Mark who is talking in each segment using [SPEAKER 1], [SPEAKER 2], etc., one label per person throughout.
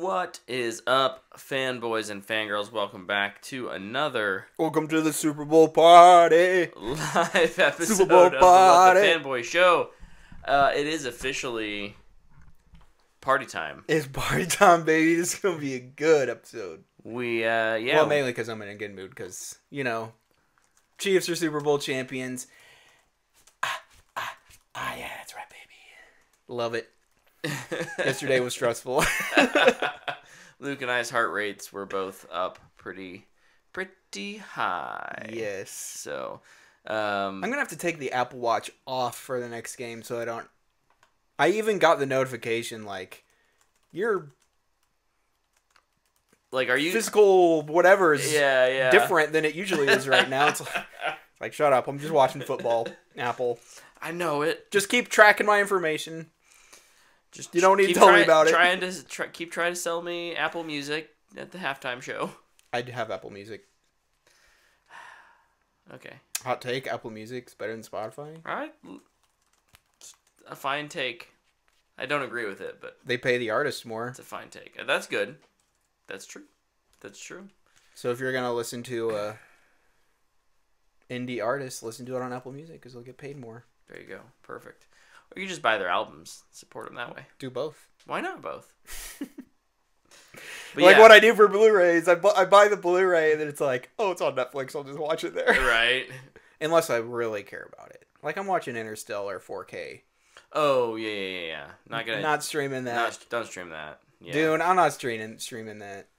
[SPEAKER 1] What is up, fanboys and fangirls? Welcome back to another
[SPEAKER 2] Welcome to the Super Bowl party.
[SPEAKER 1] live episode
[SPEAKER 2] Super Bowl
[SPEAKER 1] of
[SPEAKER 2] party.
[SPEAKER 1] the Fanboy Show. It is officially party time.
[SPEAKER 2] It's party time, baby. This is going to be a good episode.
[SPEAKER 1] Yeah.
[SPEAKER 2] Well, mainly because I'm in a good mood because, Chiefs are Super Bowl champions. Yeah, that's right, baby. Love it. Yesterday was stressful.
[SPEAKER 1] Luke and I's heart rates were both up pretty high.
[SPEAKER 2] Yes.
[SPEAKER 1] So,
[SPEAKER 2] I'm going to have to take the Apple Watch off for the next game so I don't... I even got the notification, your
[SPEAKER 1] are you...
[SPEAKER 2] physical whatever is
[SPEAKER 1] yeah.
[SPEAKER 2] different than it usually is right now. It's like, shut up. I'm just watching football, Apple.
[SPEAKER 1] I know it.
[SPEAKER 2] Just keep tracking my information. You don't need to tell me about it.
[SPEAKER 1] Keep trying to sell me Apple Music at the halftime show.
[SPEAKER 2] I have Apple Music.
[SPEAKER 1] Okay.
[SPEAKER 2] Hot take, Apple Music's better than Spotify.
[SPEAKER 1] All right. A fine take. I don't agree with it, but...
[SPEAKER 2] They pay the artist more.
[SPEAKER 1] It's a fine take. That's good. That's true. That's true.
[SPEAKER 2] So if you're going to listen to indie artists, listen to it on Apple Music because they'll get paid more.
[SPEAKER 1] There you go. Perfect. Or you just buy their albums. Support them that way.
[SPEAKER 2] Do both.
[SPEAKER 1] Why not both?
[SPEAKER 2] What I do for Blu-rays. I buy the Blu-ray and then it's like, oh, it's on Netflix. I'll just watch it there.
[SPEAKER 1] Right.
[SPEAKER 2] Unless I really care about it. Like I'm watching Interstellar 4K.
[SPEAKER 1] Oh, yeah.
[SPEAKER 2] Not streaming that.
[SPEAKER 1] Don't stream that. Yeah.
[SPEAKER 2] Dude, I'm not streaming that.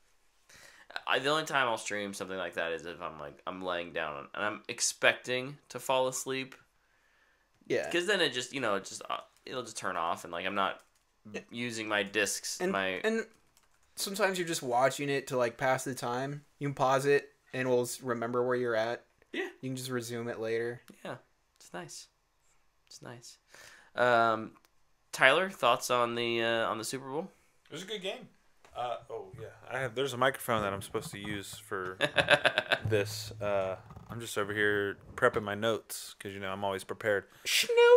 [SPEAKER 1] The only time I'll stream something like that is if I'm laying down and I'm expecting to fall asleep.
[SPEAKER 2] Yeah.
[SPEAKER 1] Because then it'll just turn off and I'm not using my discs.
[SPEAKER 2] And sometimes you're just watching it to pass the time. You can pause it and we'll remember where you're at.
[SPEAKER 1] Yeah.
[SPEAKER 2] You can just resume it later.
[SPEAKER 1] Yeah. It's nice. It's nice. Tyler, thoughts on the Super Bowl?
[SPEAKER 3] It was a good game. There's a microphone that I'm supposed to use for this. I'm just over here prepping my notes because I'm always prepared.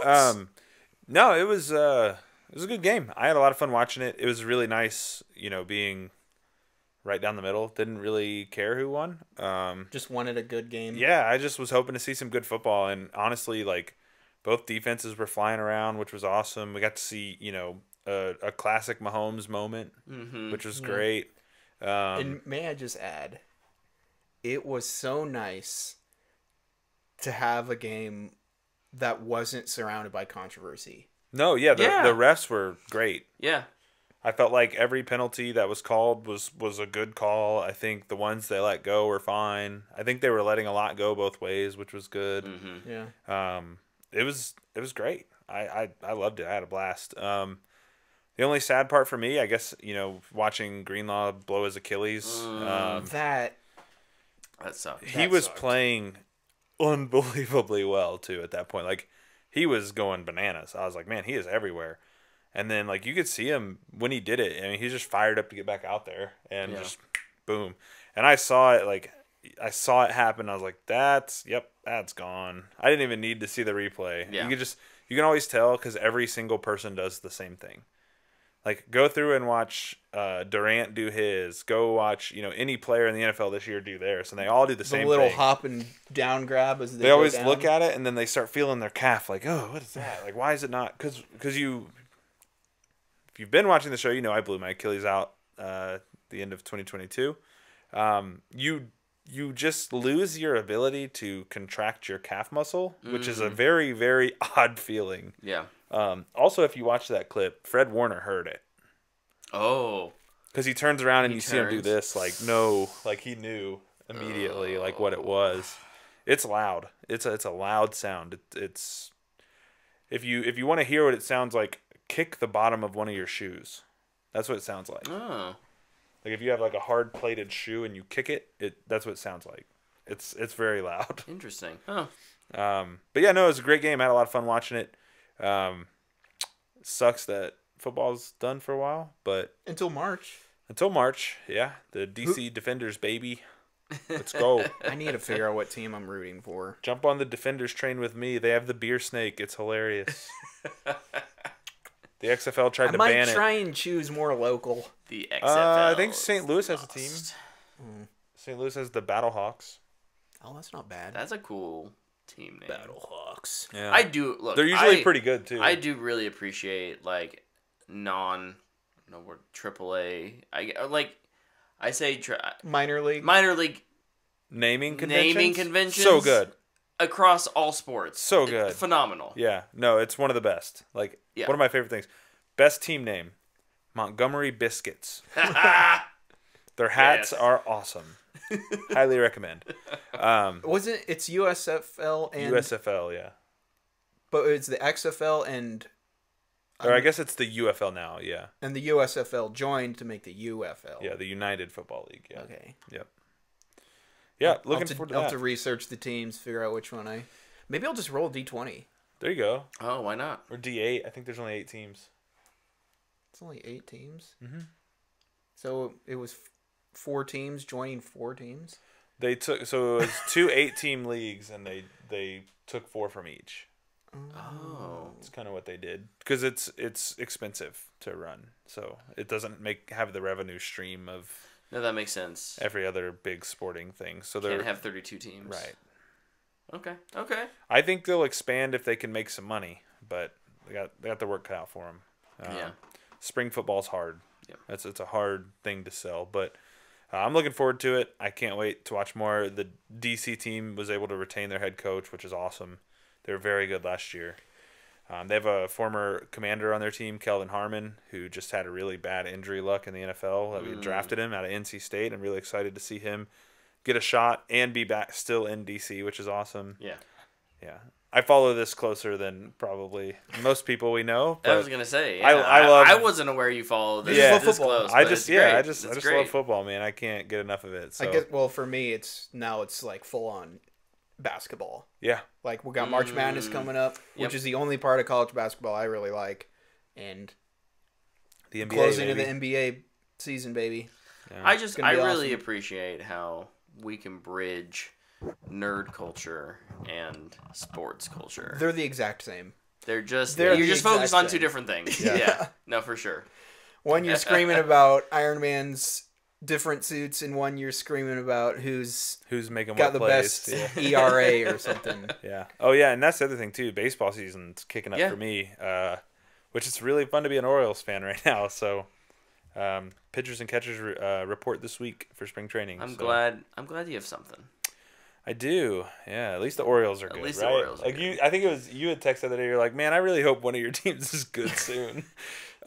[SPEAKER 2] Notes.
[SPEAKER 3] No, it was a good game. I had a lot of fun watching it. It was really nice, being right down the middle. Didn't really care who won.
[SPEAKER 2] Just wanted a good game.
[SPEAKER 3] Yeah, I just was hoping to see some good football, and honestly, both defenses were flying around, which was awesome. We got to see, a classic Mahomes moment, which was great.
[SPEAKER 2] And may I just add, it was so nice to have a game that wasn't surrounded by controversy.
[SPEAKER 3] No, the refs were great.
[SPEAKER 1] Yeah.
[SPEAKER 3] I felt like every penalty that was called was a good call. I think the ones they let go were fine. I think they were letting a lot go both ways, which was good.
[SPEAKER 1] Mm-hmm.
[SPEAKER 2] Yeah.
[SPEAKER 3] It was great. I loved it. I had a blast. The only sad part for me, I guess, watching Greenlaw blow his Achilles.
[SPEAKER 2] That
[SPEAKER 1] sucked.
[SPEAKER 3] He was playing unbelievably well too at that point. He was going bananas. I was like, man, he is everywhere. And then you could see him when he did it. I mean, he's just fired up to get back out there and just boom. And I saw it happen. I was like, that's gone. I didn't even need to see the replay.
[SPEAKER 1] Yeah.
[SPEAKER 3] You can always tell because every single person does the same thing. Go through and watch Durant do his. Go watch, any player in the NFL this year do theirs, and they all do the same thing.
[SPEAKER 2] The little hop and down grab as
[SPEAKER 3] they always look at it, and then they start feeling their calf. Oh, what is that? Why is it not? Because if you've been watching the show, I blew my Achilles out the end of 2022. You just lose your ability to contract your calf muscle, which is a very, very odd feeling.
[SPEAKER 1] Yeah.
[SPEAKER 3] Also, if you watch that clip, Fred Warner heard it.
[SPEAKER 1] Oh.
[SPEAKER 3] Because he turns around and you see him do this, he knew immediately, what it was. It's loud. It's a loud sound. It's if you want to hear what it sounds like, kick the bottom of one of your shoes. That's what it sounds like.
[SPEAKER 1] Oh.
[SPEAKER 3] If you have a hard plated shoe and you kick it, that's what it sounds like. It's very loud.
[SPEAKER 1] Interesting. Huh.
[SPEAKER 3] But yeah, no, it was a great game. I had a lot of fun watching it. Sucks that football's done for a while, but
[SPEAKER 2] until March,
[SPEAKER 3] yeah, the DC Defenders, baby. Let's go.
[SPEAKER 2] I need to figure out what team I'm rooting for.
[SPEAKER 3] Jump on the Defenders train with me. They have the beer snake. It's hilarious. The XFL tried
[SPEAKER 2] I
[SPEAKER 3] to
[SPEAKER 2] might
[SPEAKER 3] ban
[SPEAKER 2] try and choose more local.
[SPEAKER 1] The
[SPEAKER 3] it.
[SPEAKER 1] XFL.
[SPEAKER 3] I think St. Louis has a team.
[SPEAKER 1] lost.
[SPEAKER 3] St. Louis has the Battlehawks.
[SPEAKER 2] Oh, that's not bad.
[SPEAKER 1] That's a cool team name.
[SPEAKER 2] Battlehawks.
[SPEAKER 3] Yeah.
[SPEAKER 1] I do look.
[SPEAKER 3] They're usually pretty good too.
[SPEAKER 1] I do really appreciate like word AAA. I say
[SPEAKER 2] Minor league.
[SPEAKER 1] minor league
[SPEAKER 3] naming conventions.
[SPEAKER 1] naming conventions.
[SPEAKER 3] So good.
[SPEAKER 1] Across all sports.
[SPEAKER 3] So good.
[SPEAKER 1] Phenomenal.
[SPEAKER 3] Yeah. No, it's one of the best. Like
[SPEAKER 1] Yeah.
[SPEAKER 3] one of my favorite things. Best team name. Montgomery Biscuits. Their hats
[SPEAKER 1] Yes.
[SPEAKER 3] are awesome. Highly recommend.
[SPEAKER 2] Wasn't it's USFL and
[SPEAKER 3] USFL, yeah.
[SPEAKER 2] but it's the XFL and
[SPEAKER 3] Or I guess it's the UFL now, yeah.
[SPEAKER 2] the USFL joined to make the UFL.
[SPEAKER 3] Yeah, the United Football League, yeah.
[SPEAKER 2] Okay.
[SPEAKER 3] Yep. Yeah,
[SPEAKER 2] I'll
[SPEAKER 3] looking
[SPEAKER 2] have to,
[SPEAKER 3] forward to
[SPEAKER 2] I'll
[SPEAKER 3] that.
[SPEAKER 2] have to research the teams, figure out which one Maybe I'll just roll D20.
[SPEAKER 3] There you go.
[SPEAKER 1] Oh, why not?
[SPEAKER 3] Or D8. I think there's only 8 teams.
[SPEAKER 2] It's only 8 teams.
[SPEAKER 3] Mm-hmm.
[SPEAKER 2] So it was 4 teams joining 4 teams.
[SPEAKER 3] They took it was 2 8-team leagues, and they took 4 from each.
[SPEAKER 1] Oh.
[SPEAKER 3] It's kind of what they did because it's expensive to run, so it doesn't have the revenue stream of
[SPEAKER 1] No, that makes sense.
[SPEAKER 3] every other big sporting thing. So
[SPEAKER 1] Can't
[SPEAKER 3] they're
[SPEAKER 1] have 32 teams.
[SPEAKER 3] right.
[SPEAKER 1] Okay.
[SPEAKER 3] I think they'll expand if they can make some money, but they got the work cut out for them.
[SPEAKER 1] Yeah.
[SPEAKER 3] Spring football's hard.
[SPEAKER 1] Yep.
[SPEAKER 3] It's a hard thing to sell, but I'm looking forward to it. I can't wait to watch more. The DC team was able to retain their head coach, which is awesome. They were very good last year. They have a former commander on their team, Kelvin Harmon, who just had a really bad injury luck in the NFL. We drafted him out of NC State. I'm really excited to see him get a shot and be back still in DC, which is awesome.
[SPEAKER 1] Yeah.
[SPEAKER 3] Yeah. I follow this closer than probably most people we know.
[SPEAKER 1] I
[SPEAKER 3] But
[SPEAKER 1] was gonna say.
[SPEAKER 3] I
[SPEAKER 1] Yeah,
[SPEAKER 3] love.
[SPEAKER 1] I wasn't aware you followed this,
[SPEAKER 3] Yeah.
[SPEAKER 1] this close.
[SPEAKER 3] I
[SPEAKER 1] but
[SPEAKER 3] just
[SPEAKER 1] it's great.
[SPEAKER 3] I just
[SPEAKER 1] It's
[SPEAKER 3] love
[SPEAKER 1] great.
[SPEAKER 3] football, man. I can't get enough of it. So
[SPEAKER 2] I guess. Well, for me, it's like full on basketball.
[SPEAKER 3] yeah,
[SPEAKER 2] Like we got March Madness coming up,
[SPEAKER 1] Yep.
[SPEAKER 2] which is the only part of college basketball I really like, and
[SPEAKER 3] the NBA
[SPEAKER 2] closing
[SPEAKER 3] baby.
[SPEAKER 2] of the NBA season, baby.
[SPEAKER 3] Yeah.
[SPEAKER 1] I
[SPEAKER 2] gonna be
[SPEAKER 1] really
[SPEAKER 2] awesome.
[SPEAKER 1] appreciate how we can bridge nerd culture and sports culture.
[SPEAKER 2] They're the exact same.
[SPEAKER 1] They're just
[SPEAKER 2] they're
[SPEAKER 1] you're
[SPEAKER 2] the
[SPEAKER 1] just focused
[SPEAKER 2] exact
[SPEAKER 1] on two
[SPEAKER 2] same.
[SPEAKER 1] different things.
[SPEAKER 3] Yeah.
[SPEAKER 1] Yeah. No, for sure.
[SPEAKER 2] One you're screaming about Iron Man's different suits, and one you're screaming about who's
[SPEAKER 3] Who's making
[SPEAKER 2] got
[SPEAKER 3] what
[SPEAKER 2] the
[SPEAKER 3] plays?
[SPEAKER 2] best
[SPEAKER 3] Yeah.
[SPEAKER 2] ERA or something.
[SPEAKER 3] Yeah. Oh yeah, and that's the other thing too. Baseball season's kicking up
[SPEAKER 1] Yeah.
[SPEAKER 3] for me, which is really fun to be an Orioles fan right now. So, pitchers and catchers report this week for spring training.
[SPEAKER 1] I'm
[SPEAKER 3] so.
[SPEAKER 1] glad you have something.
[SPEAKER 3] I do. Yeah. At least the Orioles are good.
[SPEAKER 1] least
[SPEAKER 3] right?
[SPEAKER 1] the Orioles are
[SPEAKER 3] like
[SPEAKER 1] good.
[SPEAKER 3] I think it was you had texted the other day. You're like, man, I really hope one of your teams is good soon.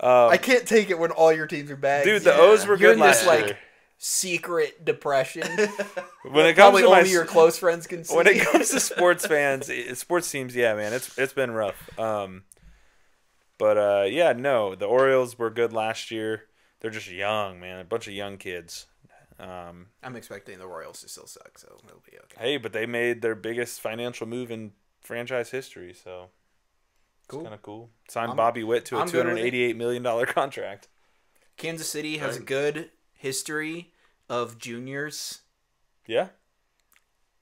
[SPEAKER 2] I can't take it when all your teams are bad.
[SPEAKER 3] Dude, the
[SPEAKER 1] Yeah.
[SPEAKER 3] O's were
[SPEAKER 2] You're
[SPEAKER 3] good
[SPEAKER 2] in this
[SPEAKER 3] last year.
[SPEAKER 2] like secret depression.
[SPEAKER 3] When it comes
[SPEAKER 2] Probably
[SPEAKER 3] to
[SPEAKER 2] only
[SPEAKER 3] my
[SPEAKER 2] your close friends can see.
[SPEAKER 3] when it comes to sports fans, sports teams, yeah, man, it's been rough. But yeah, no, the Orioles were good last year. They're just young, man, a bunch of young kids.
[SPEAKER 2] I'm expecting the Royals to still suck, so it'll be okay.
[SPEAKER 3] Hey, but they made their biggest financial move in franchise history, so
[SPEAKER 2] Cool.
[SPEAKER 3] it's kind of cool. Signed
[SPEAKER 2] I'm-
[SPEAKER 3] Bobby Witt to a
[SPEAKER 2] I'm good with it.
[SPEAKER 3] $288 million contract.
[SPEAKER 2] Kansas City has a good history of juniors
[SPEAKER 3] Yeah,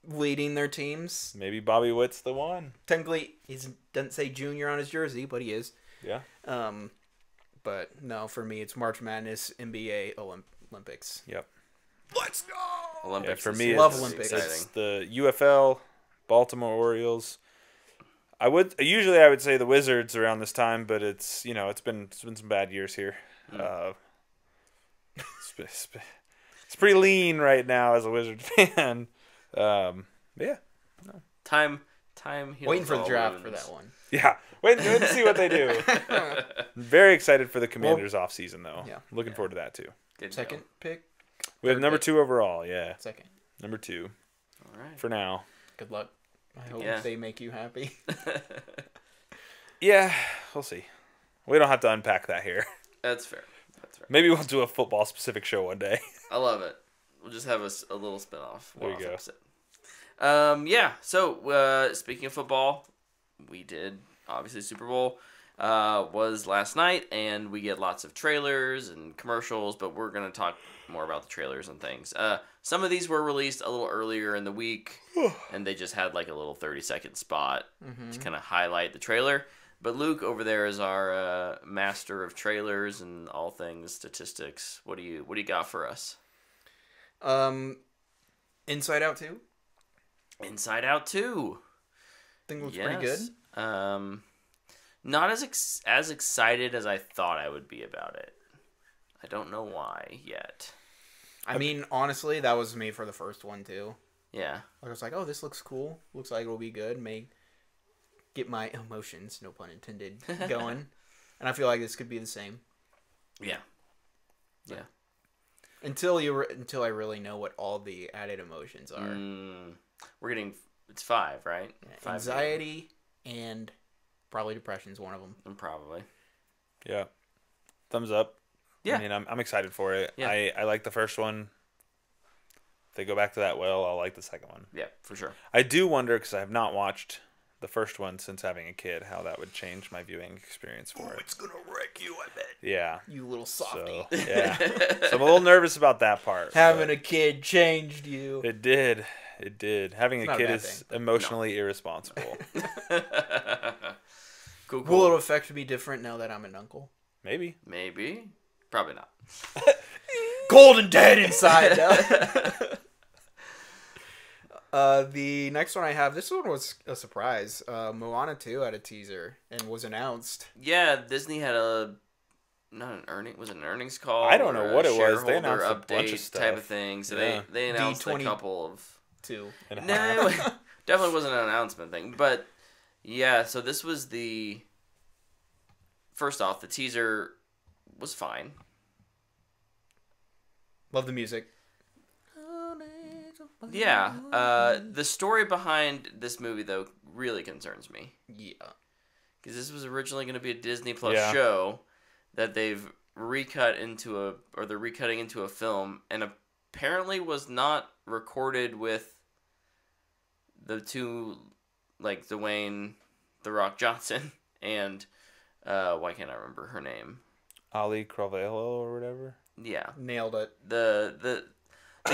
[SPEAKER 2] leading their teams.
[SPEAKER 3] maybe Bobby Witt's the one.
[SPEAKER 2] Technically, he doesn't say junior on his jersey, but he is.
[SPEAKER 3] Yeah,
[SPEAKER 2] But no, for me, it's March Madness, NBA, Olympics.
[SPEAKER 3] yep.
[SPEAKER 2] Let's go!
[SPEAKER 1] Olympics.
[SPEAKER 3] For
[SPEAKER 1] is
[SPEAKER 3] me,
[SPEAKER 2] Love
[SPEAKER 3] it's,
[SPEAKER 2] Olympics.
[SPEAKER 3] it's the UFL, Baltimore Orioles. I would say the Wizards around this time, but it's it's been some bad years here. It's pretty lean right now as a Wizard fan. Yeah,
[SPEAKER 1] Time. Heals
[SPEAKER 2] Waiting for the
[SPEAKER 1] all
[SPEAKER 2] draft for
[SPEAKER 1] wounds.
[SPEAKER 2] that one.
[SPEAKER 3] yeah. Wait to see what they do. Very excited for the Commanders off season though.
[SPEAKER 2] Yeah.
[SPEAKER 3] Looking forward to that too.
[SPEAKER 1] Good
[SPEAKER 2] Second
[SPEAKER 1] deal.
[SPEAKER 2] pick?
[SPEAKER 3] We have
[SPEAKER 2] Third
[SPEAKER 3] number
[SPEAKER 2] pick.
[SPEAKER 3] 2 overall. Yeah,
[SPEAKER 2] Second.
[SPEAKER 3] number 2
[SPEAKER 1] All right.
[SPEAKER 3] for now.
[SPEAKER 2] Good luck. I hope
[SPEAKER 1] Yeah.
[SPEAKER 2] they make you happy.
[SPEAKER 3] Yeah, we'll see. We don't have to unpack that here.
[SPEAKER 1] That's fair.
[SPEAKER 3] Maybe we'll do a football specific show one day.
[SPEAKER 1] I love it. We'll just have a little spinoff.
[SPEAKER 3] There you
[SPEAKER 1] one-off
[SPEAKER 3] go.
[SPEAKER 1] episode. Yeah. So speaking of football, we did obviously Super Bowl was last night, and we get lots of trailers and commercials. But we're gonna talk more about the trailers and things. Some of these were released a little earlier in the week, and they just had like a little 30-second spot to kind of highlight the trailer. But Luke over there is our master of trailers and all things statistics. What do you got for us?
[SPEAKER 2] Inside Out 2.
[SPEAKER 1] Inside Out 2.
[SPEAKER 2] Think it looks pretty good.
[SPEAKER 1] Not as excited as I thought I would be about it. I don't know why yet.
[SPEAKER 2] I mean, honestly, that was me for the first one too.
[SPEAKER 1] Yeah.
[SPEAKER 2] I was like, oh, this looks cool. Looks like it'll be good. May get my emotions, no pun intended, going. And I feel like this could be the same.
[SPEAKER 1] Yeah. Yeah.
[SPEAKER 2] Until I really know what all the added emotions are.
[SPEAKER 1] We're getting it's 5, right?
[SPEAKER 2] Yeah,
[SPEAKER 1] 5
[SPEAKER 2] anxiety and probably depression is one of them.
[SPEAKER 1] Probably.
[SPEAKER 3] Yeah. Thumbs up.
[SPEAKER 1] Yeah.
[SPEAKER 3] I mean, I'm excited for it.
[SPEAKER 1] Yeah.
[SPEAKER 3] I like the first one. If they go back to that well, I'll like the second one.
[SPEAKER 1] Yeah, for sure.
[SPEAKER 3] I do wonder, because I have not watched the first one since having a kid, how that would change my viewing experience for it.
[SPEAKER 2] It's gonna wreck you, I bet.
[SPEAKER 3] Yeah.
[SPEAKER 2] You little softy.
[SPEAKER 3] So, yeah. So I'm a little nervous about that part.
[SPEAKER 2] Having a kid changed you.
[SPEAKER 3] It did. It did. Having
[SPEAKER 2] It's
[SPEAKER 3] a
[SPEAKER 2] not a
[SPEAKER 3] kid
[SPEAKER 2] bad
[SPEAKER 3] is
[SPEAKER 2] thing.
[SPEAKER 3] emotionally irresponsible.
[SPEAKER 1] Cool.
[SPEAKER 2] Will it affect me different now that I'm an uncle?
[SPEAKER 3] Maybe.
[SPEAKER 1] Maybe. Probably not.
[SPEAKER 2] Cold and dead inside. The next one I have, this one was a surprise. Moana 2 had a teaser and was announced.
[SPEAKER 1] Yeah, Disney had was it an earnings call?
[SPEAKER 3] I don't know
[SPEAKER 1] or
[SPEAKER 3] what
[SPEAKER 1] a
[SPEAKER 3] it was. They
[SPEAKER 1] shareholder
[SPEAKER 3] announced a bunch of
[SPEAKER 1] update
[SPEAKER 3] stuff.
[SPEAKER 1] type of thing. So
[SPEAKER 3] Yeah.
[SPEAKER 1] they announced a
[SPEAKER 2] D20
[SPEAKER 1] couple of
[SPEAKER 2] 2.
[SPEAKER 1] No, definitely wasn't an announcement thing. But yeah, so this was the first off, the teaser was fine.
[SPEAKER 2] Love the music.
[SPEAKER 1] Yeah, the story behind this movie though really concerns me
[SPEAKER 2] Yeah.
[SPEAKER 1] because this was originally going to be a Disney Plus
[SPEAKER 3] Yeah.
[SPEAKER 1] show that they're recutting into a film, and apparently was not recorded with the two, like Dwayne "The Rock" Johnson and why can't I remember her name?
[SPEAKER 3] Ali Cravalho or whatever.
[SPEAKER 1] Yeah,
[SPEAKER 2] Nailed it.
[SPEAKER 1] the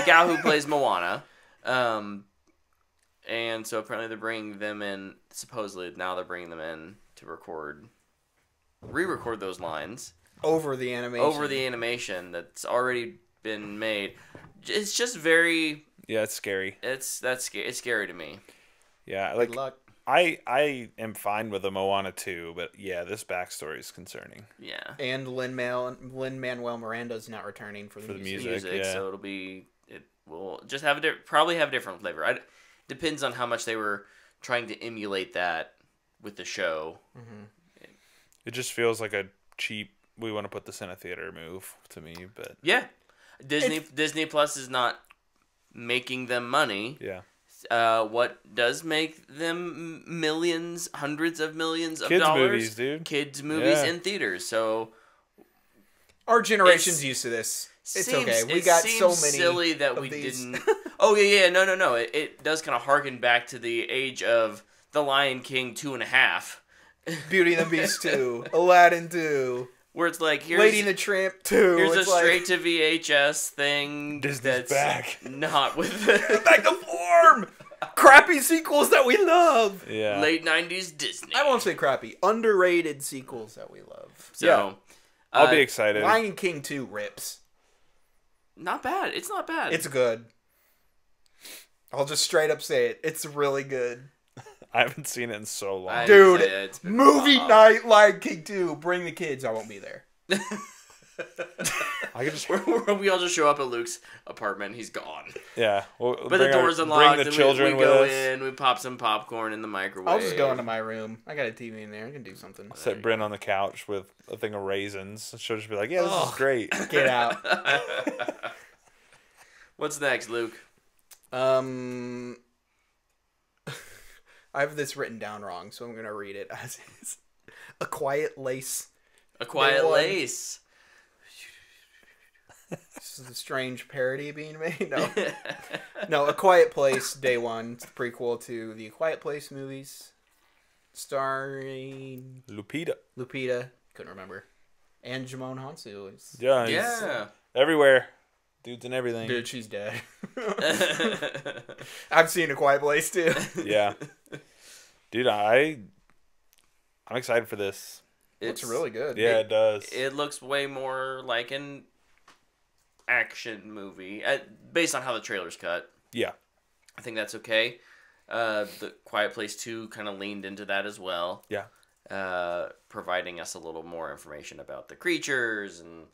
[SPEAKER 1] gal who plays Moana. And so apparently they're bringing them in. Supposedly now they're bringing them in to re-record those lines
[SPEAKER 2] Over the animation.
[SPEAKER 1] that's already been made. It's just very.
[SPEAKER 3] Yeah, it's scary.
[SPEAKER 1] It's scary to me.
[SPEAKER 3] Yeah,
[SPEAKER 2] Good
[SPEAKER 3] like
[SPEAKER 2] luck.
[SPEAKER 3] I am fine with the Moana 2, but yeah, this backstory is concerning.
[SPEAKER 1] Yeah.
[SPEAKER 2] And Lin-Manuel Miranda's not returning for the music.
[SPEAKER 3] yeah.
[SPEAKER 1] So it will just probably have a different flavor. Depends on how much they were trying to emulate that with the show.
[SPEAKER 2] Mm-hmm.
[SPEAKER 3] It just feels like a cheap, we want to put this in a theater move to me, but
[SPEAKER 1] Yeah. Disney Plus is not making them money.
[SPEAKER 3] yeah.
[SPEAKER 1] What does make them millions, hundreds of millions of
[SPEAKER 3] Kids
[SPEAKER 1] dollars?
[SPEAKER 3] movies, dude.
[SPEAKER 1] Kids movies
[SPEAKER 3] Yeah.
[SPEAKER 1] in theaters. So
[SPEAKER 2] Our generation's used to this. It's okay. We got so many
[SPEAKER 1] silly that
[SPEAKER 2] of
[SPEAKER 1] we
[SPEAKER 2] these.
[SPEAKER 1] didn't. Oh yeah, no. It does kind of harken back to the age of The Lion King 2.5,
[SPEAKER 2] Beauty and the Beast 2, Aladdin 2,
[SPEAKER 1] where it's like
[SPEAKER 2] Lady and the Tramp 2.
[SPEAKER 1] here's a
[SPEAKER 2] It's like,
[SPEAKER 1] straight to VHS thing
[SPEAKER 3] Disney's
[SPEAKER 1] that's
[SPEAKER 3] back.
[SPEAKER 1] not with
[SPEAKER 2] back to form. Crappy sequels that we love.
[SPEAKER 3] Yeah.
[SPEAKER 1] late 90s Disney.
[SPEAKER 2] I won't say crappy. Underrated sequels that we love.
[SPEAKER 1] So,
[SPEAKER 3] Yeah. I'll be excited.
[SPEAKER 2] Lion King 2 rips.
[SPEAKER 1] not bad. It's not bad.
[SPEAKER 2] It's good. I'll just straight up say it. It's really good.
[SPEAKER 3] I haven't seen it in so long.
[SPEAKER 1] I-
[SPEAKER 2] Dude,
[SPEAKER 1] say it's been
[SPEAKER 2] movie
[SPEAKER 1] a while.
[SPEAKER 2] night Lion King 2. Bring the kids. I won't be there.
[SPEAKER 3] I could just
[SPEAKER 1] we all just show up at Luke's apartment. He's gone.
[SPEAKER 3] yeah. We'll
[SPEAKER 1] But the door's unlocked.
[SPEAKER 3] Bring the
[SPEAKER 1] and
[SPEAKER 3] children
[SPEAKER 1] we
[SPEAKER 3] with
[SPEAKER 1] go
[SPEAKER 3] us.
[SPEAKER 1] in. We pop some popcorn in the microwave.
[SPEAKER 2] I'll just go into my room. I got a TV in there. I can do something.
[SPEAKER 3] Set Bryn on the couch with a thing of raisins. She'll just be like, "Yeah, this is great."
[SPEAKER 2] Get out.
[SPEAKER 1] What's next, Luke?
[SPEAKER 2] I have this written down wrong, so I'm going to read it as is. A Quiet Lace.
[SPEAKER 1] A Quiet
[SPEAKER 2] Day one.
[SPEAKER 1] Lace.
[SPEAKER 2] This is a strange parody being made. No. No, A Quiet Place, Day One. It's the prequel to the A Quiet Place movies. Starring
[SPEAKER 3] Lupita.
[SPEAKER 2] Lupita. Couldn't remember. And Jimon Hansu. It's,
[SPEAKER 3] Yeah. He's
[SPEAKER 1] Yeah.
[SPEAKER 3] everywhere. Dude's in everything.
[SPEAKER 2] dude, she's dead. I've seen A Quiet Place too.
[SPEAKER 3] Yeah. Dude, I I'm excited for this.
[SPEAKER 2] It's really good.
[SPEAKER 3] Yeah, it does.
[SPEAKER 1] It looks way more like an action movie, based on how the trailer's cut.
[SPEAKER 3] Yeah.
[SPEAKER 1] I think that's okay. The Quiet Place 2 kind of leaned into that as well.
[SPEAKER 3] Yeah.
[SPEAKER 1] Providing us a little more information about the creatures and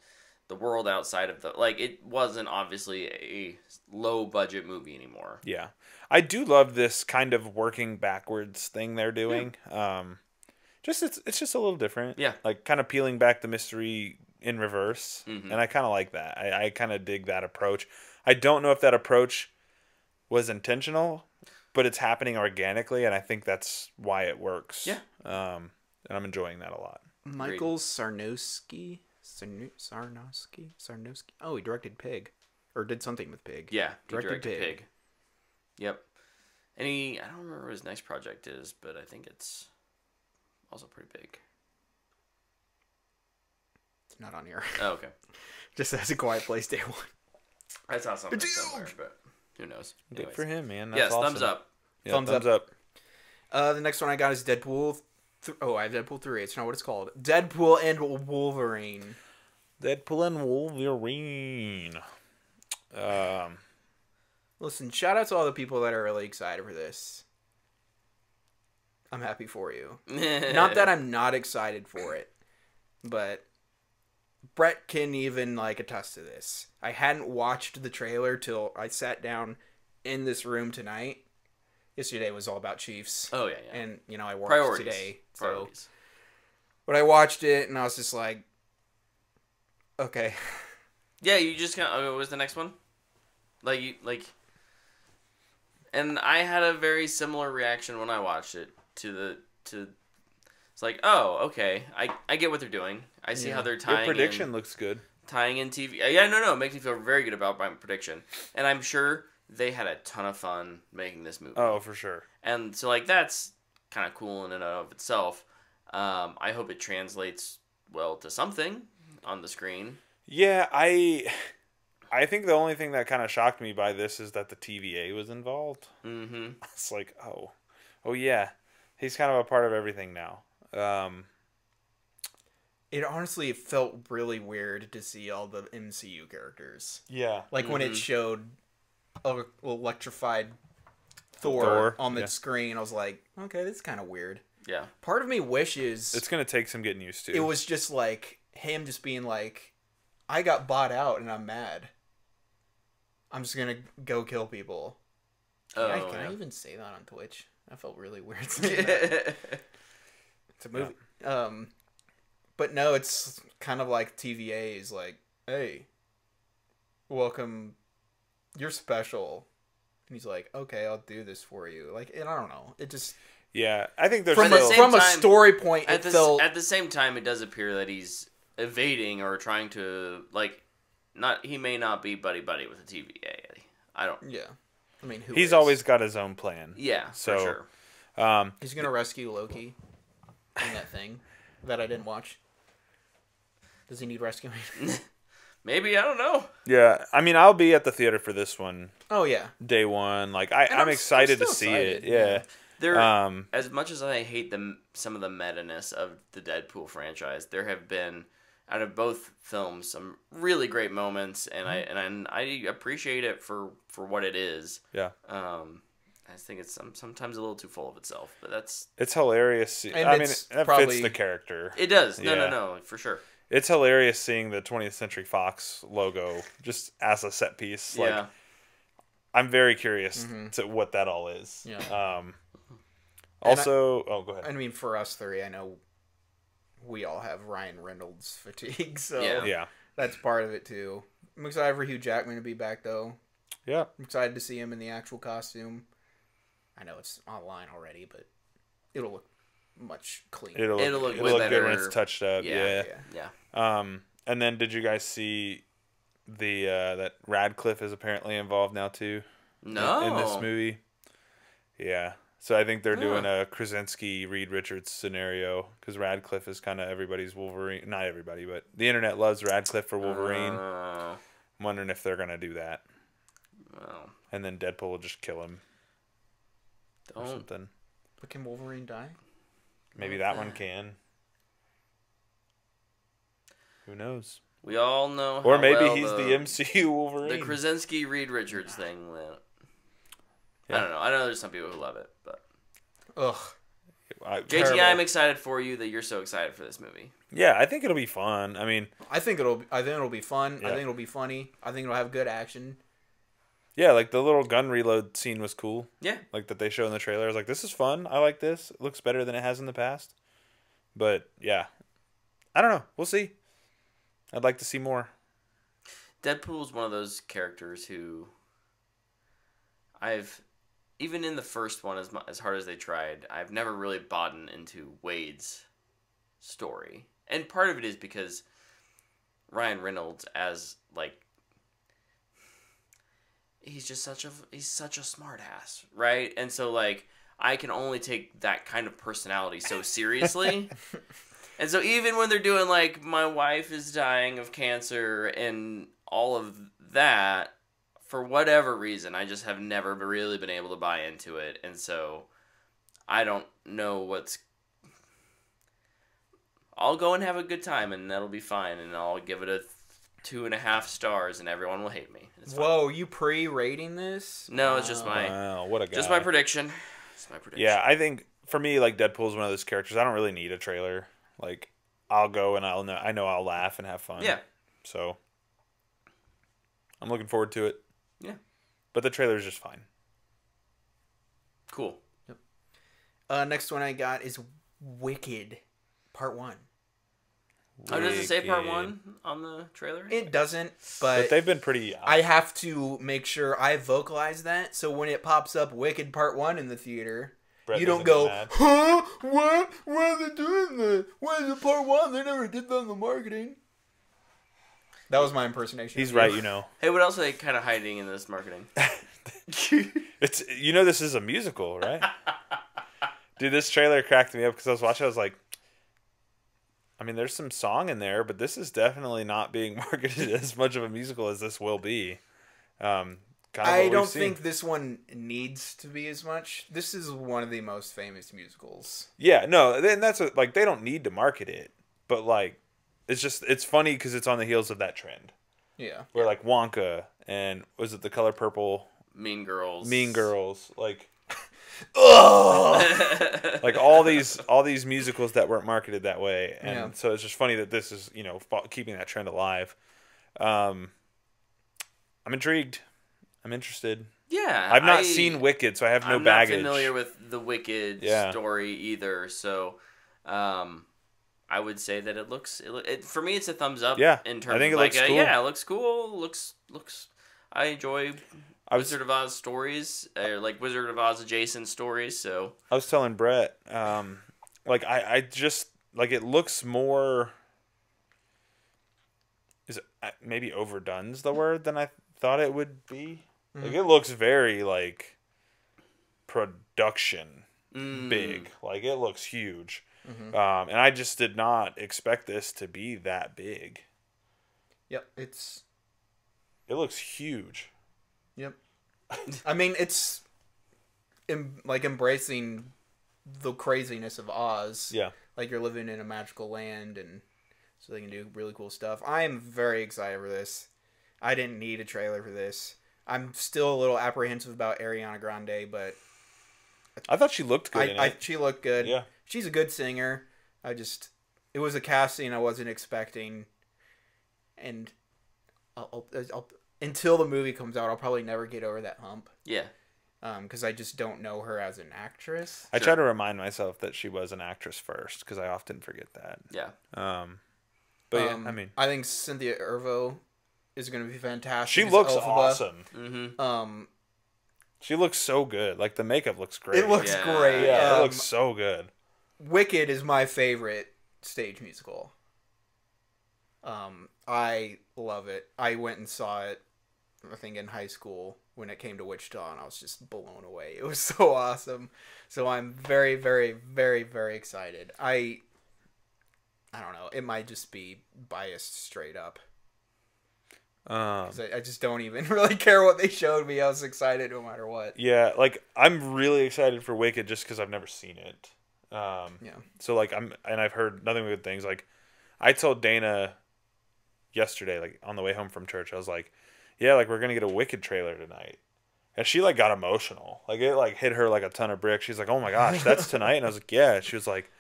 [SPEAKER 1] the world outside of the... Like, it wasn't obviously a low-budget movie anymore.
[SPEAKER 3] Yeah. I do love this kind of working backwards thing they're doing. Yeah. It's just a little different.
[SPEAKER 1] Yeah.
[SPEAKER 3] Like, kind of peeling back the mystery in reverse.
[SPEAKER 1] Mm-hmm.
[SPEAKER 3] And I kind of like that. I kind of dig that approach. I don't know if that approach was intentional, but it's happening organically, and I think that's why it works.
[SPEAKER 1] Yeah.
[SPEAKER 3] And I'm enjoying that a lot.
[SPEAKER 2] Michael Sarnowski. Oh, he directed Pig, or did something with Pig.
[SPEAKER 1] Yeah, he
[SPEAKER 2] directed
[SPEAKER 1] Pig. Yep. And I don't remember what his next project is, but I think it's also pretty big.
[SPEAKER 2] It's not on here.
[SPEAKER 1] Oh, okay.
[SPEAKER 2] Just as a Quiet Place Day 1.
[SPEAKER 1] I saw something somewhere, but who knows?
[SPEAKER 3] Good for him, man.
[SPEAKER 1] That's
[SPEAKER 3] awesome.
[SPEAKER 1] thumbs up.
[SPEAKER 3] Yeah,
[SPEAKER 2] Thumbs
[SPEAKER 3] thumbs up.
[SPEAKER 2] The next one I got is Deadpool. I have Deadpool 3. It's not what it's called. Deadpool and Wolverine.
[SPEAKER 3] Deadpool and Wolverine.
[SPEAKER 2] Listen, shout out to all the people that are really excited for this. I'm happy for you. Not that I'm not excited for it, but Brett can even attest to this. I hadn't watched the trailer till I sat down in this room tonight. Yesterday was all about Chiefs.
[SPEAKER 1] Oh, yeah.
[SPEAKER 2] And, I worked
[SPEAKER 1] Priorities.
[SPEAKER 2] today.
[SPEAKER 1] Priorities.
[SPEAKER 2] But I watched it, and I was just like, okay.
[SPEAKER 1] Yeah, you just what was the next one? And I had a very similar reaction when I watched it it's like, oh, okay, I get what they're doing. I see how they're tying
[SPEAKER 3] Your prediction looks good.
[SPEAKER 1] Tying in TV. Yeah, no, it makes me feel very good about my prediction. And I'm sure they had a ton of fun making this movie.
[SPEAKER 3] Oh, for sure.
[SPEAKER 1] And so, that's kind of cool in and of itself. I hope it translates well to something on the screen.
[SPEAKER 3] Yeah, I think the only thing that kind of shocked me by this is that the TVA was involved.
[SPEAKER 1] Mm-hmm.
[SPEAKER 3] It's like, oh yeah, he's kind of a part of everything now.
[SPEAKER 2] It honestly felt really weird to see all the MCU characters.
[SPEAKER 3] Yeah.
[SPEAKER 2] When it showed electrified Thor on the screen, I was like, okay, this is kind of weird.
[SPEAKER 1] Yeah.
[SPEAKER 2] Part of me wishes...
[SPEAKER 3] It's going to take some getting used to.
[SPEAKER 2] It was just him just being like, I got bought out and I'm mad. I'm just going to go kill people. Can I even say that on Twitch? That felt really weird saying that. It's a movie. Yeah. But no, it's kind of like TVA is like, hey, welcome, you're special. And he's like, okay, I'll do this for you. And I don't know. It just...
[SPEAKER 3] Yeah, I think there's
[SPEAKER 2] from a story point,
[SPEAKER 1] at the same time, it does appear that he's evading or trying to, he may not be buddy-buddy with the TVA. I don't...
[SPEAKER 2] Yeah. I mean,
[SPEAKER 3] he's always got his own plan.
[SPEAKER 1] Yeah,
[SPEAKER 3] so,
[SPEAKER 1] for sure.
[SPEAKER 2] He's going to rescue Loki in that thing that I didn't watch. Does he need rescuing?
[SPEAKER 1] Maybe, I don't know.
[SPEAKER 3] Yeah, I mean, I'll be at the theater for this one.
[SPEAKER 2] Oh, yeah.
[SPEAKER 3] Day one. I'm excited to see it. Yeah.
[SPEAKER 1] As much as I hate some of the meta-ness of the Deadpool franchise, there have been, out of both films, some really great moments, and I appreciate it for what it is.
[SPEAKER 3] Yeah.
[SPEAKER 1] I just think it's sometimes a little too full of itself, but
[SPEAKER 3] it's hilarious.
[SPEAKER 2] And
[SPEAKER 3] I mean, it fits the character.
[SPEAKER 1] It does. No, for sure.
[SPEAKER 3] It's hilarious seeing the 20th Century Fox logo just as a set piece.
[SPEAKER 1] Yeah.
[SPEAKER 3] I'm very curious to what that all is.
[SPEAKER 2] Yeah.
[SPEAKER 3] Also, go ahead.
[SPEAKER 2] I mean, for us three, I know we all have Ryan Reynolds fatigue, so
[SPEAKER 3] yeah.
[SPEAKER 2] That's part of it too. I'm excited for Hugh Jackman to be back, though.
[SPEAKER 3] Yeah.
[SPEAKER 2] I'm excited to see him in the actual costume. I know it's online already, but it'll look much cleaner.
[SPEAKER 1] It'll look
[SPEAKER 3] good
[SPEAKER 1] better
[SPEAKER 3] when it's touched up. Yeah. And then did you guys see the that Radcliffe is apparently involved now too?
[SPEAKER 1] No.
[SPEAKER 3] In this movie. Yeah. So I think they're doing a Krasinski, Reed Richards scenario because Radcliffe is kind of everybody's Wolverine. Not everybody, but the internet loves Radcliffe for Wolverine. I'm wondering if they're gonna do that.
[SPEAKER 1] Well,
[SPEAKER 3] and then Deadpool will just kill him. Or something.
[SPEAKER 2] But can Wolverine die?
[SPEAKER 3] Maybe that one can. Who knows?
[SPEAKER 1] We all know how
[SPEAKER 3] Or maybe
[SPEAKER 1] well
[SPEAKER 3] he's the MCU Wolverine.
[SPEAKER 1] The Krasinski Reed Richards thing went.
[SPEAKER 3] Yeah.
[SPEAKER 1] I don't know. I know there's some people who love it, but
[SPEAKER 2] Ugh.
[SPEAKER 1] JT,
[SPEAKER 2] Terrible.
[SPEAKER 1] I'm excited for you that you're so excited for this movie.
[SPEAKER 3] Yeah, I think it'll be fun. I mean,
[SPEAKER 2] I think it'll be fun.
[SPEAKER 3] Yeah.
[SPEAKER 2] I think it'll be funny. I think it'll have good action.
[SPEAKER 3] yeah, like the little gun reload scene was cool.
[SPEAKER 1] Yeah.
[SPEAKER 3] Like that they show in the trailer. I was like, this is fun. I like this. It looks better than it has in the past. But yeah, I don't know. We'll see. I'd like to see more.
[SPEAKER 1] Deadpool's one of those characters who even in the first one, as hard as they tried, I've never really bought into Wade's story. And part of it is because Ryan Reynolds he's such a smart ass, right? And so like I can only take that kind of personality so seriously. And so even when they're doing like my wife is dying of cancer and all of that, for whatever reason, I just have never really been able to buy into it. And so I don't know I'll go and have a good time and that'll be fine. And I'll give it a 2.5 stars and everyone will hate me. It's fine.
[SPEAKER 2] Whoa, you pre-rating this?
[SPEAKER 1] No, it's just
[SPEAKER 3] Wow, what a guy.
[SPEAKER 1] just my prediction. It's my prediction.
[SPEAKER 3] Yeah, I think for me, like Deadpool's one of those characters. I don't really need a trailer. Like I'll go and I know I'll laugh and have fun.
[SPEAKER 1] Yeah.
[SPEAKER 3] So I'm looking forward to it.
[SPEAKER 1] Yeah.
[SPEAKER 3] But the trailer's just fine.
[SPEAKER 1] Cool.
[SPEAKER 2] Next one I got is Wicked, Part 1.
[SPEAKER 1] Oh, does it say part
[SPEAKER 3] Wicked.
[SPEAKER 1] 1 on the trailer?
[SPEAKER 2] It doesn't,
[SPEAKER 3] But
[SPEAKER 2] but
[SPEAKER 3] they've been pretty.
[SPEAKER 2] I have to make sure I vocalize that, so when it pops up Wicked Part 1 in the theater,
[SPEAKER 3] Brett
[SPEAKER 2] you don't
[SPEAKER 3] doesn't
[SPEAKER 2] go,
[SPEAKER 3] get mad.
[SPEAKER 2] huh? What? Why are they doing that? Why is it Part 1? They never did that in the marketing. That was my impersonation.
[SPEAKER 3] He's right, you know.
[SPEAKER 1] Hey, what else are they kind of hiding in this marketing?
[SPEAKER 3] It's this is a musical, right? Dude, this trailer cracked me up because I was watching. I was like, I mean, there's some song in there, but this is definitely not being marketed as much of a musical as this will be. Kind of
[SPEAKER 2] I
[SPEAKER 3] what
[SPEAKER 2] don't
[SPEAKER 3] we've seen.
[SPEAKER 2] think this one needs to be as much. This is one of the most famous musicals.
[SPEAKER 3] Yeah, no, and that's like they don't need to market it, but like it's funny because it's on the heels of that trend.
[SPEAKER 2] Yeah.
[SPEAKER 3] Where like Wonka and was it The Color Purple,
[SPEAKER 1] Mean Girls.
[SPEAKER 3] like like all these musicals that weren't marketed that way, and
[SPEAKER 2] Yeah.
[SPEAKER 3] so it's just funny that this is keeping that trend alive. I'm intrigued. I'm interested.
[SPEAKER 1] Yeah.
[SPEAKER 3] I've not seen Wicked, so I have no
[SPEAKER 1] I'm
[SPEAKER 3] baggage.
[SPEAKER 1] not familiar with the Wicked story either, so I would say that it looks for me it's a thumbs up.
[SPEAKER 3] Yeah,
[SPEAKER 1] in terms
[SPEAKER 3] I think
[SPEAKER 1] of
[SPEAKER 3] it looks cool.
[SPEAKER 1] Yeah, it looks cool. Looks. I enjoy Wizard of Oz stories, or like Wizard of Oz adjacent stories. So
[SPEAKER 3] I was telling Brett, like I just like it looks more. Is it, maybe overdone's the word than I thought it would be. Like it looks very like production big. Like it looks huge. And I just did not expect this to be that big.
[SPEAKER 2] Yep.
[SPEAKER 3] It looks huge.
[SPEAKER 2] Yep. I mean, it's like embracing the craziness of Oz.
[SPEAKER 3] Yeah.
[SPEAKER 2] Like you're living in a magical land, and so they can do really cool stuff. I am very excited for this. I didn't need a trailer for this. I'm still a little apprehensive about Ariana Grande, but
[SPEAKER 3] I thought she looked good in it.
[SPEAKER 2] she looked good.
[SPEAKER 3] Yeah.
[SPEAKER 2] She's a good singer. It was a casting I wasn't expecting, and I'll until the movie comes out, I'll probably never get over that hump.
[SPEAKER 1] yeah.
[SPEAKER 2] Because I just don't know her as an actress.
[SPEAKER 3] I try to remind myself that she was an actress first because I often forget that.
[SPEAKER 1] Yeah.
[SPEAKER 3] But yeah, I mean,
[SPEAKER 2] I think Cynthia Erivo is going to be fantastic.
[SPEAKER 3] she
[SPEAKER 2] as
[SPEAKER 3] looks
[SPEAKER 2] Elphaba.
[SPEAKER 3] awesome. She looks so good. Like the makeup looks great.
[SPEAKER 2] It looks
[SPEAKER 1] Yeah.
[SPEAKER 2] great.
[SPEAKER 3] Yeah, it looks so good.
[SPEAKER 2] Wicked is my favorite stage musical. I love it. I went and saw it, I think, in high school when it came to Wichita, and I was just blown away. It was so awesome. So I'm very, very, very, very excited. I don't know. It might just be biased straight up. 'Cause I just don't even really care what they showed me. I was excited no matter what.
[SPEAKER 3] Yeah, like I'm really excited for Wicked just because I've never seen it.
[SPEAKER 2] Yeah.
[SPEAKER 3] So like I've heard nothing but good things. Like I told Dana yesterday, like on the way home from church, I was like, yeah, like we're gonna get a Wicked trailer tonight. And she like got emotional. Like it like hit her like a ton of bricks. She's like, "Oh my gosh, that's tonight." And I was like, "Yeah." She was like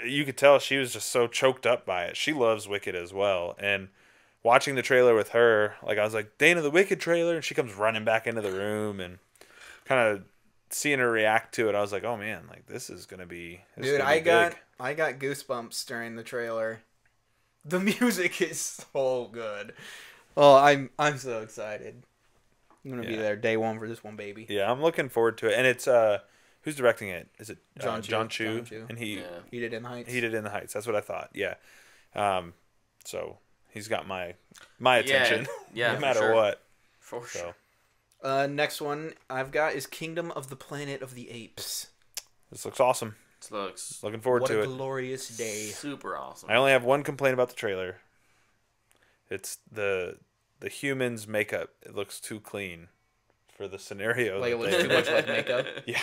[SPEAKER 3] you could tell she was just so choked up by it. She loves Wicked as well. And watching the trailer with her, like I was like, "Dana, the Wicked trailer," and she comes running back into the room and kind of seeing her react to it. I was like, "Oh man, like this is gonna be."
[SPEAKER 2] Dude, I got goosebumps during the trailer. The music is so good. Oh, I'm so excited. I'm gonna be there day one for this one, baby.
[SPEAKER 3] Yeah, I'm looking forward to it. And it's who's directing it? Is it John Chu? And he
[SPEAKER 2] did In the Heights.
[SPEAKER 3] He did In the Heights. That's what I thought. Yeah. So he's got my attention.
[SPEAKER 1] Yeah,
[SPEAKER 3] no matter what.
[SPEAKER 1] For sure.
[SPEAKER 2] Next one I've got is Kingdom of the Planet of the Apes.
[SPEAKER 3] This looks awesome. Looking forward to it.
[SPEAKER 2] What a glorious day.
[SPEAKER 1] Super awesome.
[SPEAKER 3] I only have one complaint about the trailer. It's the humans' makeup. It looks too clean for the scenario.
[SPEAKER 2] Like it looks too much like makeup.
[SPEAKER 3] Yeah.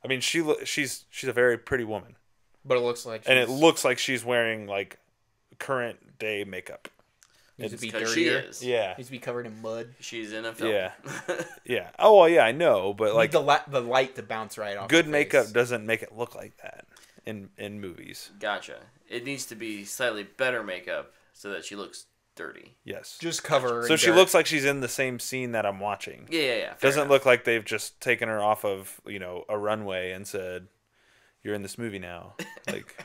[SPEAKER 3] I mean, she's a very pretty woman.
[SPEAKER 2] But it looks like
[SPEAKER 3] it looks like she's wearing like current day makeup.
[SPEAKER 2] Needs to be
[SPEAKER 1] dirtier.
[SPEAKER 2] dirtier.
[SPEAKER 1] She is.
[SPEAKER 3] Yeah.
[SPEAKER 2] Needs to be covered in mud.
[SPEAKER 1] She's in a film.
[SPEAKER 3] Yeah. Yeah. Oh well, yeah, I know, but like
[SPEAKER 2] the light to bounce right off.
[SPEAKER 3] Good
[SPEAKER 2] the
[SPEAKER 3] makeup
[SPEAKER 2] face.
[SPEAKER 3] doesn't make it look like that in movies.
[SPEAKER 1] Gotcha. It needs to be slightly better makeup so that she looks dirty.
[SPEAKER 3] Yes.
[SPEAKER 2] Just cover her.
[SPEAKER 3] So she looks like she's in the same scene that I'm watching.
[SPEAKER 1] Yeah.
[SPEAKER 3] Doesn't look like they've just taken her off of, a runway and said, "You're in this movie now." Like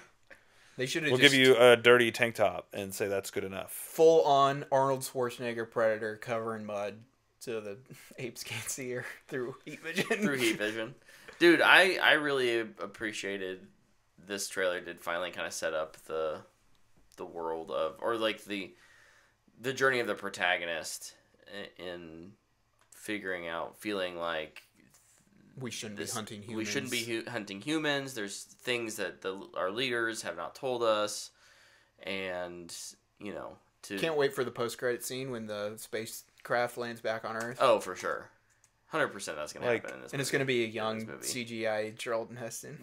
[SPEAKER 2] they should have.
[SPEAKER 3] We'll give you a dirty tank top and say that's good enough.
[SPEAKER 2] Full on Arnold Schwarzenegger Predator cover in mud so the apes can't see her through heat vision.
[SPEAKER 1] Dude, I really appreciated this trailer. Did finally kind of set up the world of, or like the journey of the protagonist in feeling like
[SPEAKER 2] we shouldn't be hunting humans.
[SPEAKER 1] We shouldn't be hunting humans. There's things that our leaders have not told us, and
[SPEAKER 2] can't wait for the post-credit scene when the spacecraft lands back on Earth.
[SPEAKER 1] Oh, for sure, 100% that's gonna happen in this.
[SPEAKER 2] And it's gonna be a young CGI Charlton Heston.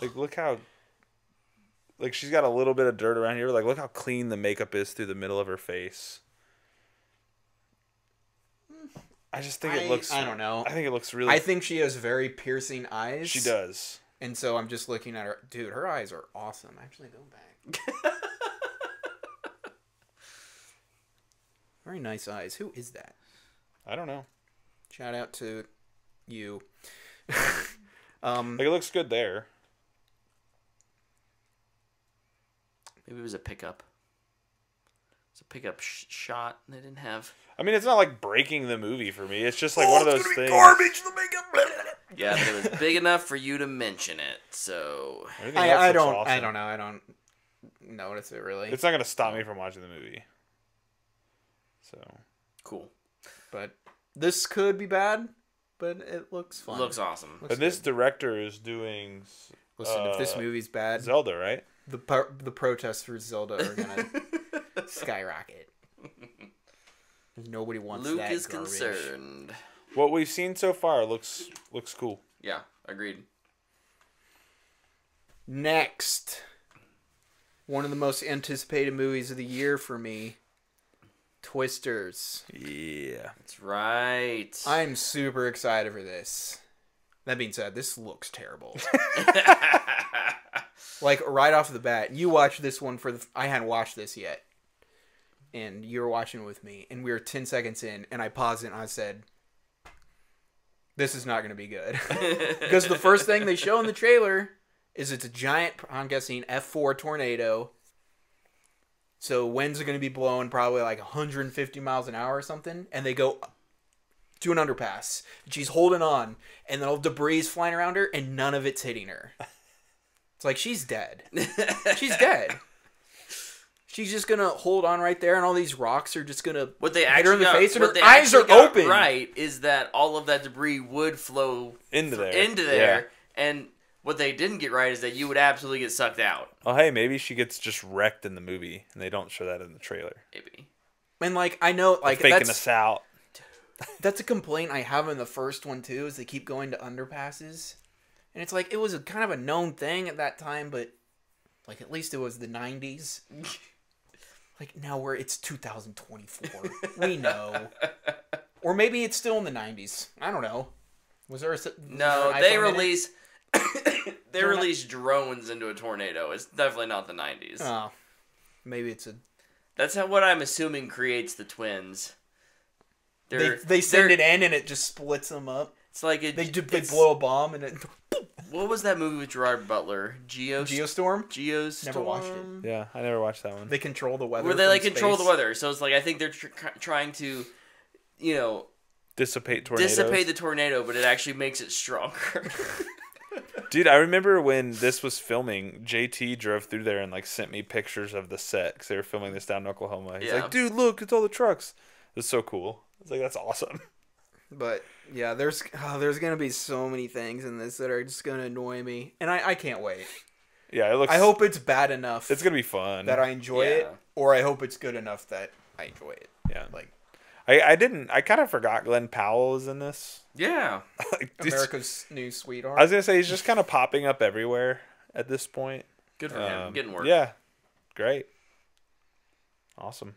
[SPEAKER 3] Like, look how. Like, she's got a little bit of dirt around here. Like, look how clean the makeup is through the middle of her face. I just think it looks...
[SPEAKER 2] I don't know.
[SPEAKER 3] I think it looks really...
[SPEAKER 2] I think she has very piercing eyes.
[SPEAKER 3] She does.
[SPEAKER 2] And so I'm just looking at her. Dude, her eyes are awesome. Actually, go back. Very nice eyes. Who is that?
[SPEAKER 3] I don't know.
[SPEAKER 2] Shout out to you.
[SPEAKER 3] Like, it looks good there.
[SPEAKER 1] Maybe it was a pickup. It's a pickup shot they didn't have.
[SPEAKER 3] I mean, it's not like breaking the movie for me. It's just like one of those things.
[SPEAKER 2] Garbage. The makeup.
[SPEAKER 1] Yeah, but it was big enough for you to mention it. So
[SPEAKER 2] I don't know. I don't notice it really.
[SPEAKER 3] It's not going to stop me from watching the movie. So
[SPEAKER 1] cool.
[SPEAKER 2] But this could be bad, but it looks fun.
[SPEAKER 1] It looks awesome.
[SPEAKER 3] And this director is doing...
[SPEAKER 2] Listen, if this movie's bad...
[SPEAKER 3] Zelda, right?
[SPEAKER 2] The protests for Zelda are gonna skyrocket. Nobody wants
[SPEAKER 1] Luke
[SPEAKER 2] that
[SPEAKER 1] is
[SPEAKER 2] garbage.
[SPEAKER 1] concerned.
[SPEAKER 3] What we've seen so far looks cool.
[SPEAKER 1] Yeah, agreed.
[SPEAKER 2] Next, one of the most anticipated movies of the year for me, Twisters.
[SPEAKER 3] Yeah.
[SPEAKER 1] That's right.
[SPEAKER 2] I'm super excited for this. That being said, this looks terrible. Like, right off the bat, you watched this one I hadn't watched this yet. And you were watching it with me. And we were 10 seconds in, and I paused it, and I said, this is not going to be good. Because the first thing they show in the trailer is it's a giant, I'm guessing, F4 tornado. So winds are going to be blowing probably like 150 miles an hour or something. And they go to an underpass. She's holding on. And then all debris is flying around her, and none of it's hitting her. It's like, she's dead. She's dead. She's just going to hold on right there, and all these rocks are just going to hit her in the face, and her eyes are open.
[SPEAKER 1] Right, is that all of that debris would flow
[SPEAKER 3] into there.
[SPEAKER 1] Yeah. And what they didn't get right is that you would absolutely get sucked out.
[SPEAKER 3] Oh, hey, maybe she gets just wrecked in the movie, and they don't show that in the trailer.
[SPEAKER 1] Maybe.
[SPEAKER 2] And, like, I know, like,
[SPEAKER 3] faking us out.
[SPEAKER 2] That's a complaint I have in the first one, too, is they keep going to underpasses. And it's like, it was kind of a known thing at that time, but like at least it was the 90s. Like now it's 2024. We know. Or maybe it's still in the 90s. I don't know. Was there
[SPEAKER 1] No, they release they release drones into a tornado. It's definitely not the 90s.
[SPEAKER 2] Oh. Maybe it's a...
[SPEAKER 1] That's what I'm assuming creates the twins.
[SPEAKER 2] They send it in and it just splits them up.
[SPEAKER 1] It's like
[SPEAKER 2] they blow a bomb and it...
[SPEAKER 1] What was that movie with Gerard Butler?
[SPEAKER 2] Geostorm?
[SPEAKER 1] Never
[SPEAKER 2] watched it.
[SPEAKER 3] Yeah, I never watched that one.
[SPEAKER 2] They control the weather.
[SPEAKER 1] Where they like control the weather. So it's like I think they're trying to,
[SPEAKER 3] dissipate tornadoes.
[SPEAKER 1] Dissipate the tornado, but it actually makes it stronger.
[SPEAKER 3] Dude, I remember when this was filming, JT drove through there and like sent me pictures of the set because they were filming this down in Oklahoma. He's like, dude, look, it's all the trucks. It's so cool. It's like, that's awesome.
[SPEAKER 2] But yeah, there's gonna be so many things in this that are just gonna annoy me, and I can't wait.
[SPEAKER 3] Yeah, it looks.
[SPEAKER 2] I hope it's bad enough.
[SPEAKER 3] It's gonna be fun
[SPEAKER 2] that I enjoy it, or I hope it's good enough that I enjoy it.
[SPEAKER 3] Yeah,
[SPEAKER 2] like
[SPEAKER 3] I kind of forgot Glenn Powell was in this.
[SPEAKER 1] Yeah,
[SPEAKER 2] like, America's new sweetheart.
[SPEAKER 3] I was gonna say he's just kind of popping up everywhere at this point.
[SPEAKER 1] Good for him, getting work.
[SPEAKER 3] Yeah, great, awesome.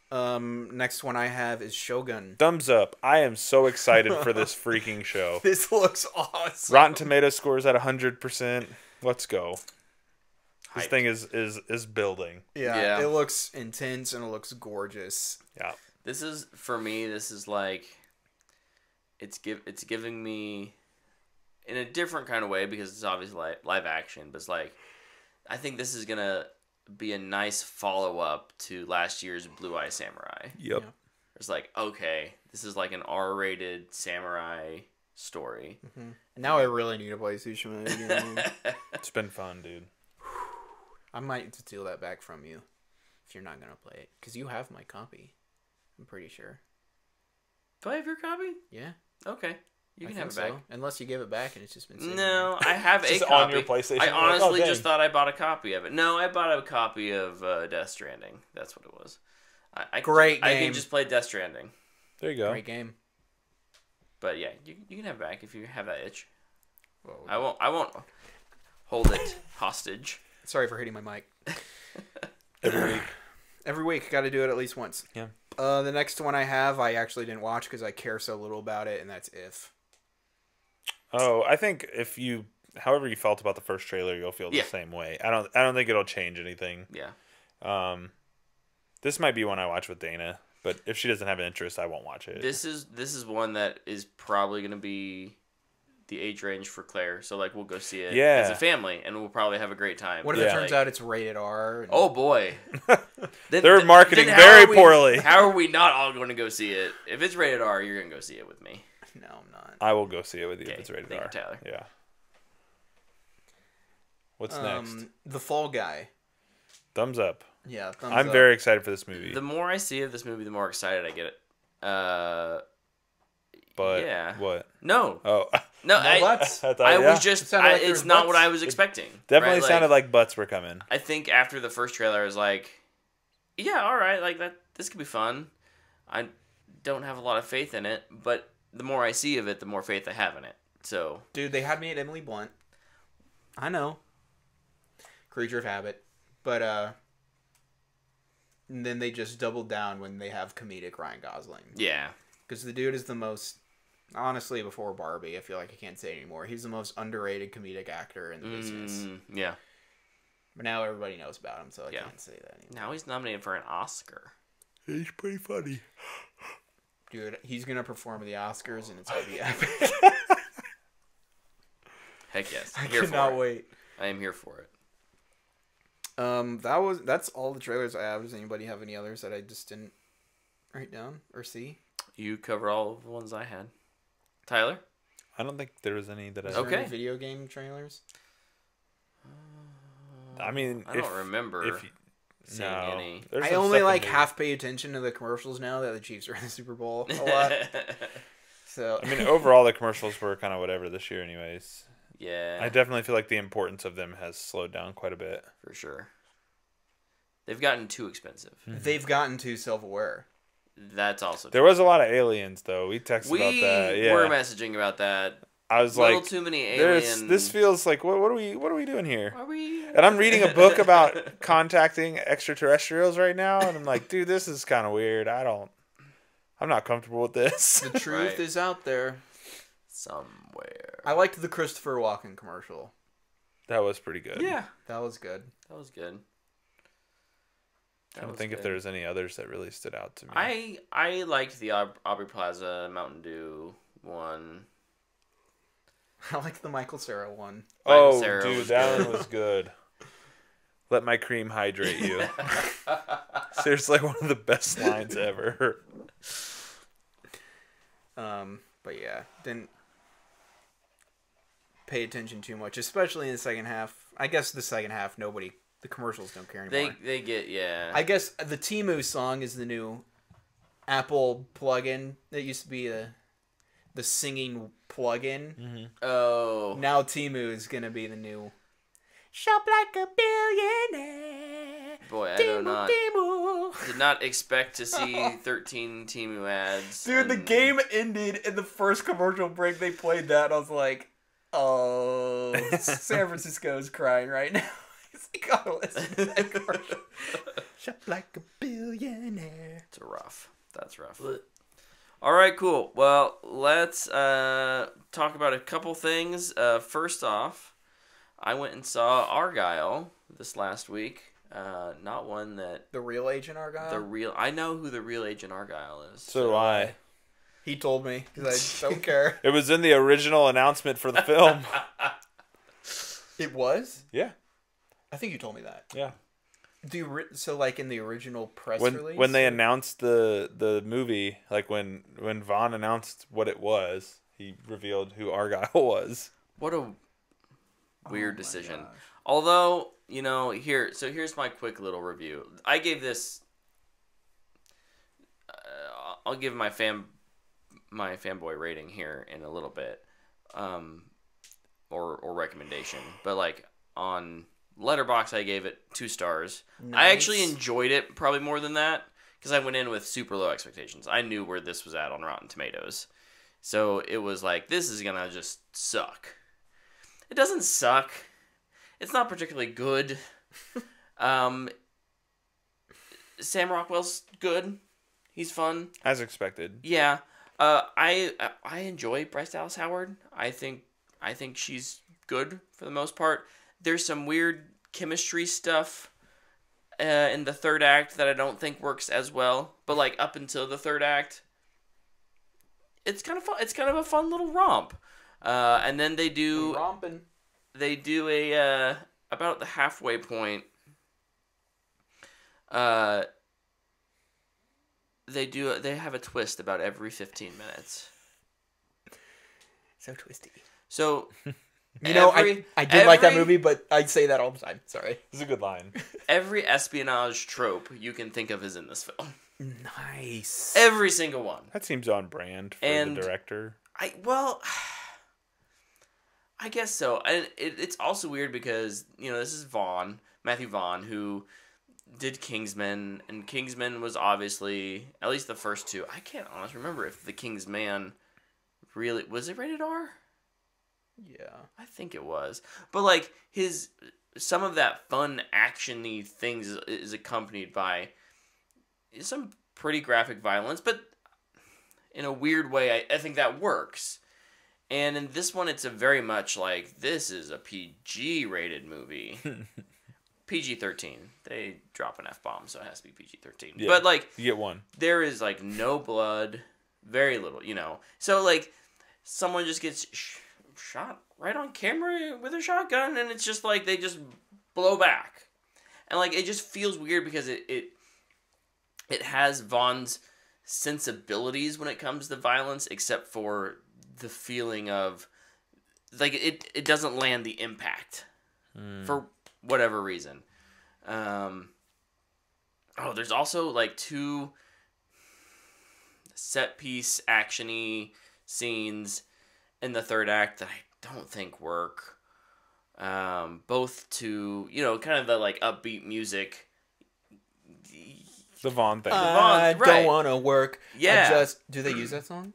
[SPEAKER 2] Next one I have is Shogun.
[SPEAKER 3] Thumbs up. I am so excited for this freaking show.
[SPEAKER 2] This looks awesome.
[SPEAKER 3] Rotten Tomatoes scores at 100%. Let's go. This
[SPEAKER 1] Hyped.
[SPEAKER 3] thing is building.
[SPEAKER 2] Yeah, it looks intense and it looks gorgeous.
[SPEAKER 3] Yeah.
[SPEAKER 1] This is, for me, this is like, it's giving me, in a different kind of way, because it's obviously live action, but it's like, I think this is going to be a nice follow-up to last year's Blue Eye Samurai.
[SPEAKER 3] Yep.
[SPEAKER 2] Yeah.
[SPEAKER 1] It's like, okay, this is like an R-rated samurai story.
[SPEAKER 2] Mm-hmm. And now I really need to play Tsushima again.
[SPEAKER 3] It's been fun, dude.
[SPEAKER 2] I might steal that back from you if you're not going to play it. Because you have my copy. I'm pretty sure.
[SPEAKER 1] Do I have your copy?
[SPEAKER 2] Yeah.
[SPEAKER 1] Okay. You can have it back.
[SPEAKER 2] Unless you give it back and it's just been sitting
[SPEAKER 1] No, I have a
[SPEAKER 3] just
[SPEAKER 1] copy.
[SPEAKER 3] on your PlayStation.
[SPEAKER 1] I honestly
[SPEAKER 3] dang.
[SPEAKER 1] just thought I bought a copy of it. No, I bought a copy of Death Stranding. That's what it was.
[SPEAKER 2] Great
[SPEAKER 1] I
[SPEAKER 2] game.
[SPEAKER 1] can just play Death Stranding.
[SPEAKER 3] There you go.
[SPEAKER 2] Great game.
[SPEAKER 1] But yeah, you can have it back if you have that itch.
[SPEAKER 2] Whoa.
[SPEAKER 1] I won't hold it hostage.
[SPEAKER 2] Sorry for hitting my mic.
[SPEAKER 3] Every week.
[SPEAKER 2] Every week, got to do it at least once.
[SPEAKER 3] Yeah.
[SPEAKER 2] The next one I have, I actually didn't watch because I care so little about it, and that's If.
[SPEAKER 3] Oh, I think however you felt about the first trailer, you'll feel the same way. I don't think it'll change anything.
[SPEAKER 1] Yeah.
[SPEAKER 3] This might be one I watch with Dana, but if she doesn't have an interest, I won't watch it.
[SPEAKER 1] This is one that is probably going to be the age range for Claire. So like we'll go see it as a family, and we'll probably have a great time.
[SPEAKER 2] What if it turns out it's rated R? And...
[SPEAKER 1] Oh boy.
[SPEAKER 3] They're marketing very poorly.
[SPEAKER 1] How are we not all going to go see it? If it's rated R, you're going to go see it with me.
[SPEAKER 2] No, I'm not.
[SPEAKER 3] I will go see it with you if it's rated
[SPEAKER 1] thank
[SPEAKER 3] R.
[SPEAKER 1] you, Tyler.
[SPEAKER 3] Yeah. What's next?
[SPEAKER 2] The Fall Guy.
[SPEAKER 3] Thumbs up.
[SPEAKER 2] Yeah, thumbs
[SPEAKER 3] I'm
[SPEAKER 2] up.
[SPEAKER 3] very excited for this movie.
[SPEAKER 1] The more I see of this movie, the more excited I get it.
[SPEAKER 3] But
[SPEAKER 1] yeah.
[SPEAKER 3] what?
[SPEAKER 1] No.
[SPEAKER 3] Oh.
[SPEAKER 1] No,
[SPEAKER 2] No butts?
[SPEAKER 3] I thought,
[SPEAKER 1] I
[SPEAKER 3] yeah.
[SPEAKER 1] was just.
[SPEAKER 2] It sounded like there
[SPEAKER 1] it's
[SPEAKER 2] was
[SPEAKER 1] not
[SPEAKER 2] butts.
[SPEAKER 1] what I was expecting.
[SPEAKER 3] Definitely
[SPEAKER 1] right?
[SPEAKER 3] sounded like butts were coming.
[SPEAKER 1] I think after the first trailer, I was like, "Yeah, all right, like that. This could be fun." I don't have a lot of faith in it, but the more I see of it, the more faith I have in it. So,
[SPEAKER 2] Dude, they had me at Emily Blunt. I know. Creature of habit. But, and then they just doubled down when they have comedic Ryan Gosling.
[SPEAKER 1] yeah,
[SPEAKER 2] Because the dude is the most... Honestly, before Barbie, I feel like I can't say it anymore. He's the most underrated comedic actor in the business.
[SPEAKER 1] Yeah.
[SPEAKER 2] But now everybody knows about him, so I can't say that anymore.
[SPEAKER 1] Now he's nominated for an Oscar.
[SPEAKER 3] He's pretty funny.
[SPEAKER 2] Dude, he's going to perform at the Oscars, and it's going to be epic.
[SPEAKER 1] Heck yes.
[SPEAKER 2] I
[SPEAKER 1] I'm here
[SPEAKER 2] cannot
[SPEAKER 1] for it.
[SPEAKER 2] wait.
[SPEAKER 1] I am here for it.
[SPEAKER 2] That's all the trailers I have. Does anybody have any others that I just didn't write down or see?
[SPEAKER 1] You cover all of the ones I had. Tyler?
[SPEAKER 3] I don't think there was any that I...
[SPEAKER 2] Is there
[SPEAKER 1] Okay.
[SPEAKER 2] any video game trailers?
[SPEAKER 3] I mean...
[SPEAKER 1] I don't remember seeing any.
[SPEAKER 2] I only half pay attention to the commercials now that the Chiefs are in the Super Bowl a lot. So
[SPEAKER 3] I mean, overall, the commercials were kind of whatever this year anyways.
[SPEAKER 1] Yeah.
[SPEAKER 3] I definitely feel like the importance of them has slowed down quite a bit.
[SPEAKER 1] For sure. They've gotten too expensive.
[SPEAKER 2] they've gotten too self-aware.
[SPEAKER 1] That's also
[SPEAKER 3] There was a lot of aliens, though. We texted about that. Yeah.
[SPEAKER 1] were messaging about that.
[SPEAKER 3] I was
[SPEAKER 1] little
[SPEAKER 3] like,
[SPEAKER 1] too many alien.
[SPEAKER 3] this feels like what are we doing here?
[SPEAKER 1] Are we?
[SPEAKER 3] And I'm reading a book about contacting extraterrestrials right now, and I'm like, dude, this is kind of weird. I'm not comfortable with this.
[SPEAKER 2] The truth is out there
[SPEAKER 1] somewhere.
[SPEAKER 2] I liked the Christopher Walken commercial.
[SPEAKER 3] That was pretty good.
[SPEAKER 1] Yeah,
[SPEAKER 2] that was good.
[SPEAKER 1] That was good.
[SPEAKER 3] I don't think if there's any others that really stood out to me.
[SPEAKER 1] I liked the Aubrey Plaza Mountain Dew one.
[SPEAKER 2] I liked the Michael Cera one.
[SPEAKER 3] Oh,
[SPEAKER 1] Cera
[SPEAKER 3] dude, that one was good. Let my cream hydrate you. Seriously, one of the best lines ever.
[SPEAKER 2] But yeah, didn't pay attention too much, especially in the second half. I guess the second half, the commercials don't care anymore.
[SPEAKER 1] They get, yeah.
[SPEAKER 2] I guess the Temu song is the new Apple plugin that used to be the singing plugin.
[SPEAKER 3] Mm-hmm.
[SPEAKER 1] Oh.
[SPEAKER 2] Now Temu is gonna be the new shop like a billionaire.
[SPEAKER 1] Boy, I did not expect to see 13 Temu ads.
[SPEAKER 2] Dude, the game ended in the first commercial break. They played that, and I was like, "Oh, San Francisco is crying right now." He's like, "Oh, listen to that commercial." Shop like a billionaire.
[SPEAKER 1] It's rough. That's rough. All right, cool. Well, let's talk about a couple things. First off, I went and saw Argylle this last week. Not one that
[SPEAKER 2] the real Agent Argylle.
[SPEAKER 1] I know who the real Agent Argylle is.
[SPEAKER 3] So do I.
[SPEAKER 2] He told me because I don't care.
[SPEAKER 3] It was in the original announcement for the film.
[SPEAKER 2] It was?
[SPEAKER 3] Yeah.
[SPEAKER 2] I think you told me that.
[SPEAKER 3] Yeah.
[SPEAKER 2] So like in the original press release?
[SPEAKER 3] When they announced the movie, like when Vaughn announced what it was, he revealed who Argylle was.
[SPEAKER 1] What a weird decision. Gosh. Although, here's my quick little review. I gave this I'll give my fanboy rating here in a little bit. Or recommendation. But like on Letterboxd, I gave it 2 stars. Nice. I actually enjoyed it probably more than that because I went in with super low expectations. I knew where this was at on Rotten Tomatoes. So it was like, this is going to just suck. It doesn't suck. It's not particularly good. Sam Rockwell's good. He's fun.
[SPEAKER 3] As expected.
[SPEAKER 1] Yeah. I enjoy Bryce Dallas Howard. I think she's good for the most part. There's some weird chemistry stuff in the third act that I don't think works as well. But like up until the third act, it's kind of fun. It's kind of a fun little romp. And then they do a about the halfway point. They have a twist about every 15 minutes.
[SPEAKER 2] So twisty.
[SPEAKER 1] So,
[SPEAKER 2] I did like that movie, but I say that all the time. Sorry.
[SPEAKER 3] It's a good line.
[SPEAKER 1] Every espionage trope you can think of is in this film.
[SPEAKER 2] Nice.
[SPEAKER 1] Every single one.
[SPEAKER 3] That seems on brand for the director.
[SPEAKER 1] I guess so. And it's also weird because, this is Matthew Vaughn, who did Kingsman, and Kingsman was obviously, at least the first 2. I can't honestly remember if the Kingsman really, was it rated R?
[SPEAKER 2] Yeah.
[SPEAKER 1] I think it was. But like some of that fun action-y things is accompanied by some pretty graphic violence, but in a weird way, I think that works. And in this one, it's a very much like, this is a PG-rated movie. PG-13. They drop an F-bomb, so it has to be PG-13. Yeah, but like,
[SPEAKER 3] you get one.
[SPEAKER 1] There is like no blood, very little, So like, someone just gets shot right on camera with a shotgun, and it's just like they just blow back, and like it just feels weird because it has Vaughn's sensibilities when it comes to violence, except for the feeling of like it doesn't land the impact for whatever reason. There's also like 2 set piece actiony scenes in the third act that I don't think work. Both to, kind of the like upbeat music.
[SPEAKER 3] The Vaughn thing.
[SPEAKER 2] I don't want to work.
[SPEAKER 1] Yeah.
[SPEAKER 2] Do they use that song?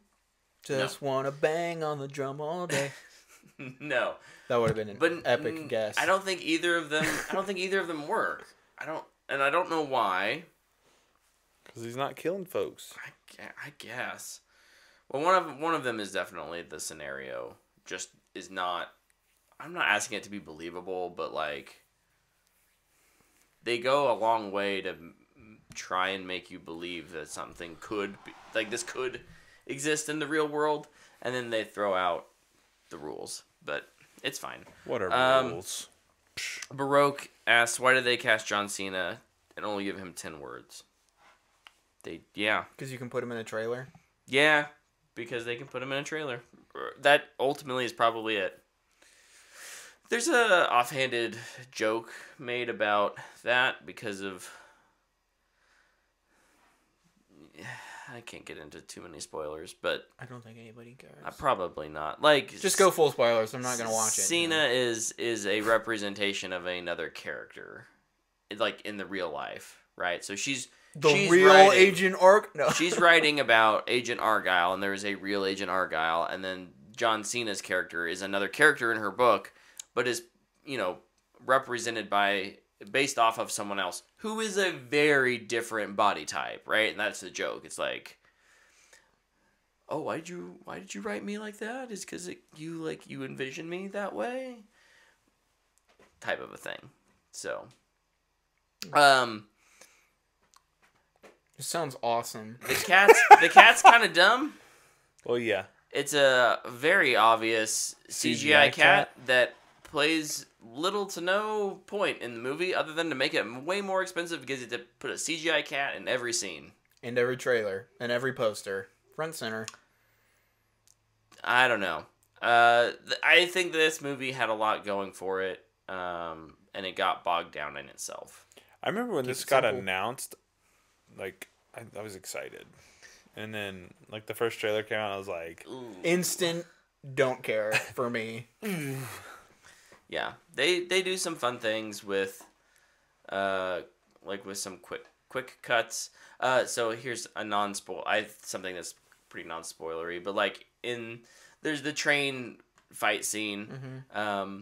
[SPEAKER 2] Just wanna bang on the drum all day.
[SPEAKER 1] No.
[SPEAKER 2] That would have been an epic guess.
[SPEAKER 1] I don't think either of them work. I don't know why.
[SPEAKER 3] Because he's not killing folks.
[SPEAKER 1] I guess. Well, one of them is definitely the scenario. Just is not. I'm not asking it to be believable, but like they go a long way to try and make you believe that something could be, like this could exist in the real world, and then they throw out the rules. But it's fine.
[SPEAKER 3] What are rules?
[SPEAKER 1] Baroque asks, why did they cast John Cena and only give him 10 words?
[SPEAKER 2] Because you can put him in a trailer?
[SPEAKER 1] Yeah, because they can put him in a trailer. That ultimately is probably it. There's a offhanded joke made about that because of... I can't get into too many spoilers, but...
[SPEAKER 2] I don't think anybody cares.
[SPEAKER 1] Probably not. Like,
[SPEAKER 2] just go full spoilers. I'm not going to watch it.
[SPEAKER 1] Cena is a representation of another character. Like, in the real life, right? So she's
[SPEAKER 2] real
[SPEAKER 1] writing,
[SPEAKER 2] Agent No.
[SPEAKER 1] She's writing about Agent Argylle, and there is a real Agent Argylle, and then John Cena's character is another character in her book, but is, represented based off of someone else who is a very different body type, right? And that's the joke. It's like, oh, why did you write me like that? Is because you envision me that way, type of a thing. So,
[SPEAKER 2] it sounds awesome.
[SPEAKER 1] the cat's kind of dumb.
[SPEAKER 3] Well, yeah.
[SPEAKER 1] It's a very obvious CGI cat that plays little to no point in the movie other than to make it way more expensive because you have to put a CGI cat in every scene.
[SPEAKER 2] And every trailer. And every poster. Front center.
[SPEAKER 1] I don't know. I think this movie had a lot going for it, and it got bogged down in itself.
[SPEAKER 3] I remember when this got announced, like, I was excited. And then, like, the first trailer came out, I was like...
[SPEAKER 1] Ooh.
[SPEAKER 2] Instant don't care for me.
[SPEAKER 1] Yeah, they do some fun things with, with some quick cuts. So here's a something that's pretty non-spoilery, but like there's the train fight scene.
[SPEAKER 2] Mm-hmm.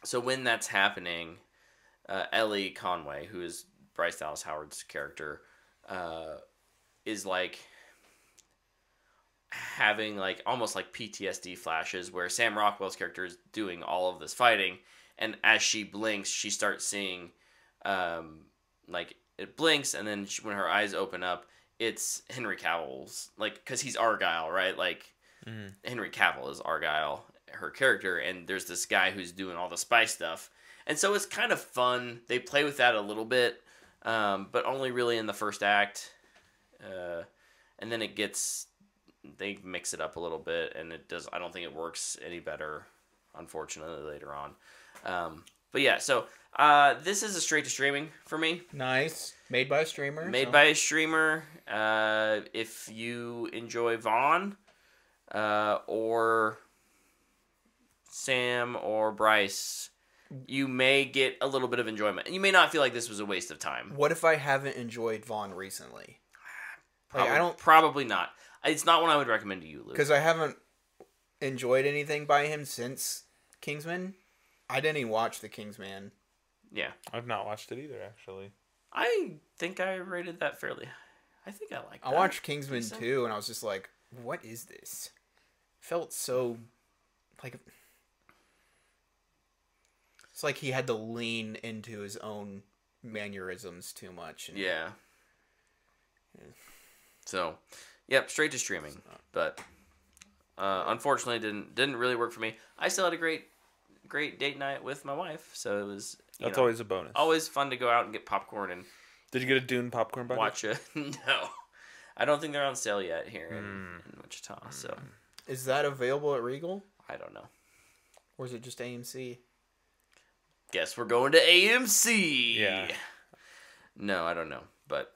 [SPEAKER 1] So when that's happening, Ellie Conway, who is Bryce Dallas Howard's character, is like having like almost like PTSD flashes where Sam Rockwell's character is doing all of this fighting, and as she blinks, she starts seeing like it blinks, and then when her eyes open up, it's Henry Cavill's, like, because he's Argylle, right? Like Henry Cavill is Argylle, her character, and there's this guy who's doing all the spy stuff, and so it's kind of fun. They play with that a little bit, but only really in the first act, and then they mix it up a little bit, and I don't think it works any better, unfortunately, later on. But yeah, so this is a straight to streaming for me.
[SPEAKER 2] Nice. Made by a streamer.
[SPEAKER 1] By a streamer. If you enjoy Vaughn, or Sam or Bryce, you may get a little bit of enjoyment. And you may not feel like this was a waste of time.
[SPEAKER 2] What if I haven't enjoyed Vaughn recently?
[SPEAKER 1] Probably not. It's not one I would recommend to you, Luke.
[SPEAKER 2] Because I haven't enjoyed anything by him since Kingsman. I didn't even watch The Kingsman.
[SPEAKER 1] Yeah.
[SPEAKER 3] I've not watched it either, actually.
[SPEAKER 1] I think I rated that fairly. I think I like that.
[SPEAKER 2] I watched Kingsman 2, and I was just like, what is this? Felt so... like... It's like he had to lean into his own mannerisms too much.
[SPEAKER 1] Yeah. So... Yep, straight to streaming, but unfortunately didn't really work for me. I still had a great date night with my wife, so it was
[SPEAKER 3] that's always a bonus.
[SPEAKER 1] Always fun to go out and get popcorn and.
[SPEAKER 3] Did you get a Dune popcorn bucket?
[SPEAKER 1] Watch it? No, I don't think they're on sale yet here in Wichita. So,
[SPEAKER 2] is that available at Regal?
[SPEAKER 1] I don't know,
[SPEAKER 2] or is it just AMC?
[SPEAKER 1] Guess we're going to AMC.
[SPEAKER 3] Yeah.
[SPEAKER 1] No, I don't know. But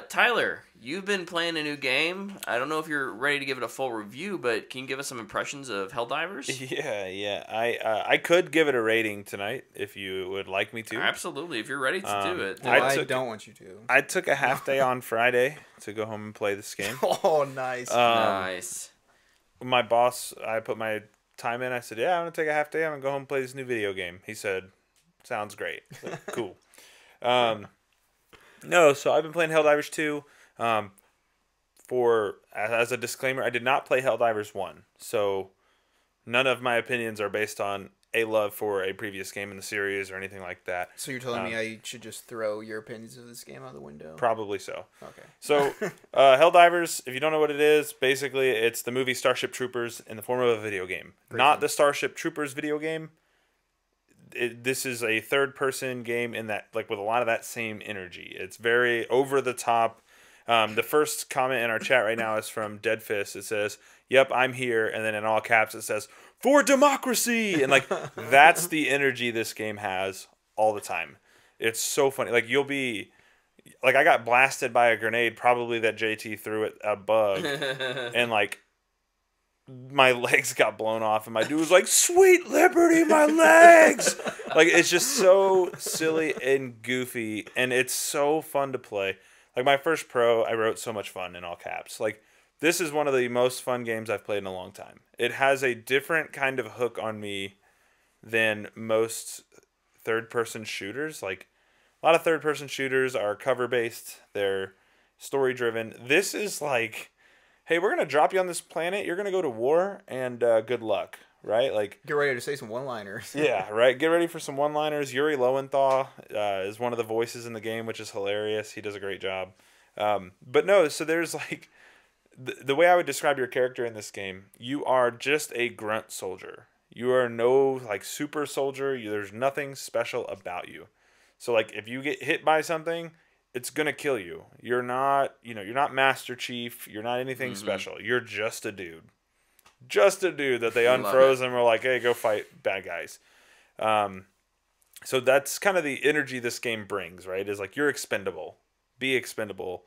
[SPEAKER 1] Tyler, you've been playing a new game. I don't know if you're ready to give it a full review, but can you give us some impressions of Helldivers?
[SPEAKER 3] Yeah. I could give it a rating tonight if you would like me to.
[SPEAKER 1] Absolutely, if you're ready to do it.
[SPEAKER 2] Well, I don't want you to.
[SPEAKER 3] I took a half day on Friday to go home and play this game.
[SPEAKER 2] Oh, nice.
[SPEAKER 1] Nice.
[SPEAKER 3] My boss, I put my time in. I said, "Yeah, I'm gonna take a half day. I'm gonna go home and play this new video game." He said, "Sounds great." I said, cool. No, so I've been playing Helldivers 2. As a disclaimer, I did not play Helldivers 1. So none of my opinions are based on a love for a previous game in the series or anything like that.
[SPEAKER 2] So you're telling me I should just throw your opinions of this game out the window?
[SPEAKER 3] Probably so.
[SPEAKER 2] Okay.
[SPEAKER 3] So Helldivers, if you don't know what it is, basically it's the movie Starship Troopers in the form of a video game. Not the Starship Troopers video game. This is a third-person game in that, like, with a lot of that same energy. It's very over the top. The first comment in our chat right now is from Deadfist. It says, "Yep, I'm here," and then in all caps it says, "For democracy!" And like that's the energy this game has all the time. It's so funny. Like you'll be, like I got blasted by a grenade, probably that JT threw at a bug, and like. My legs got blown off, and my dude was like, "Sweet liberty, my legs!" Like, it's just so silly and goofy, and it's so fun to play. Like, my first pro, I wrote so much fun in all caps. Like, this is one of the most fun games I've played in a long time. It has a different kind of hook on me than most third-person shooters. Like, a lot of third-person shooters are cover-based. They're story-driven. This is like... hey, we're going to drop you on this planet. You're going to go to war, and good luck, right? Like,
[SPEAKER 2] get ready to say some one-liners.
[SPEAKER 3] Yeah, right? Get ready for some one-liners. Yuri Lowenthal is one of the voices in the game, which is hilarious. He does a great job. But no, so there's like... the way I would describe your character in this game, you are just a grunt soldier. You are no, like, super soldier. There's nothing special about you. So, like, if you get hit by something... it's gonna kill you. You're not, you're not Master Chief. You're not anything special. You're just a dude. Just a dude that they unfroze and were like, "Hey, go fight bad guys." So that's kind of the energy this game brings, right? Is like you're expendable. Be expendable.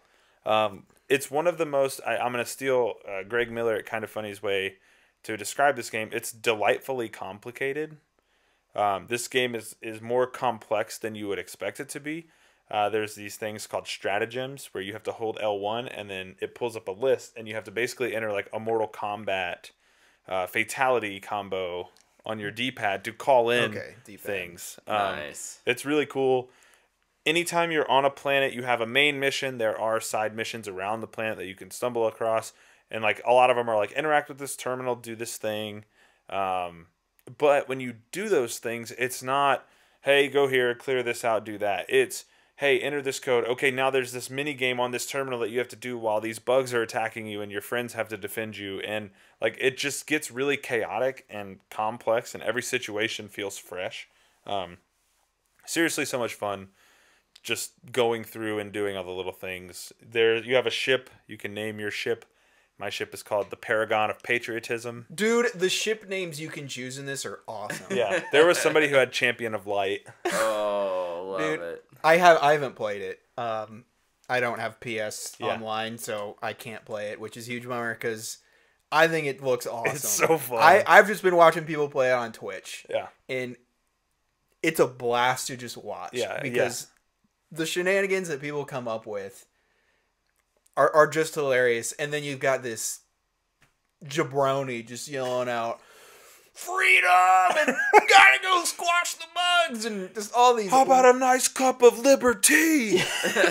[SPEAKER 3] It's one of the most. I'm gonna steal Greg Miller at Kind of Funny's way to describe this game. It's delightfully complicated. This game is more complex than you would expect it to be. There's these things called stratagems where you have to hold L1 and then it pulls up a list and you have to basically enter like a Mortal Kombat fatality combo on your D-pad to call in things.
[SPEAKER 1] Nice.
[SPEAKER 3] It's really cool. Anytime you're on a planet, you have a main mission. There are side missions around the planet that you can stumble across. And like a lot of them are like interact with this terminal, do this thing. But when you do those things, it's not, hey, go here, clear this out, do that. It's, hey, enter this code. Okay, now there's this mini game on this terminal that you have to do while these bugs are attacking you and your friends have to defend you. And like it just gets really chaotic and complex and every situation feels fresh. Seriously, so much fun just going through and doing all the little things. There, you have a ship. You can name your ship. My ship is called the Paragon of Patriotism.
[SPEAKER 2] Dude, the ship names you can choose in this are awesome.
[SPEAKER 3] Yeah, there was somebody who had Champion of Light.
[SPEAKER 1] Oh, love it.
[SPEAKER 2] I haven't played it. I don't have PS online, so I can't play it, which is a huge bummer because I think it looks awesome.
[SPEAKER 3] It's so fun.
[SPEAKER 2] I've just been watching people play it on Twitch.
[SPEAKER 3] Yeah.
[SPEAKER 2] And it's a blast to just watch.
[SPEAKER 3] Yeah,
[SPEAKER 2] because the shenanigans that people come up with are just hilarious. And then you've got this jabroni just yelling out, "Freedom!" and "Gotta go squash the bugs!" and just all these.
[SPEAKER 3] How about a nice cup of liberty?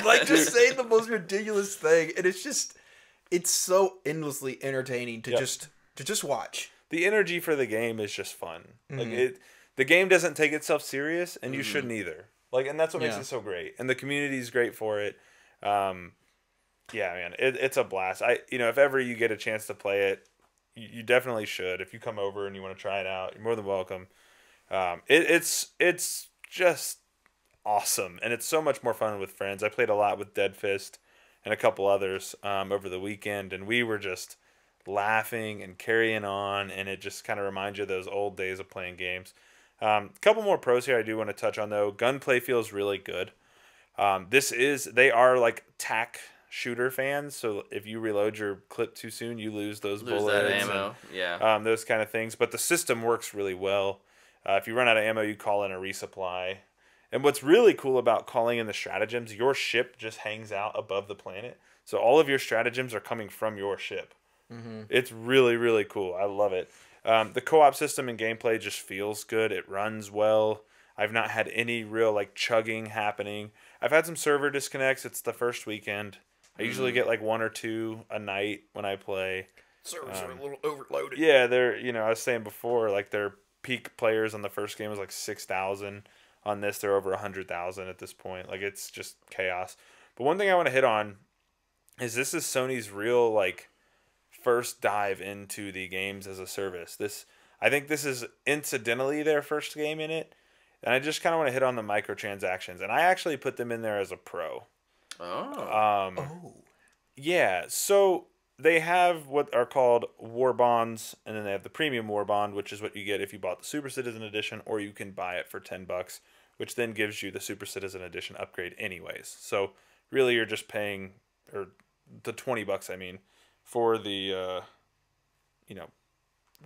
[SPEAKER 2] Like just saying the most ridiculous thing, and it's so endlessly entertaining to just watch.
[SPEAKER 3] The energy for the game is just fun. Like the game doesn't take itself serious, and you shouldn't either. Like, and that's what makes it so great. And the community is great for it. Yeah, man, it's a blast. If ever you get a chance to play it, you definitely should. If you come over and you want to try it out, you're more than welcome. It's just awesome, and it's so much more fun with friends. I played a lot with Deadfist and a couple others over the weekend, and we were just laughing and carrying on, and it just kind of reminds you of those old days of playing games. A couple more pros here I do want to touch on, though. Gunplay feels really good. They are like tac shooter fans, so if you reload your clip too soon, you lose those bullets.
[SPEAKER 1] That ammo,
[SPEAKER 3] and, those kind of things. But the system works really well. If you run out of ammo, you call in a resupply. And what's really cool about calling in the stratagems, your ship just hangs out above the planet. So all of your stratagems are coming from your ship. Mm-hmm. It's really, really cool. I love it. The co-op system and gameplay just feels good. It runs well. I've not had any real like chugging happening. I've had some server disconnects. It's the first weekend. I usually get like 1 or 2 a night when I play.
[SPEAKER 2] Servers are a little overloaded.
[SPEAKER 3] Yeah, I was saying before, like their peak players on the first game was like 6,000. On this, they're over 100,000 at this point. Like, it's just chaos. But one thing I want to hit on is this is Sony's real, like, first dive into the games as a service. I think this is incidentally their first game in it. And I just kind of want to hit on the microtransactions. And I actually put them in there as a pro. Yeah, so they have what are called war bonds, and then they have the premium war bond, which is what you get if you bought the Super Citizen Edition, or you can buy it for $10, which then gives you the Super Citizen Edition upgrade anyways. So really you're just paying, or the $20, I mean, for the,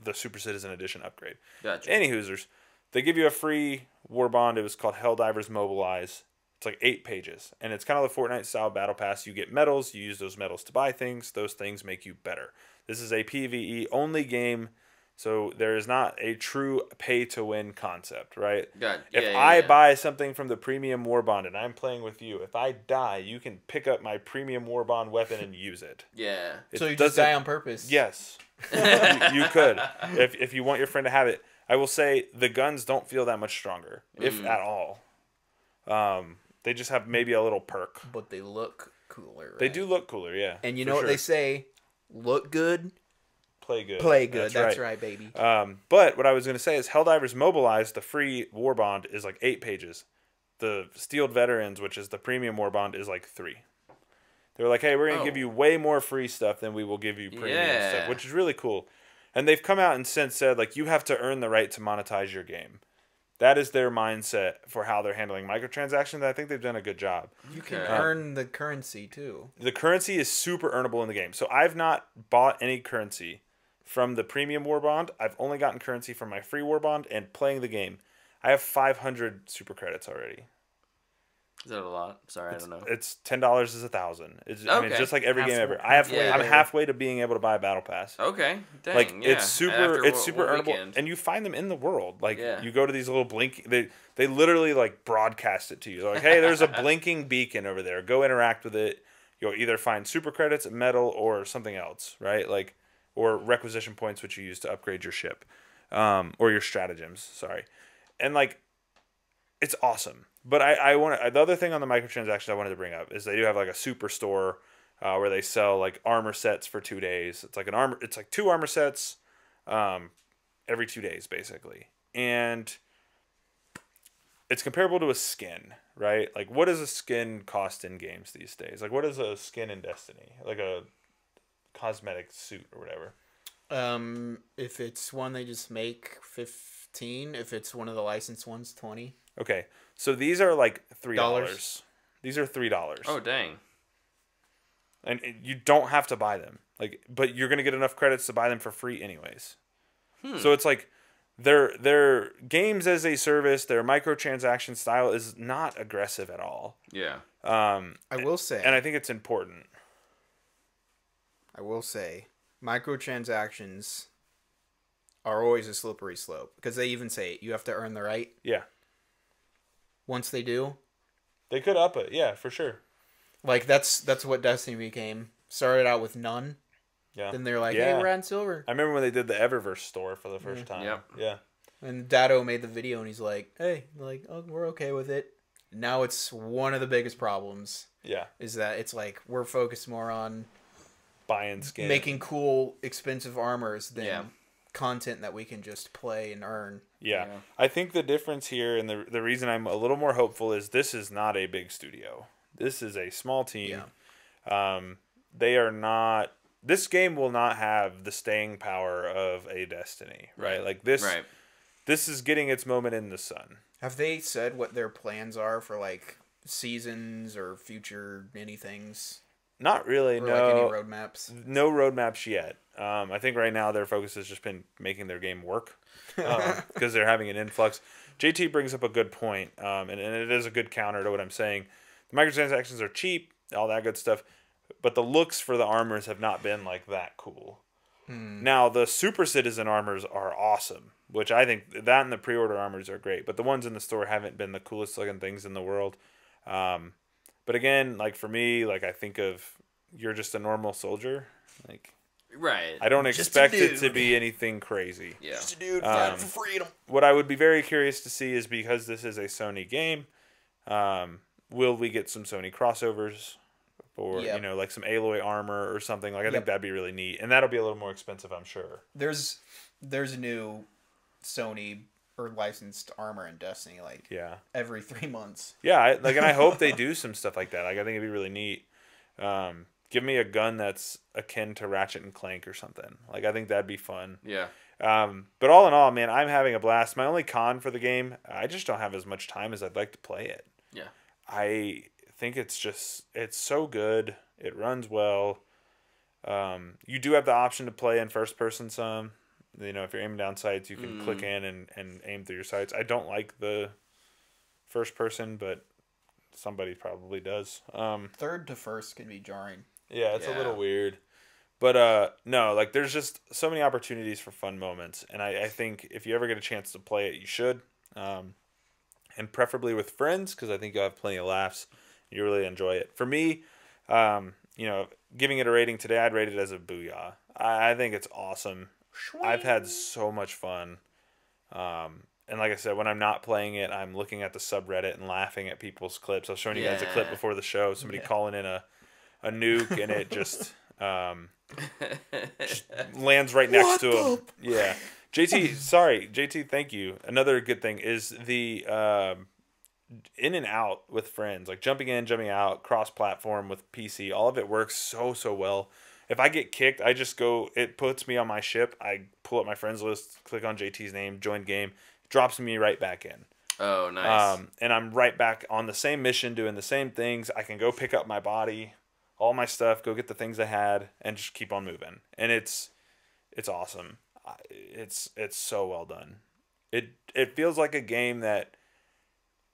[SPEAKER 3] the Super Citizen Edition upgrade.
[SPEAKER 1] Gotcha.
[SPEAKER 3] Anyhoosers, they give you a free war bond. It was called Helldivers Mobilize. It's like 8 pages, and it's kind of the Fortnite-style battle pass. You get medals. You use those medals to buy things. Those things make you better. This is a PvE-only game, so there is not a true pay-to-win concept, right? If I buy something from the Premium War Bond and I'm playing with you, if I die, you can pick up my Premium War Bond weapon and use it.
[SPEAKER 1] Yeah.
[SPEAKER 2] So you just die on purpose?
[SPEAKER 3] Yes. you could, if you want your friend to have it. I will say the guns don't feel that much stronger, if at all. They just have maybe a little perk.
[SPEAKER 2] But they look cooler, right?
[SPEAKER 3] They do look cooler, yeah.
[SPEAKER 2] And you know what they say? Look good.
[SPEAKER 3] Play good.
[SPEAKER 2] Play good. That's right, baby.
[SPEAKER 3] But what I was going to say is Helldivers Mobilize, the free war bond, is like 8 pages. The Steeled Veterans, which is the premium war bond, is like 3. They were like, hey, we're going to give you way more free stuff than we will give you premium stuff, which is really cool. And they've come out and since said, like, you have to earn the right to monetize your game. That is their mindset for how they're handling microtransactions. I think they've done a good job.
[SPEAKER 2] You can earn the currency, too.
[SPEAKER 3] The currency is super earnable in the game. So I've not bought any currency from the premium war bond. I've only gotten currency from my free war bond and playing the game. I have 500 super credits already.
[SPEAKER 1] Is that a lot? Sorry, I don't know.
[SPEAKER 3] It's $10 is 1,000. I mean, just like every game ever. I'm halfway to being able to buy a battle pass.
[SPEAKER 1] Okay, dang,
[SPEAKER 3] like it's super earnable,
[SPEAKER 1] weekend.
[SPEAKER 3] and you find them in the world. Like you go to these little blink. They literally like broadcast it to you. They're like, hey, there's a blinking beacon over there. Go interact with it. You'll either find super credits, metal, or something else, right? Like or requisition points, which you use to upgrade your ship, or your stratagems. Sorry, and like it's awesome. But I want the other thing on the microtransactions I wanted to bring up is they do have like a super store where they sell like armor sets for 2 days. It's like it's like 2 armor sets every 2 days basically, and it's comparable to a skin, right? Like what does a skin cost in games these days? Like what is a skin in Destiny? Like a cosmetic suit or whatever.
[SPEAKER 2] If it's one they just make, 15. If it's one of the licensed ones, 20.
[SPEAKER 3] Okay, so these are like $3. These are $3.
[SPEAKER 1] Oh dang!
[SPEAKER 3] And you don't have to buy them, like, but you're gonna get enough credits to buy them for free anyways. So it's like their games as a service, their microtransaction style is not aggressive at all.
[SPEAKER 1] Yeah.
[SPEAKER 2] I will say,
[SPEAKER 3] and I think it's important.
[SPEAKER 2] I will say, microtransactions are always a slippery slope because they even say you have to earn the right.
[SPEAKER 3] Yeah.
[SPEAKER 2] Once they do,
[SPEAKER 3] they could up it. Yeah, for sure.
[SPEAKER 2] Like that's what Destiny became. Started out with none.
[SPEAKER 3] Yeah.
[SPEAKER 2] Then they're like, hey, we're on silver.
[SPEAKER 3] I remember when they did the Eververse store for the first time.
[SPEAKER 1] Yep.
[SPEAKER 3] Yeah.
[SPEAKER 2] And Dado made the video and he's like, hey, like, oh, we're okay with it. Now it's one of the biggest problems.
[SPEAKER 3] Yeah.
[SPEAKER 2] Is that it's like we're focused more on
[SPEAKER 3] buying skin,
[SPEAKER 2] making cool, expensive armors than content that we can just play and earn.
[SPEAKER 3] Yeah. I think the difference here and the reason I'm a little more hopeful is this is not a big studio. This is a small team.
[SPEAKER 2] Yeah.
[SPEAKER 3] They are not. This game will not have the staying power of a Destiny, right? Like this. Right. This is getting its moment in the sun.
[SPEAKER 2] Have they said what their plans are for like seasons or future anythings?
[SPEAKER 3] Not really.
[SPEAKER 2] Or
[SPEAKER 3] no.
[SPEAKER 2] like any roadmaps?
[SPEAKER 3] No roadmaps yet. I think right now their focus has just been making their game work because they're having an influx. JT brings up a good point, and it is a good counter to what I'm saying. The microtransactions are cheap, all that good stuff, but the looks for the armors have not been like that cool. Now, the Super Citizen armors are awesome, which I think that and the pre-order armors are great, but the ones in the store haven't been the coolest looking things in the world. But again, like for me, like I think of you're just a normal soldier. Like
[SPEAKER 1] right.
[SPEAKER 3] I don't
[SPEAKER 2] Just
[SPEAKER 3] expect
[SPEAKER 2] a
[SPEAKER 3] it
[SPEAKER 2] dude.
[SPEAKER 3] to be anything crazy.
[SPEAKER 1] Yeah.
[SPEAKER 2] Just a dude fighting for freedom.
[SPEAKER 3] What I would be very curious to see is because this is a Sony game, will we get some Sony crossovers? Or,
[SPEAKER 2] Yep.
[SPEAKER 3] like some Aloy armor or something. Like I think
[SPEAKER 2] Yep.
[SPEAKER 3] that'd be really neat. And that'll be a little more expensive, I'm sure.
[SPEAKER 2] There's a new Sony or licensed armor in Destiny like
[SPEAKER 3] Yeah.
[SPEAKER 2] every 3 months.
[SPEAKER 3] Yeah, and I hope they do some stuff like that. Like I think it'd be really neat. Give me a gun that's akin to Ratchet and Clank or something. Like I think that'd be fun.
[SPEAKER 1] Yeah.
[SPEAKER 3] But all in all, man, I'm having a blast. My only con for the game, I just don't have as much time as I'd like to play it.
[SPEAKER 1] Yeah.
[SPEAKER 3] I think it's so good. It runs well. You do have the option to play in first person some. If you're aiming down sights, you can click in and aim through your sights. I don't like the first person, but somebody probably does.
[SPEAKER 2] Third to first can be jarring.
[SPEAKER 3] Yeah, it's a
[SPEAKER 1] Yeah.
[SPEAKER 3] little weird. But no, like there's just so many opportunities for fun moments. And I think if you ever get a chance to play it, you should. And preferably with friends, because I think you'll have plenty of laughs. You really enjoy it. For me, giving it a rating today, I'd rate it as a booyah. I think it's awesome. I've had so much fun. And like I said, when I'm not playing it, I'm looking at the subreddit and laughing at people's clips. I was showing you guys a clip before the show. Somebody calling in a nuke, and it just lands right next to him. Yeah. JT, thank you. Another good thing is the in and out with friends, like jumping in, jumping out, cross-platform with PC. All of it works so well. If I get kicked, I just go. It puts me on my ship. I pull up my friends list, click on JT's name, join game, drops me right back in.
[SPEAKER 1] Oh, nice.
[SPEAKER 3] And I'm right back on the same mission, doing the same things. I can go pick up my body, all my stuff, go get the things I had, and just keep on moving. And it's awesome. It's so well done. It feels like a game that,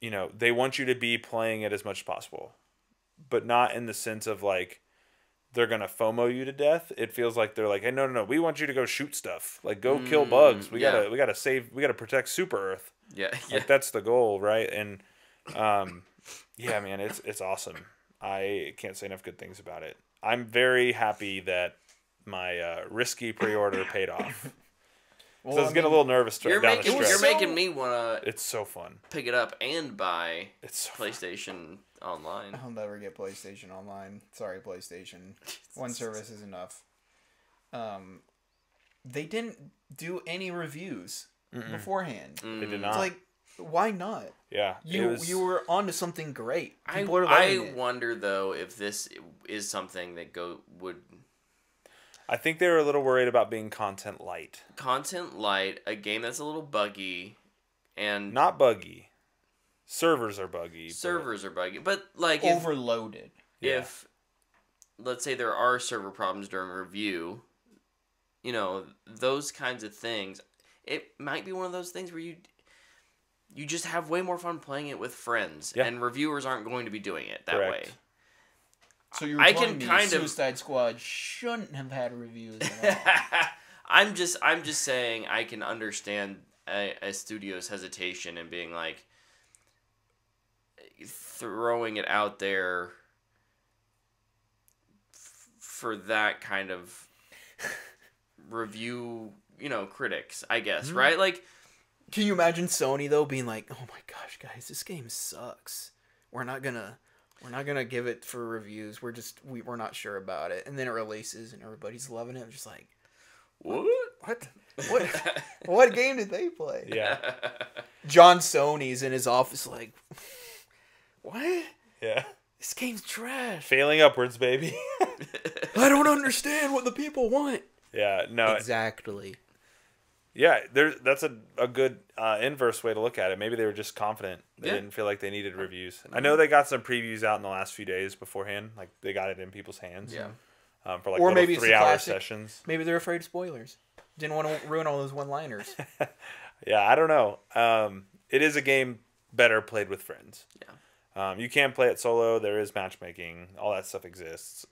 [SPEAKER 3] they want you to be playing it as much as possible, but not in the sense of like they're gonna FOMO you to death. It feels like they're like, hey, no, we want you to go shoot stuff, like go kill bugs. We gotta protect Super Earth.
[SPEAKER 1] Yeah.
[SPEAKER 3] Like that's the goal, right? And yeah, man, it's awesome. I can't say enough good things about it. I'm very happy that my risky pre-order paid off.
[SPEAKER 2] Well,
[SPEAKER 3] So I was getting a little nervous down the stretch.
[SPEAKER 1] You're making me want to
[SPEAKER 3] It's so fun.
[SPEAKER 1] pick it up and buy
[SPEAKER 3] It's so fun.
[SPEAKER 1] PlayStation Online.
[SPEAKER 2] I'll never get PlayStation Online. Sorry, PlayStation. One service is enough. They didn't do any reviews beforehand.
[SPEAKER 3] They did
[SPEAKER 2] It's
[SPEAKER 3] not.
[SPEAKER 2] like, why not?
[SPEAKER 3] Yeah.
[SPEAKER 2] You were onto something great.
[SPEAKER 1] I
[SPEAKER 2] People are loving it.
[SPEAKER 1] wonder though if this is something that would
[SPEAKER 3] I think they were a little worried about being content light.
[SPEAKER 1] content light, a game that's a little buggy, and
[SPEAKER 3] Not buggy. Servers are buggy.
[SPEAKER 1] servers are buggy. But like
[SPEAKER 2] Overloaded.
[SPEAKER 1] if let's say there are server problems during review, those kinds of things, it might be one of those things where you just have way more fun playing it with friends,
[SPEAKER 3] Yeah.
[SPEAKER 1] and reviewers aren't going to be doing it that
[SPEAKER 3] Correct.
[SPEAKER 1] way.
[SPEAKER 2] So you're
[SPEAKER 1] I
[SPEAKER 2] telling
[SPEAKER 1] can
[SPEAKER 2] me
[SPEAKER 1] kind of-
[SPEAKER 2] Suicide Squad shouldn't have had reviews at all.
[SPEAKER 1] I'm just saying I can understand a studio's hesitation and being like throwing it out there for that kind of review, critics, I guess, right? Like,
[SPEAKER 2] Can you imagine Sony though being like, "Oh my gosh, guys, this game sucks. We're not gonna give it for reviews. We're not sure about it." And then it releases and everybody's loving it. I'm just like,
[SPEAKER 1] what?
[SPEAKER 2] what game did they play?
[SPEAKER 3] Yeah.
[SPEAKER 2] John Sony's in his office like, what?
[SPEAKER 3] Yeah.
[SPEAKER 2] This game's trash.
[SPEAKER 3] Failing upwards, baby.
[SPEAKER 2] I don't understand what the people want.
[SPEAKER 3] Yeah. No.
[SPEAKER 2] Exactly.
[SPEAKER 3] Yeah, that's a good inverse way to look at it. Maybe they were just confident. They didn't feel like they needed reviews. I know they got some previews out in the last few days beforehand. Like, they got it in people's hands.
[SPEAKER 1] Yeah.
[SPEAKER 3] For like
[SPEAKER 2] Or
[SPEAKER 3] little
[SPEAKER 2] maybe it's
[SPEAKER 3] 3-hour
[SPEAKER 2] classic.
[SPEAKER 3] sessions.
[SPEAKER 2] Maybe they're afraid of spoilers. Didn't want to ruin all those one-liners.
[SPEAKER 3] Yeah, I don't know. It is a game better played with friends.
[SPEAKER 1] Yeah.
[SPEAKER 3] You can play it solo. There is matchmaking. All that stuff exists.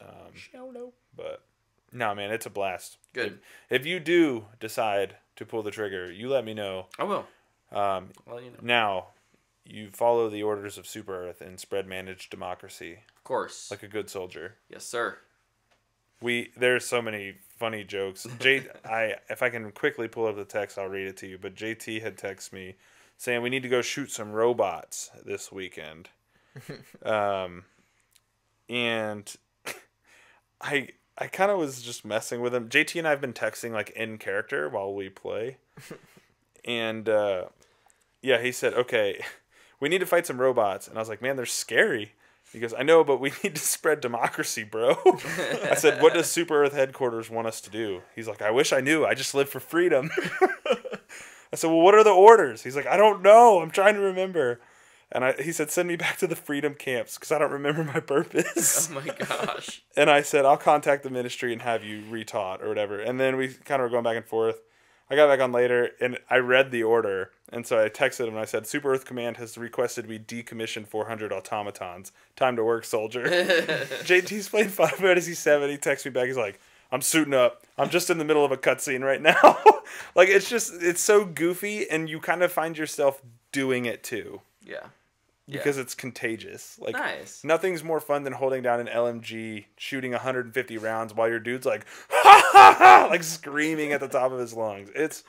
[SPEAKER 3] But no, man, it's a blast.
[SPEAKER 1] Good.
[SPEAKER 3] If you do decide to pull the trigger, you let me know.
[SPEAKER 1] I will. Well, you know.
[SPEAKER 3] Now, you follow the orders of Super Earth and spread managed democracy.
[SPEAKER 1] Of course.
[SPEAKER 3] Like a good soldier.
[SPEAKER 1] Yes, sir.
[SPEAKER 3] There's so many funny jokes. If I can quickly pull up the text, I'll read it to you. But JT had texted me saying we need to go shoot some robots this weekend. And I kind of was just messing with him. JT and I have been texting like in character while we play. And yeah, he said, okay, we need to fight some robots. And I was like, man, they're scary. He goes, I know, but we need to spread democracy, bro. I said, what does Super Earth headquarters want us to do? He's like, I wish I knew. I just live for freedom. I said, well, what are the orders? He's like, I don't know. I'm trying to remember. And he said, send me back to the freedom camps because I don't remember my purpose.
[SPEAKER 1] Oh, my gosh.
[SPEAKER 3] And I said, I'll contact the ministry and have you retaught or whatever. And then we kind of were going back and forth. I got back on later, and I read the order. And so I texted him, and I said, Super Earth Command has requested we decommission 400 automatons. Time to work, soldier. JT's playing Final Fantasy VII. He texts me back. He's like, I'm suiting up. I'm just in the middle of a cutscene right now. Like, it's so goofy, and you kind of find yourself doing it, too.
[SPEAKER 1] Yeah.
[SPEAKER 3] Because it's contagious. Like,
[SPEAKER 1] nice.
[SPEAKER 3] Nothing's more fun than holding down an LMG, shooting 150 rounds while your dude's like, ha ha ha, like screaming at the top of his lungs. It's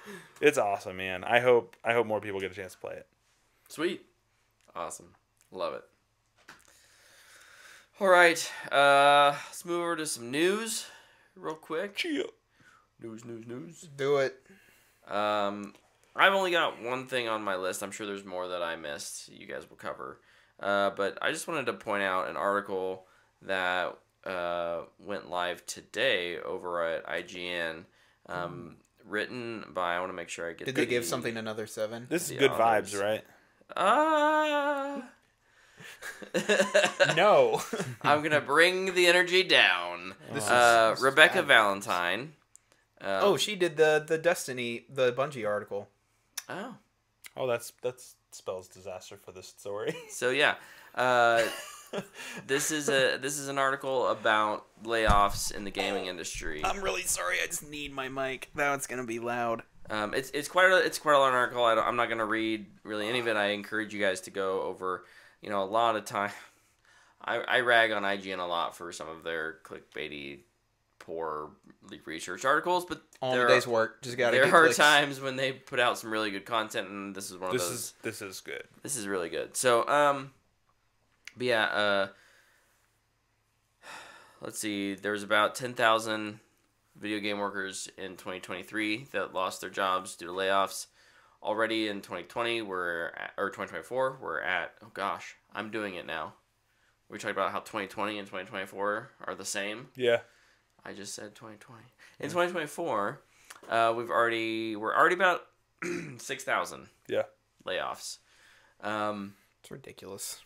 [SPEAKER 3] awesome, man. I hope more people get a chance to play it.
[SPEAKER 1] Sweet. Awesome. Love it. All right. Let's move over to some news real quick.
[SPEAKER 3] Cheer.
[SPEAKER 1] News.
[SPEAKER 2] Do it.
[SPEAKER 1] I've only got one thing on my list. I'm sure there's more that I missed. You guys will cover. But I just wanted to point out an article that went live today over at IGN, written by, I want to make sure I get
[SPEAKER 2] Did they give something another 7?
[SPEAKER 3] This is good
[SPEAKER 1] authors.
[SPEAKER 3] vibes, right?
[SPEAKER 2] No.
[SPEAKER 1] I'm going to bring the energy down.
[SPEAKER 2] This is
[SPEAKER 1] Rebecca
[SPEAKER 2] bad.
[SPEAKER 1] Valentine.
[SPEAKER 2] She did the Destiny, the Bungie article.
[SPEAKER 1] Oh,
[SPEAKER 3] that spells disaster for this story.
[SPEAKER 1] So yeah, this is an article about layoffs in the gaming industry.
[SPEAKER 2] I'm really sorry. I just need my mic. Now it's gonna be loud.
[SPEAKER 1] It's quite a long article. I'm not gonna read really any of it. I encourage you guys to go over. A lot of time. I rag on IGN a lot for some of their clickbaity, poor research articles, but
[SPEAKER 2] on the day's work, just gotta.
[SPEAKER 1] There are times when they put out some really good content, and this is one of those.
[SPEAKER 3] This is good.
[SPEAKER 1] This is really good. So, but yeah, let's see. There was about 10,000 video game workers in 2023 that lost their jobs due to layoffs. Already in 2020, or 2024, we're at. Oh gosh, I'm doing it now. We talked about how 2020 and 2024 are the same.
[SPEAKER 3] Yeah.
[SPEAKER 1] I just said 2020. In 2024, we're already about 6,000.
[SPEAKER 3] Yeah.
[SPEAKER 1] Layoffs.
[SPEAKER 2] It's ridiculous.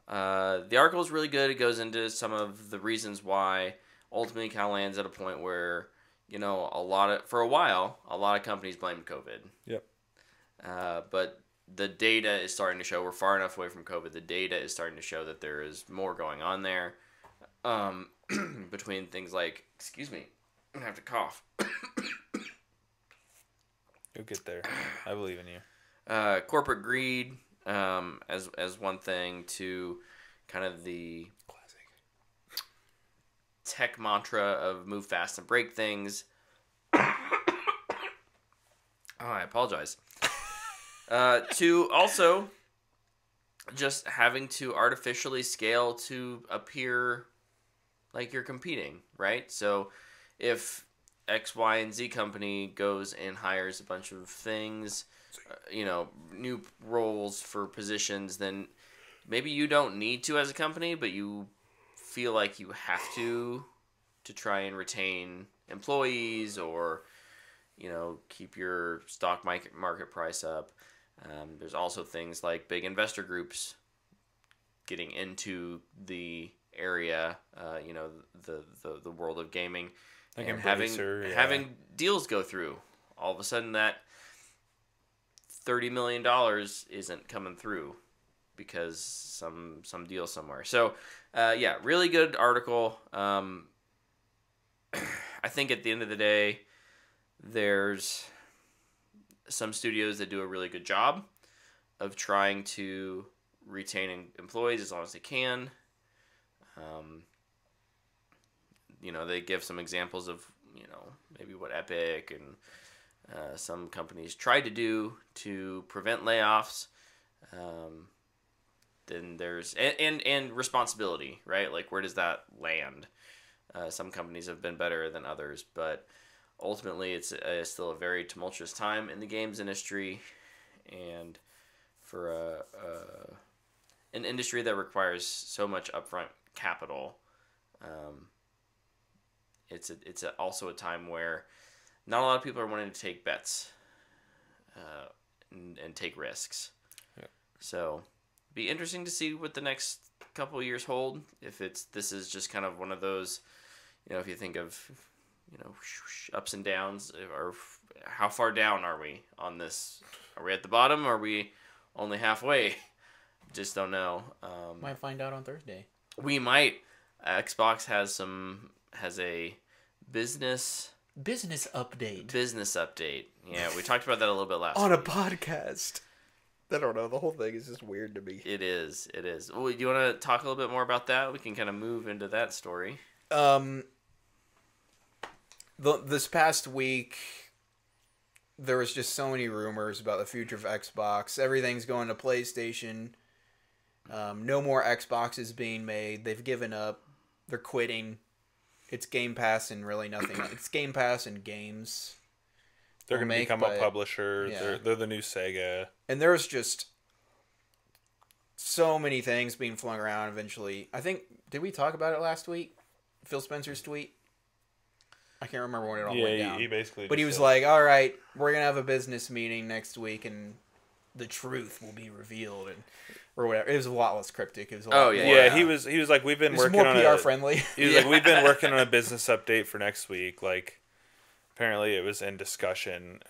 [SPEAKER 1] The article is really good. It goes into some of the reasons why ultimately kind of lands at a point where for a while a lot of companies blamed COVID.
[SPEAKER 3] Yep.
[SPEAKER 1] But the data is starting to show we're far enough away from COVID. The data is starting to show that there is more going on there. Between things like, excuse me, I'm gonna have to cough.
[SPEAKER 3] You'll get there. I believe in you.
[SPEAKER 1] Corporate greed, as one thing, to kind of the classic tech mantra of move fast and break things. Oh, I apologize. To also just having to artificially scale to appear like you're competing, right? So if X, Y, and Z company goes and hires a bunch of things, new roles for positions, then maybe you don't need to as a company, but you feel like you have to try and retain employees, or keep your stock market price up. There's also things like big investor groups getting into the area, the world of gaming,
[SPEAKER 3] like
[SPEAKER 1] and having deals go through. All of a sudden, that $30 million isn't coming through because some deal somewhere. So, really good article. I think at the end of the day, there's some studios that do a really good job of trying to retain employees as long as they can. They give some examples of, maybe what Epic and some companies tried to do to prevent layoffs. Then there's and responsibility, right? Like, where does that land? Some companies have been better than others, but ultimately it's still a very tumultuous time in the games industry, and for an industry that requires so much upfront capital, it's also a time where not a lot of people are wanting to take bets and take risks. Yeah. So, be interesting to see what the next couple of years hold. If this is just kind of one of those, if you think of, ups and downs, or how far down are we on this? Are we at the bottom? Or are we only halfway? Just don't know.
[SPEAKER 2] Might find out on Thursday.
[SPEAKER 1] We might. Xbox has a business update. Yeah, we talked about that a little bit last
[SPEAKER 2] on
[SPEAKER 1] week.
[SPEAKER 2] A podcast. I don't know. The whole thing is just weird to me.
[SPEAKER 1] It is. Well, do you want to talk a little bit more about that? We can kind of move into that story.
[SPEAKER 2] This past week, there was just so many rumors about the future of Xbox. Everything's going to PlayStation. No more Xboxes being made. They've given up. They're quitting. It's Game Pass and really nothing. It's Game Pass and games.
[SPEAKER 3] They're going to become a publisher. Yeah. They're the new Sega.
[SPEAKER 2] And there's just so many things being flung around eventually. I think, did we talk about it last week? Phil Spencer's tweet? I can't remember when it all went down.
[SPEAKER 3] He basically.
[SPEAKER 2] But he was like, "All right, we're gonna have a business meeting next week, and the truth will be revealed," or whatever. It was a lot less cryptic. It was.
[SPEAKER 3] He was like, "We've been working on
[SPEAKER 2] more PR friendly."
[SPEAKER 3] He was like, "We've been working on a business update for next week." Like, apparently, it was in discussion.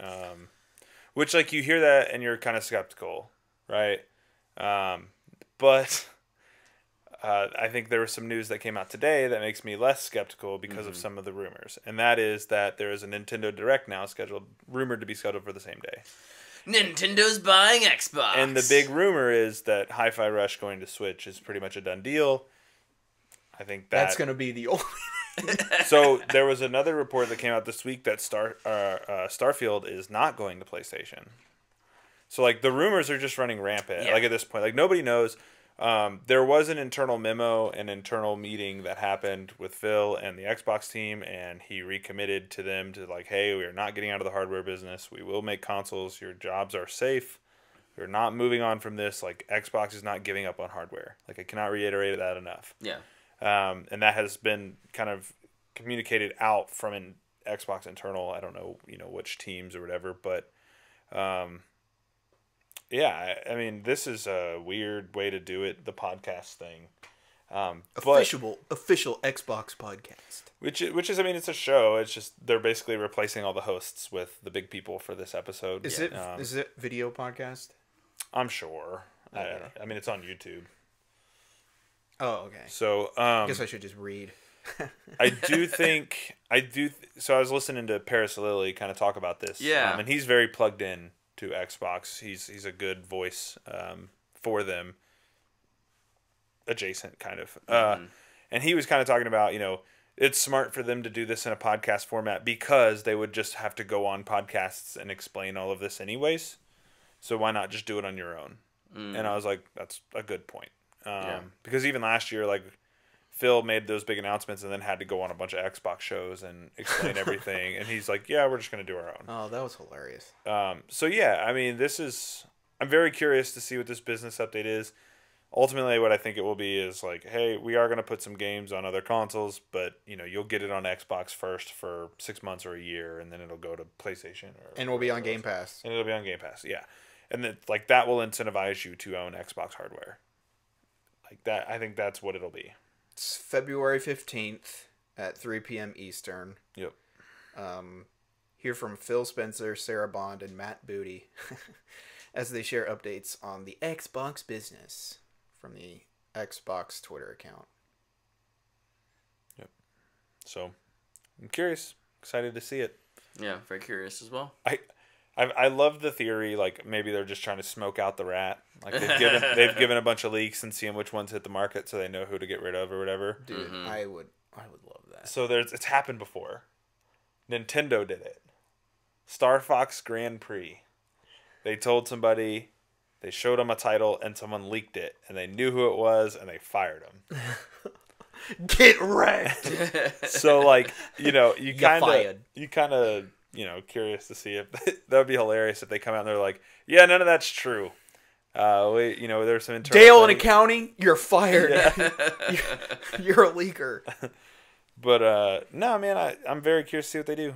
[SPEAKER 3] Which, like, you hear that and you're kind of skeptical, right? But. I think there was some news that came out today that makes me less skeptical because of some of the rumors. And that is that there is a Nintendo Direct now rumored to be scheduled for the same day.
[SPEAKER 1] Nintendo's buying Xbox.
[SPEAKER 3] And the big rumor is that Hi-Fi Rush going to Switch is pretty much a done deal. I think that's
[SPEAKER 2] going to be the only...
[SPEAKER 3] So there was another report that came out this week that Starfield is not going to PlayStation. So, like, the rumors are just running rampant. Yeah. Like, at this point, like, nobody knows... there was an internal memo, an internal meeting that happened with Phil and the Xbox team, and he recommitted to them to like, hey, we are not getting out of the hardware business. We will make consoles. Your jobs are safe. We're not moving on from this. Like, Xbox is not giving up on hardware. Like, I cannot reiterate that enough.
[SPEAKER 1] Yeah.
[SPEAKER 3] And that has been kind of communicated out from an Xbox internal. I don't know, which teams or whatever, but, yeah, I mean, this is a weird way to do it, the podcast thing.
[SPEAKER 2] Official Xbox podcast.
[SPEAKER 3] Which is, I mean, it's a show. It's just they're basically replacing all the hosts with the big people for this episode.
[SPEAKER 2] Is it video podcast?
[SPEAKER 3] I'm sure. Okay. I mean, it's on YouTube.
[SPEAKER 2] Oh, okay.
[SPEAKER 3] So,
[SPEAKER 2] I guess I should just read.
[SPEAKER 3] So I was listening to Paris Lilly kind of talk about this.
[SPEAKER 1] Yeah.
[SPEAKER 3] And he's very plugged in to Xbox. He's a good voice for them, adjacent kind of. And he was kind of talking about, it's smart for them to do this in a podcast format because they would just have to go on podcasts and explain all of this anyways. So why not just do it on your own? And I was like, that's a good point. Because even last year, like, Phil made those big announcements and then had to go on a bunch of Xbox shows and explain everything. And he's like, yeah, we're just going to do our own.
[SPEAKER 2] Oh, that was hilarious.
[SPEAKER 3] So, yeah, I mean, I'm very curious to see what this business update is. ultimately what I think it will be is like, hey, we are going to put some games on other consoles, but you'll get it on Xbox first for 6 months or a year, and then it'll go to PlayStation
[SPEAKER 2] and will be on Game Pass.
[SPEAKER 3] And it'll be on Game Pass, yeah. And then like that will incentivize you to own Xbox hardware. Like that, I think that's what it'll be.
[SPEAKER 2] It's February 15th at 3 p.m. Eastern.
[SPEAKER 3] Yep.
[SPEAKER 2] Hear from Phil Spencer, Sarah Bond, and Matt Booty as they share updates on the Xbox business from the Xbox Twitter account.
[SPEAKER 3] Yep. So, I'm curious. Excited to see it.
[SPEAKER 1] Yeah, very curious as well.
[SPEAKER 3] I love the theory, like maybe they're just trying to smoke out the rat. Like they've given a bunch of leaks and seeing which ones hit the market so they know who to get rid of or whatever.
[SPEAKER 2] Dude, I would love that.
[SPEAKER 3] So it's happened before. Nintendo did it. Star Fox Grand Prix. They told somebody, they showed them a title, and someone leaked it, and they knew who it was, and they fired them.
[SPEAKER 2] Get wrecked.
[SPEAKER 3] So like, you kind of, curious to see if that would be hilarious if they come out and they're like, yeah, none of that's true. There's some internal
[SPEAKER 2] Dale
[SPEAKER 3] things.
[SPEAKER 2] in accounting, you're fired.
[SPEAKER 3] Yeah.
[SPEAKER 2] you're a leaker.
[SPEAKER 3] But no, man, I'm very curious to see what they do.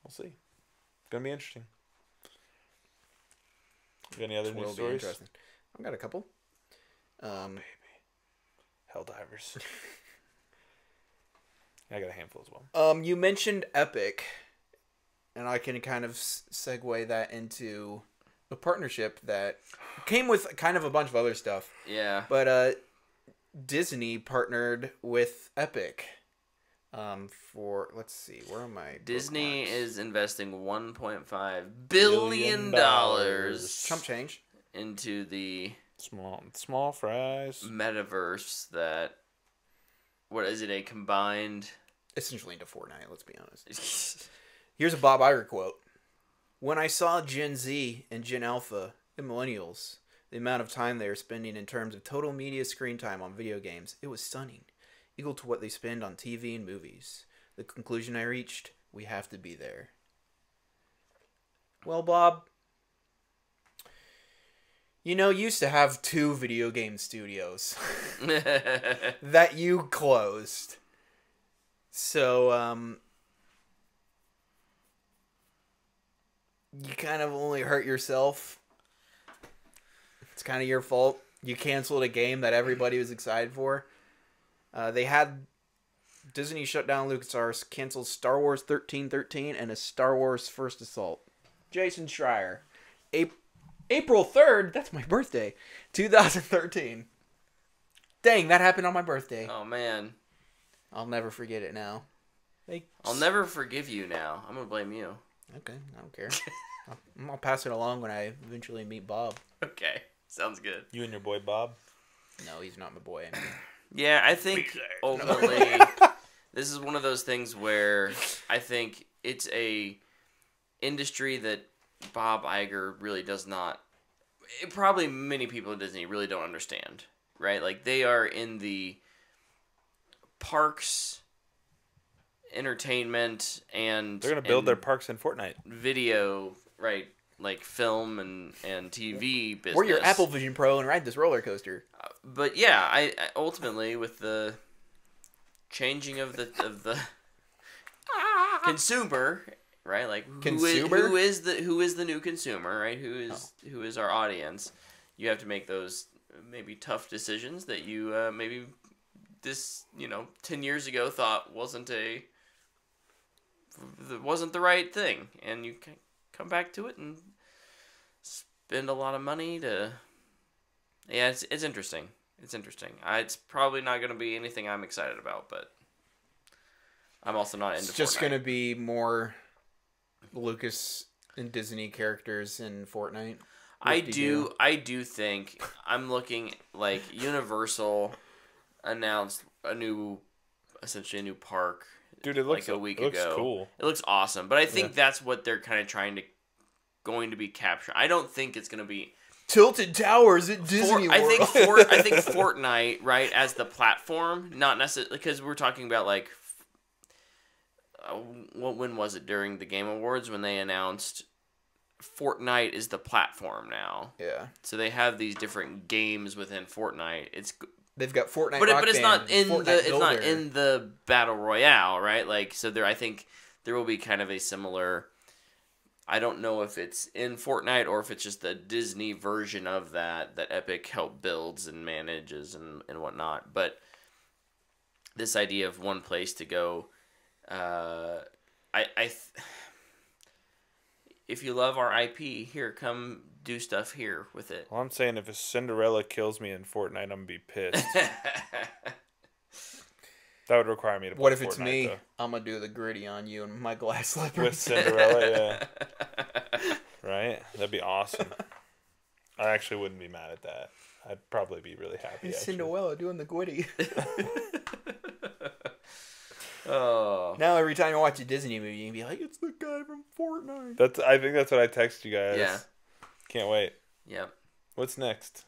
[SPEAKER 3] We'll see. It's gonna be interesting. You got any other news stories?
[SPEAKER 2] I've got a couple.
[SPEAKER 3] Baby, Helldivers. I got a handful as well.
[SPEAKER 2] You mentioned Epic, and I can kind of segue that into a partnership that came with kind of a bunch of other stuff.
[SPEAKER 1] Yeah.
[SPEAKER 2] But Disney partnered with Epic. For let's see, where am I?
[SPEAKER 1] Disney
[SPEAKER 2] bookmarks?
[SPEAKER 1] is investing $1.5 billion
[SPEAKER 2] chump change
[SPEAKER 1] into the
[SPEAKER 3] small fries
[SPEAKER 1] metaverse. That what is it? A combined,
[SPEAKER 2] essentially into Fortnite. Let's be honest. Here's a Bob Iger quote: "When I saw Gen Z and Gen Alpha and Millennials, the amount of time they are spending in terms of total media screen time on video games, it was stunning, equal to what they spend on TV and movies. The conclusion I reached: we have to be there." Well, Bob, you used to have 2 video game studios that you closed. So, you kind of only hurt yourself. It's kind of your fault. You canceled a game that everybody was excited for. They had Disney shut down LucasArts, canceled Star Wars 1313 and a Star Wars First Assault. Jason Schreier. April 3rd, that's my birthday, 2013. Dang, that happened on my birthday.
[SPEAKER 1] oh man,
[SPEAKER 2] I'll never forget it now.
[SPEAKER 1] I'll never forgive you now. I'm gonna blame you.
[SPEAKER 2] Okay, I don't care. I'll pass it along when I eventually meet Bob.
[SPEAKER 1] Okay, sounds good.
[SPEAKER 3] You and your boy Bob?
[SPEAKER 2] No, he's not my boy.
[SPEAKER 1] Yeah, I think ultimately this is one of those things where I think it's a industry that Bob Iger really does not. Probably many people at Disney really don't understand, right? Like they are in the parks, entertainment, and
[SPEAKER 3] they're gonna build their parks in Fortnite.
[SPEAKER 1] Video, right? Like film and TV business.
[SPEAKER 2] We're your Apple Vision Pro and ride this roller coaster.
[SPEAKER 1] But yeah, I ultimately with the changing of the consumer, right? Like who is the new consumer, right? Who is our audience? You have to make those maybe tough decisions that you maybe 10 years ago thought wasn't the right thing, and you can come back to it and spend a lot of money to. Yeah, it's interesting. It's interesting. It's probably not going to be anything I'm excited about, but I'm also not into. It's
[SPEAKER 2] just going to be more Lucas and Disney characters in Fortnite.
[SPEAKER 1] I do think I'm looking like Universal announced essentially a new park.
[SPEAKER 3] Dude, it looks
[SPEAKER 1] like a week
[SPEAKER 3] ago.
[SPEAKER 1] Looks
[SPEAKER 3] cool.
[SPEAKER 1] It looks awesome, but I think that's what they're kind of going to be capturing. I don't think it's going to be
[SPEAKER 2] Tilted Towers at Disney World.
[SPEAKER 1] I think Fortnite, right, as the platform, not necessarily because we're talking about like when was it during the Game Awards when they announced Fortnite is the platform now.
[SPEAKER 2] Yeah.
[SPEAKER 1] So they have these different games within Fortnite.
[SPEAKER 2] They've got Fortnite,
[SPEAKER 1] but
[SPEAKER 2] Rock
[SPEAKER 1] it's
[SPEAKER 2] Band,
[SPEAKER 1] not in
[SPEAKER 2] Fortnite
[SPEAKER 1] the it's not
[SPEAKER 2] Builder.
[SPEAKER 1] in the battle royale, right? Like, so I think there will be kind of a similar. I don't know if it's in Fortnite or if it's just the Disney version of that Epic help builds and manages and whatnot. But this idea of one place to go, if you love our IP, here, come do stuff here with it.
[SPEAKER 3] Well, I'm saying if a Cinderella kills me in Fortnite, I'm going to be pissed. That would require me to play
[SPEAKER 2] What if it's
[SPEAKER 3] Fortnite,
[SPEAKER 2] me?
[SPEAKER 3] though.
[SPEAKER 2] I'm going to do the gritty on you and my glass slippers.
[SPEAKER 3] With Cinderella, yeah. Right? That'd be awesome. I actually wouldn't be mad at that. I'd probably be really happy.
[SPEAKER 2] It's Cinderella doing the gritty.
[SPEAKER 1] Oh.
[SPEAKER 2] Now every time you watch a Disney movie, you can be like, it's the guy from Fortnite.
[SPEAKER 3] I think that's what I text you guys.
[SPEAKER 1] Yeah.
[SPEAKER 3] Can't wait.
[SPEAKER 1] Yep.
[SPEAKER 3] What's next?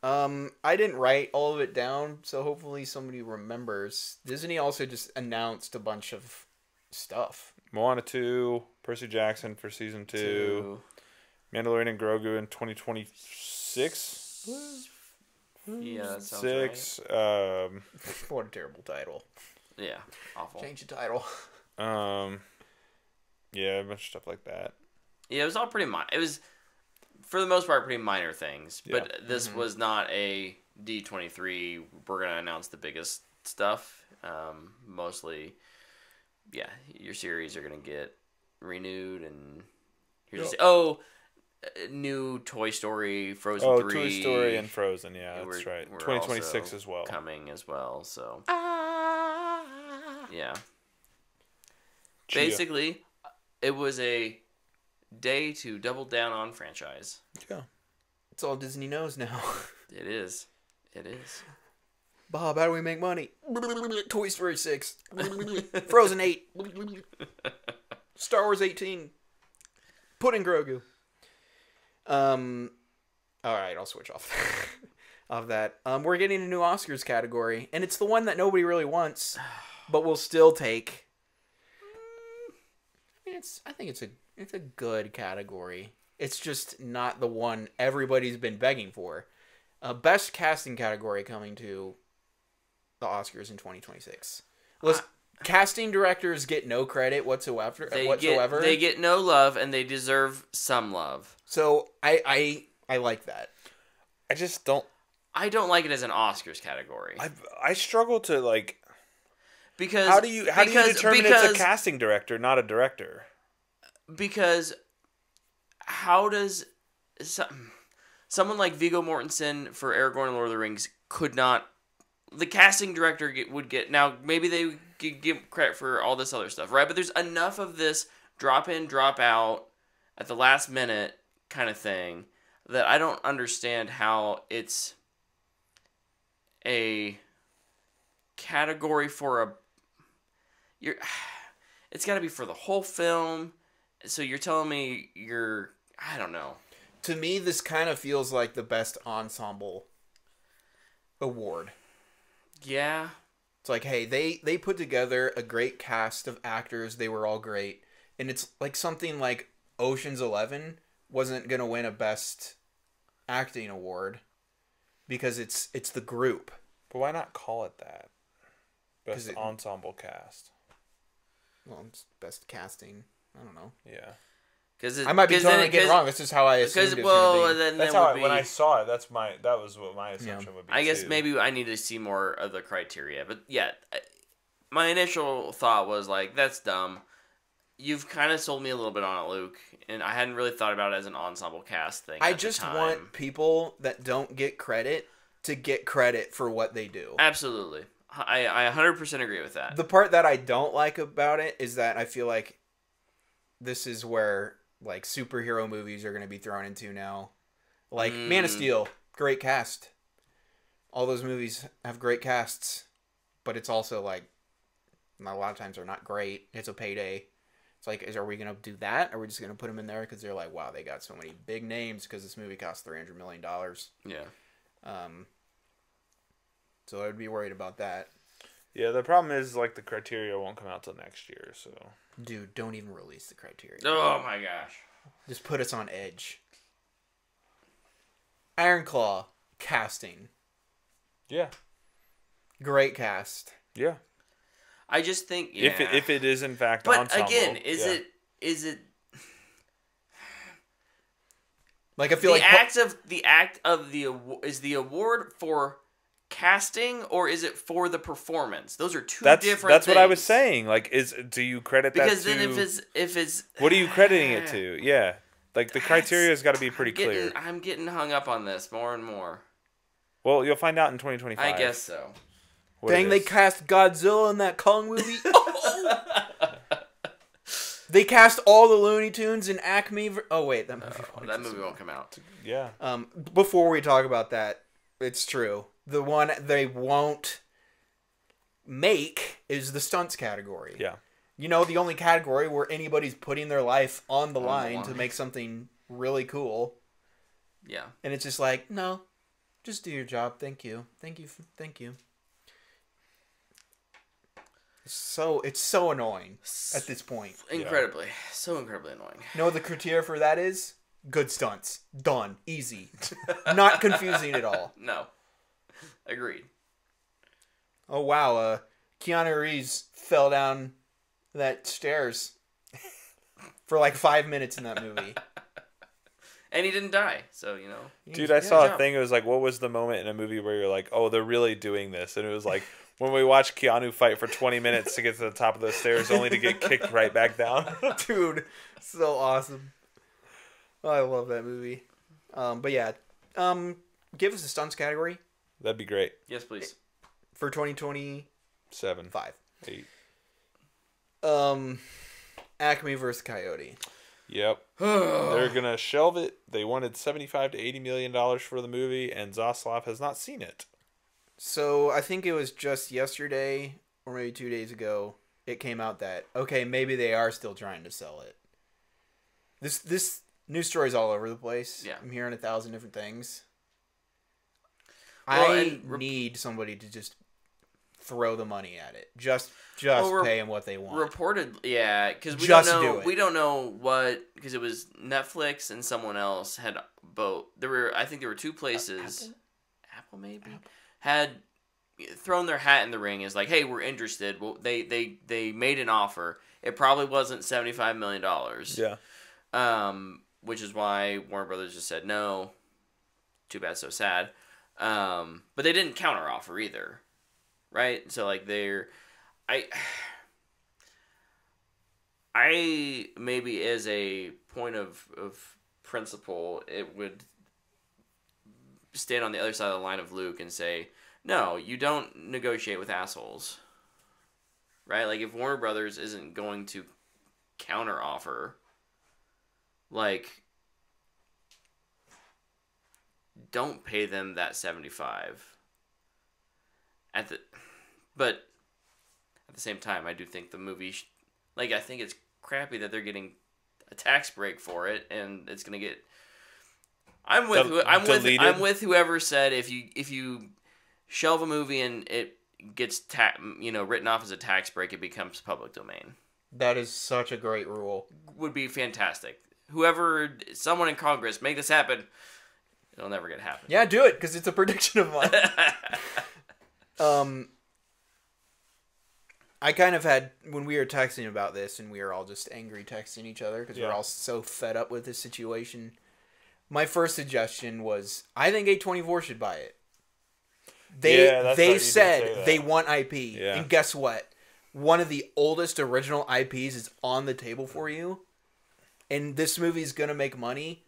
[SPEAKER 2] I didn't write all of it down, so hopefully somebody remembers. Disney also just announced a bunch of stuff.
[SPEAKER 3] Moana 2, Percy Jackson for Season 2, Mandalorian and Grogu in 2026?
[SPEAKER 1] Yeah, that sounds
[SPEAKER 3] 6.
[SPEAKER 1] right.
[SPEAKER 2] What a terrible title.
[SPEAKER 1] Yeah, awful.
[SPEAKER 2] Change the title.
[SPEAKER 3] Yeah, a bunch of stuff like that.
[SPEAKER 1] Yeah, it was all pretty it was, for the most part, pretty minor things.
[SPEAKER 3] Yeah.
[SPEAKER 1] But this was not a D23, we're going to announce the biggest stuff. Mostly, yeah, your series are going to get renewed. And here's new Toy Story, Frozen 3.
[SPEAKER 3] Oh, Toy Story and Frozen, yeah, that's right.
[SPEAKER 1] We're
[SPEAKER 3] 2026
[SPEAKER 1] also
[SPEAKER 3] as well.
[SPEAKER 1] coming as well, so. Yeah.
[SPEAKER 3] Chia.
[SPEAKER 1] Basically, it was a day to double down on franchise.
[SPEAKER 3] Yeah.
[SPEAKER 2] It's all Disney knows now.
[SPEAKER 1] It is. It is.
[SPEAKER 2] Bob, how do we make money? Toy Story 6. Frozen 8. Star Wars 18. Put in Grogu. Alright, I'll switch off of that. We're getting a new Oscars category, and it's the one that nobody really wants, but we'll still take. I think it's a good category. It's just not the one everybody's been begging for. Best casting category coming to the Oscars in 2026. Casting directors get no credit whatsoever.
[SPEAKER 1] They get no love, and they deserve some love.
[SPEAKER 2] So I like that.
[SPEAKER 3] I just don't.
[SPEAKER 1] I don't like it as an Oscars category.
[SPEAKER 3] I struggle to like.
[SPEAKER 1] Because
[SPEAKER 3] how do you determine it's a casting director, not a director?
[SPEAKER 1] Because how does someone like Viggo Mortensen for Aragorn and Lord of the Rings could not? The casting director would get, now maybe they could give credit for all this other stuff, right? But there's enough of this drop in, drop out at the last minute kind of thing that I don't understand how it's a category for it's got to be for the whole film. So you're telling me I don't know.
[SPEAKER 2] To me, this kind of feels like the best ensemble award.
[SPEAKER 1] Yeah.
[SPEAKER 2] It's like, hey, they put together a great cast of actors. They were all great. And it's like something like Ocean's 11 wasn't going to win a best acting award because it's the group.
[SPEAKER 3] But why not call it that? Best ensemble cast.
[SPEAKER 2] Well, it's best casting. I don't know.
[SPEAKER 3] Yeah.
[SPEAKER 2] I might be totally getting wrong. This is how I assumed it was
[SPEAKER 1] then
[SPEAKER 3] that's how when I saw it. That was what my assumption would be.
[SPEAKER 1] I guess maybe I need to see more of the criteria, but yeah, my initial thought was like, that's dumb. You've kind of sold me a little bit on it, Luke, and I hadn't really thought about it as an ensemble cast thing.
[SPEAKER 2] I just want people that don't get credit to get credit for what they do.
[SPEAKER 1] Absolutely, I 100% agree with that.
[SPEAKER 2] The part that I don't like about it is that I feel like this is where like superhero movies are going to be thrown into now. Like Man of Steel, great cast. All those movies have great casts, but it's also like a lot of times they're not great. It's a payday. It's like, are we going to do that? Or are we just going to put them in there because they're like, wow, they got so many big names because this movie cost $300 million.
[SPEAKER 1] Yeah.
[SPEAKER 2] So I would be worried about that.
[SPEAKER 3] Yeah, the problem is like the criteria won't come out till next year. So,
[SPEAKER 2] dude, don't even release the criteria.
[SPEAKER 1] Oh my gosh.
[SPEAKER 2] Just put us on edge. Iron Claw casting.
[SPEAKER 3] Yeah.
[SPEAKER 2] Great cast.
[SPEAKER 3] Yeah.
[SPEAKER 1] I just think
[SPEAKER 3] if it is in fact
[SPEAKER 1] but
[SPEAKER 3] ensemble,
[SPEAKER 1] again, is it
[SPEAKER 2] like I feel
[SPEAKER 1] the
[SPEAKER 2] like
[SPEAKER 1] act of the is the award for casting or is it for the performance? Those are two different
[SPEAKER 3] That's
[SPEAKER 1] things.
[SPEAKER 3] what I was saying. Like, do you credit
[SPEAKER 1] because
[SPEAKER 3] that to?
[SPEAKER 1] Because then if it's
[SPEAKER 3] what are you crediting it to? Yeah, like the criteria has got to be pretty clear.
[SPEAKER 1] I'm getting hung up on this more and more.
[SPEAKER 3] Well, you'll find out in 2025.
[SPEAKER 1] I guess so.
[SPEAKER 2] Dang, they cast Godzilla in that Kong movie. They cast all the Looney Tunes in Acme. Oh wait, that movie
[SPEAKER 1] won't come out.
[SPEAKER 3] Yeah.
[SPEAKER 2] Before we talk about that, it's true. The one they won't make is the stunts category.
[SPEAKER 3] Yeah.
[SPEAKER 2] You know, the only category where anybody's putting their life on the line to make something really cool.
[SPEAKER 1] Yeah.
[SPEAKER 2] And it's just like, no, just do your job. Thank you. Thank you. Thank you. It's so annoying at this point.
[SPEAKER 1] Incredibly. Yeah. So incredibly annoying.
[SPEAKER 2] You know what the criteria for that is? Good stunts. Done. Easy. Not confusing at all.
[SPEAKER 1] No. Agreed.
[SPEAKER 2] Oh, wow. Keanu Reeves fell down that stairs for like 5 minutes in that movie.
[SPEAKER 1] And he didn't die, so, you know.
[SPEAKER 3] Dude, I saw a thing. It was like, what was the moment in a movie where you're like, oh, they're really doing this? And it was like, when we watched Keanu fight for 20 minutes to get to the top of the stairs only to get kicked right back down.
[SPEAKER 2] Dude, so awesome. Oh, I love that movie. But yeah, give us a stunts category.
[SPEAKER 3] That'd be great.
[SPEAKER 1] Yes, please.
[SPEAKER 2] For 2027.
[SPEAKER 3] 5. 8.
[SPEAKER 2] Acme versus Coyote.
[SPEAKER 3] Yep. They're going to shelve it. They wanted $75 to $80 million for the movie, and Zaslav has not seen it.
[SPEAKER 2] So I think it was just yesterday or maybe 2 days ago it came out that, okay, maybe they are still trying to sell it. This news story's all over the place.
[SPEAKER 1] Yeah.
[SPEAKER 2] I'm hearing 1,000 different things.
[SPEAKER 1] Well,
[SPEAKER 2] I need somebody to just throw the money at it. Just pay them what they want.
[SPEAKER 1] Reported, yeah, because we don't know what, because it was Netflix and someone else had both. I think there were two places. Apple maybe. Apple. Had thrown their hat in the ring as like, hey, we're interested. Well, they made an offer. It probably wasn't $75 million.
[SPEAKER 3] Yeah.
[SPEAKER 1] Which is why Warner Brothers just said no. Too bad, so sad. But they didn't counter offer either, right? So like I maybe as a point of principle, it would stand on the other side of the line of Luke and say, no, you don't negotiate with assholes. Right? Like, if Warner Brothers isn't going to counter offer, like, don't pay them that 75. But at the same time, I do think the movie, I think it's crappy that they're getting a tax break for it, and it's gonna get. I'm with whoever said if you shelve a movie and it gets written off as a tax break, it becomes public domain.
[SPEAKER 2] That is such a great rule.
[SPEAKER 1] Would be fantastic. Someone in Congress, make this happen. It'll never get happen.
[SPEAKER 2] Yeah, do it, because it's a prediction of mine. I kind of had, when we were texting about this, and we were all just angry texting each other, because we're all so fed up with this situation, my first suggestion was, I think A24 should buy it. They said they want IP, and guess what? One of the oldest original IPs is on the table for you, and this movie is going to make money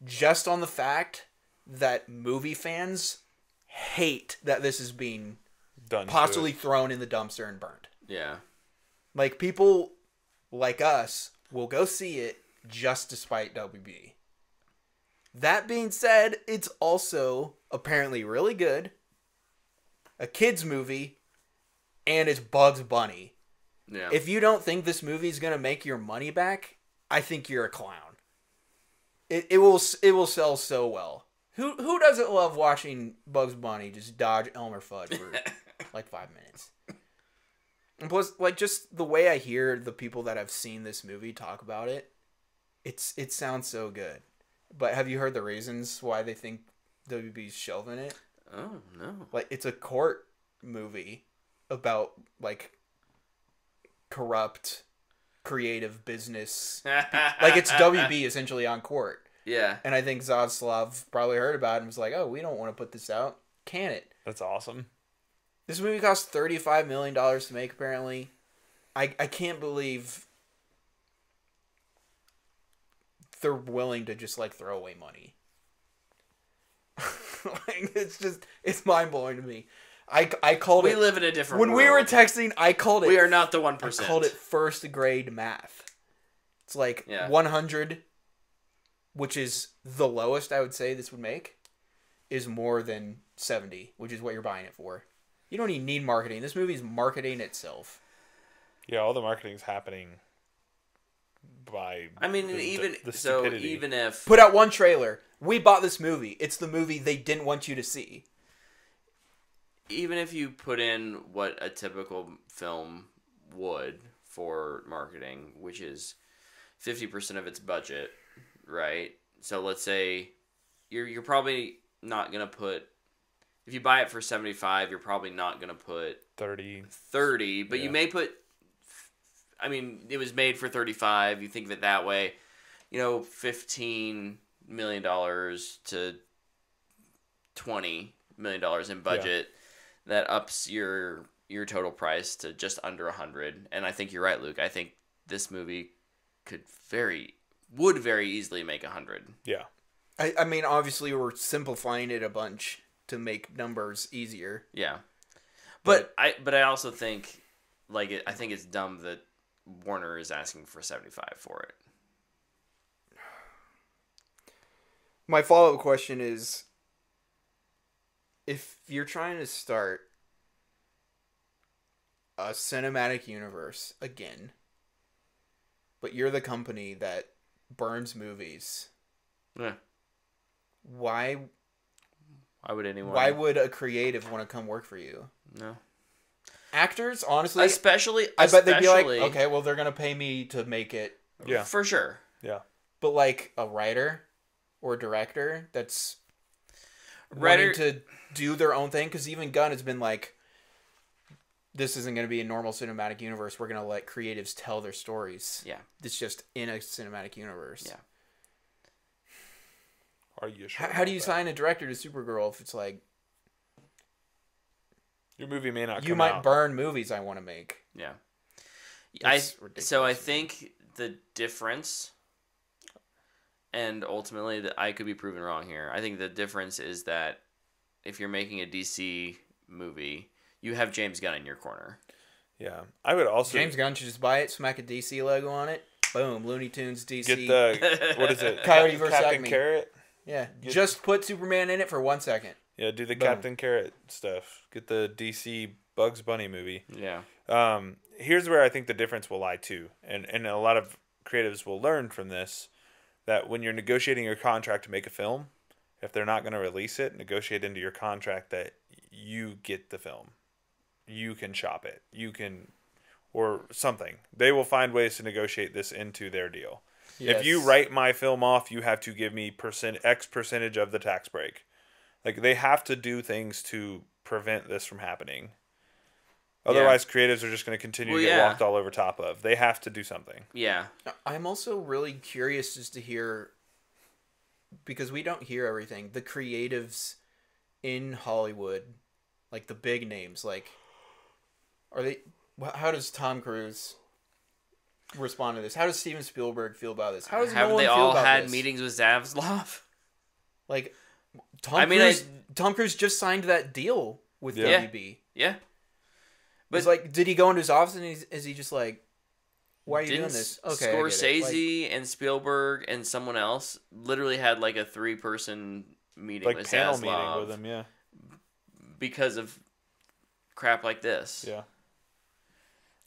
[SPEAKER 2] just on the fact that movie fans hate that this is being possibly thrown in the dumpster and burned.
[SPEAKER 1] Yeah.
[SPEAKER 2] Like, people like us will go see it just to spite WB. That being said, it's also apparently really good. A kid's movie, and it's Bugs Bunny.
[SPEAKER 1] Yeah.
[SPEAKER 2] If you don't think this movie is going to make your money back, I think you're a clown. It will sell so well. Who doesn't love watching Bugs Bunny just dodge Elmer Fudd for like 5 minutes? And plus, like, just the way I hear the people that have seen this movie talk about it, It sounds so good. But have you heard the reasons why they think WB's shelving it?
[SPEAKER 1] Oh, no.
[SPEAKER 2] Like, it's a court movie about, like, corrupt, creative business. Like, it's WB essentially on court.
[SPEAKER 1] Yeah.
[SPEAKER 2] And I think Zaslav probably heard about it and was like, oh, we don't want to put this out. Can it?
[SPEAKER 3] That's awesome.
[SPEAKER 2] This movie cost $35 million to make, apparently. I can't believe they're willing to just, like, throw away money. Like, it's mind-blowing to me. I called it...
[SPEAKER 1] We live in a different
[SPEAKER 2] when
[SPEAKER 1] world.
[SPEAKER 2] we were texting, I called it...
[SPEAKER 1] We are not the 1%.
[SPEAKER 2] I called it first grade math. It's like 100, which is the lowest I would say this would make, is more than 70, which is what you're buying it for. You don't even need marketing. This movie's marketing itself.
[SPEAKER 3] Yeah, all the marketing's happening by...
[SPEAKER 1] I mean,
[SPEAKER 3] stupidity.
[SPEAKER 1] even if...
[SPEAKER 2] Put out one trailer. We bought this movie. It's the movie they didn't want you to see.
[SPEAKER 1] Even if you put in what a typical film would for marketing, which is 50% of its budget, right? So let's say you're probably not going to put... If you buy it for 75, you're probably not going to put
[SPEAKER 3] 30,
[SPEAKER 1] but you may put... I mean, it was made for 35. You think of it that way. You know, $15 million to $20 million in budget. Yeah. That ups your total price to just under 100. And I think you're right, Luke. I think this movie would very easily make 100.
[SPEAKER 3] Yeah.
[SPEAKER 2] I mean, obviously, we're simplifying it a bunch to make numbers easier.
[SPEAKER 1] Yeah. But I also think, I think it's dumb that Warner is asking for 75 for it.
[SPEAKER 2] My follow-up question is, if you're trying to start a cinematic universe again, but you're the company that burns movies, why
[SPEAKER 1] would anyone?
[SPEAKER 2] Why would a creative want to come work for you?
[SPEAKER 1] No.
[SPEAKER 2] Actors, honestly,
[SPEAKER 1] I
[SPEAKER 2] bet they'd be like, okay, well, they're gonna pay me to make it.
[SPEAKER 3] Yeah,
[SPEAKER 1] for sure.
[SPEAKER 3] Yeah,
[SPEAKER 2] but like a writer or a director that's wanting to do their own thing, because even Gunn has been like, this isn't going to be a normal cinematic universe. We're going to let creatives tell their stories.
[SPEAKER 1] Yeah,
[SPEAKER 2] it's just in a cinematic universe.
[SPEAKER 1] Yeah.
[SPEAKER 3] Are you sure?
[SPEAKER 2] How do you sign a director to Supergirl if it's like,
[SPEAKER 3] your movie may not come
[SPEAKER 2] you might
[SPEAKER 3] out.
[SPEAKER 2] burn movies I want to make?
[SPEAKER 1] Yeah.
[SPEAKER 2] Ridiculous.
[SPEAKER 1] I think the difference, and ultimately I could be proven wrong here, I think the difference is that if you're making a DC movie, you have James Gunn in your corner.
[SPEAKER 3] Yeah. I would also...
[SPEAKER 2] James Gunn should just buy it, smack a DC logo on it, boom, Looney Tunes, DC.
[SPEAKER 3] Get the... What is it?
[SPEAKER 2] Coyote vs.
[SPEAKER 3] Captain
[SPEAKER 2] Acme.
[SPEAKER 3] Carrot?
[SPEAKER 2] Yeah. Just put Superman in it for 1 second.
[SPEAKER 3] Yeah, do the
[SPEAKER 2] Boom.
[SPEAKER 3] Captain Carrot stuff. Get the DC Bugs Bunny movie.
[SPEAKER 1] Yeah.
[SPEAKER 3] Here's where I think the difference will lie too. And a lot of creatives will learn from this, that when you're negotiating your contract to make a film, if they're not going to release it, negotiate into your contract that you get the film. You can shop it. You can, or something. They will find ways to negotiate this into their deal. Yes. If you write my film off, you have to give me X percentage of the tax break. Like, they have to do things to prevent this from happening. Otherwise, creatives are just going to continue to get walked all over top of. They have to do something.
[SPEAKER 1] Yeah.
[SPEAKER 2] I'm also really curious just to hear, because we don't hear everything, the creatives in Hollywood, like the big names, like, how does Tom Cruise respond to this? How does Steven Spielberg feel about this? How does
[SPEAKER 1] Have
[SPEAKER 2] no one
[SPEAKER 1] they
[SPEAKER 2] feel
[SPEAKER 1] all
[SPEAKER 2] about
[SPEAKER 1] had
[SPEAKER 2] this?
[SPEAKER 1] meetings with Zaslav?
[SPEAKER 2] Like, Tom Cruise just signed that deal with WB.
[SPEAKER 1] Yeah.
[SPEAKER 2] But it's like, did he go into his office and is he just like, why are you doing this? Okay,
[SPEAKER 1] Scorsese and Spielberg and someone else literally had like a 3-person meeting with
[SPEAKER 3] panel
[SPEAKER 1] Zaslav
[SPEAKER 3] meeting with him, yeah,
[SPEAKER 1] because of crap like this.
[SPEAKER 3] Yeah.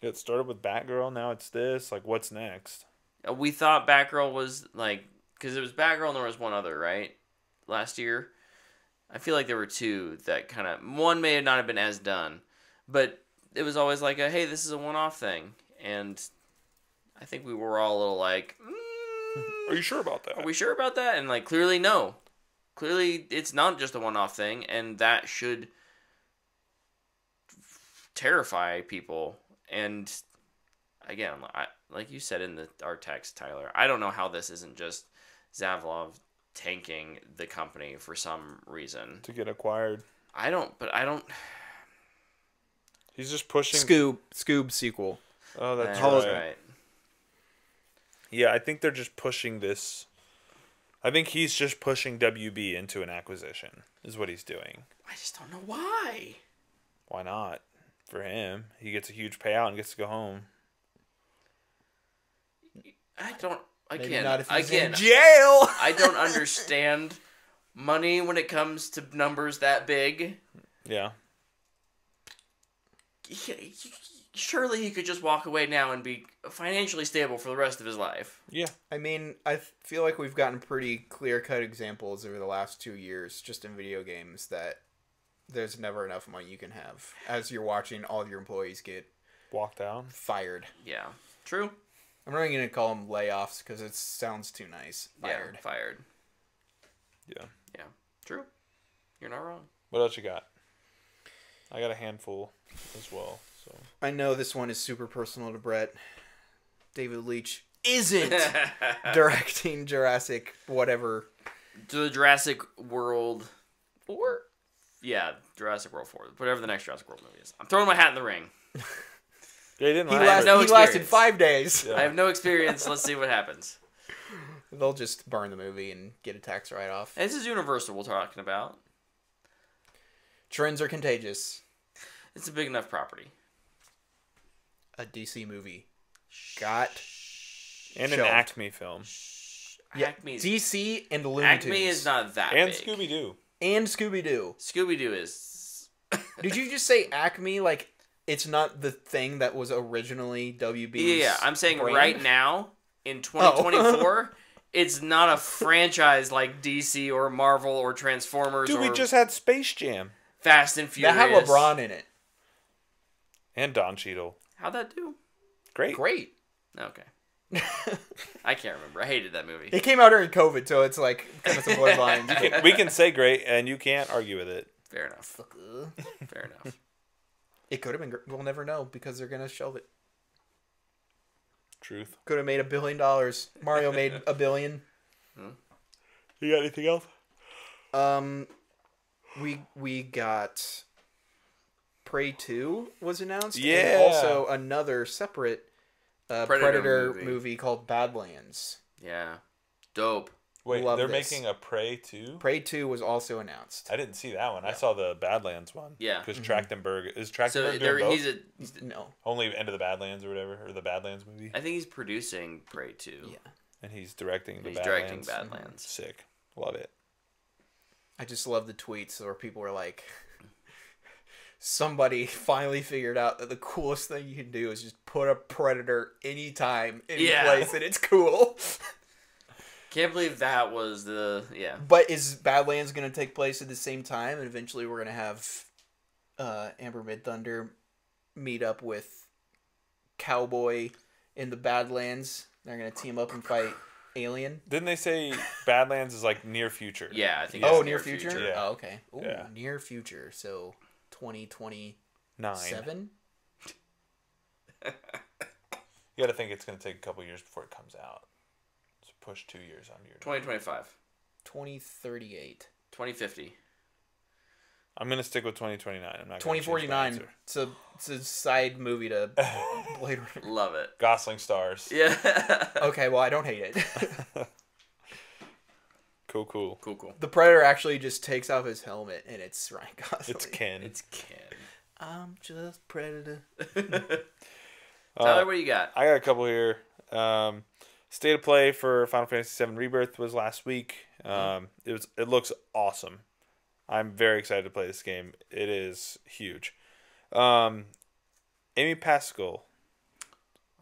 [SPEAKER 3] It started with Batgirl, now it's this. Like, what's next?
[SPEAKER 1] We thought Batgirl was like, because it was Batgirl and there was one other, right? Last year. I feel like there were two that kind of, one may not have been as done, but it was always like, hey, this is a one-off thing. And I think we were all a little like,
[SPEAKER 3] Are you sure about that?
[SPEAKER 1] Are we sure about that? And like, clearly, no. Clearly, it's not just a one-off thing, and that should terrify people. And again, like you said in our text, Tyler, I don't know how this isn't just Zavalov tanking the company for some reason
[SPEAKER 3] to get acquired.
[SPEAKER 1] I don't.
[SPEAKER 3] He's just pushing
[SPEAKER 2] Scoob sequel.
[SPEAKER 3] Oh, that's
[SPEAKER 1] right.
[SPEAKER 3] Yeah, I think they're just pushing this. I think he's just pushing WB into an acquisition, is what he's doing.
[SPEAKER 1] I just don't know why.
[SPEAKER 3] Why not? For him, he gets a huge payout and gets to go home.
[SPEAKER 2] Maybe not if he's
[SPEAKER 1] in
[SPEAKER 2] jail.
[SPEAKER 1] I don't understand money when it comes to numbers that big.
[SPEAKER 3] Yeah.
[SPEAKER 1] Surely he could just walk away now and be financially stable for the rest of his life.
[SPEAKER 3] Yeah.
[SPEAKER 2] I mean, I feel like we've gotten pretty clear-cut examples over the last 2 years just in video games that there's never enough money you can have as you're watching all of your employees get
[SPEAKER 3] walked down,
[SPEAKER 1] fired. Yeah. True.
[SPEAKER 2] I'm not going to call them layoffs because it sounds too nice. Fired.
[SPEAKER 1] Yeah, fired.
[SPEAKER 3] Yeah.
[SPEAKER 1] Yeah. True. You're not wrong.
[SPEAKER 3] What else you got? I got a handful as well. So
[SPEAKER 2] I know this one is super personal to Brett. David Leitch isn't directing Jurassic whatever.
[SPEAKER 1] To the Jurassic World 4? Yeah, Jurassic World 4. Whatever the next Jurassic World movie is. I'm throwing my hat in the ring.
[SPEAKER 3] Yeah, he
[SPEAKER 2] lasted 5 days.
[SPEAKER 1] Yeah. I have no experience. Let's see what happens.
[SPEAKER 2] They'll just burn the movie and get a tax write-off.
[SPEAKER 1] This is Universal we're talking about.
[SPEAKER 2] Trends are contagious.
[SPEAKER 1] It's a big enough property.
[SPEAKER 2] A DC movie. Got.
[SPEAKER 3] And an Acme film.
[SPEAKER 2] Yeah,
[SPEAKER 1] Acme's,
[SPEAKER 2] DC and the Looney Tunes.
[SPEAKER 1] Acme is not that
[SPEAKER 3] and
[SPEAKER 1] big.
[SPEAKER 3] Scooby-Doo.
[SPEAKER 2] And Scooby-Doo.
[SPEAKER 1] Scooby-Doo is...
[SPEAKER 2] Did you just say Acme like it's not the thing that was originally WB's
[SPEAKER 1] Yeah, I'm saying
[SPEAKER 2] brand?
[SPEAKER 1] right now, in 2024, it's not a franchise like DC or Marvel or Transformers
[SPEAKER 3] Dude,
[SPEAKER 1] or
[SPEAKER 3] we just had Space Jam.
[SPEAKER 1] Fast and Furious.
[SPEAKER 2] That have LeBron in it.
[SPEAKER 3] And Don Cheadle.
[SPEAKER 1] How'd that do?
[SPEAKER 2] Great.
[SPEAKER 1] Okay. I can't remember. I hated that movie.
[SPEAKER 2] It came out during COVID, so it's like kind of some blurred lines.
[SPEAKER 3] We can say great, and you can't argue with it.
[SPEAKER 1] Fair enough. Fair enough.
[SPEAKER 2] It could have been. We'll never know because they're gonna shelve it.
[SPEAKER 3] Truth.
[SPEAKER 2] Could have made $1 billion. Mario made $1 billion.
[SPEAKER 3] You got anything else?
[SPEAKER 2] We got Prey 2 was announced.
[SPEAKER 3] Yeah.
[SPEAKER 2] And also another separate Predator
[SPEAKER 1] movie.
[SPEAKER 2] movie called Badlands.
[SPEAKER 1] Yeah. Dope.
[SPEAKER 3] Wait,
[SPEAKER 2] Love
[SPEAKER 3] they're
[SPEAKER 2] this.
[SPEAKER 3] making a Prey 2?
[SPEAKER 2] Prey 2 was also announced.
[SPEAKER 3] I didn't see that one. I saw the Badlands one.
[SPEAKER 1] Yeah.
[SPEAKER 3] Because Trachtenberg... Is Trachtenberg
[SPEAKER 1] So
[SPEAKER 3] doing both?
[SPEAKER 1] he's
[SPEAKER 2] No.
[SPEAKER 3] Only End of the Badlands or whatever, or the Badlands movie?
[SPEAKER 1] I think he's producing Prey 2.
[SPEAKER 2] Yeah.
[SPEAKER 3] And he's directing the
[SPEAKER 1] He's
[SPEAKER 3] Badlands.
[SPEAKER 1] directing Badlands.
[SPEAKER 3] Sick. Love it.
[SPEAKER 2] I just love the tweets where people were like, somebody finally figured out that the coolest thing you can do is just put a Predator anytime, any place, and it's cool.
[SPEAKER 1] Can't believe that was the... Yeah.
[SPEAKER 2] But is Badlands going to take place at the same time? And eventually we're going to have Amber Midthunder meet up with Cowboy in the Badlands. They're going to team up and fight Alien.
[SPEAKER 3] Didn't they say Badlands is like near future?
[SPEAKER 1] Yeah, I think
[SPEAKER 2] Oh,
[SPEAKER 1] it's
[SPEAKER 2] near future?
[SPEAKER 3] Yeah.
[SPEAKER 2] Oh, okay. Ooh,
[SPEAKER 3] Yeah.
[SPEAKER 2] near future. So 2027?
[SPEAKER 3] 9. You got to think it's going to take a couple years before it comes out. So push 2 years on your...
[SPEAKER 1] 2025.
[SPEAKER 2] 2038.
[SPEAKER 1] 2050.
[SPEAKER 3] I'm going to stick with 2029. I'm not.
[SPEAKER 2] 2049. It's a side movie to Blade Runner.
[SPEAKER 1] Love it.
[SPEAKER 3] Gosling stars.
[SPEAKER 1] Yeah.
[SPEAKER 2] Okay, well, I don't hate it.
[SPEAKER 3] Cool.
[SPEAKER 1] Cool.
[SPEAKER 2] The Predator actually just takes off his helmet, and it's Ryan Gosling.
[SPEAKER 3] It's Ken.
[SPEAKER 1] It's Ken.
[SPEAKER 2] I'm just Predator.
[SPEAKER 1] Tyler, what do you got?
[SPEAKER 3] I got a couple here. State of play for Final Fantasy VII Rebirth was last week. It looks awesome. I'm very excited to play this game. It is huge. Amy Pascal.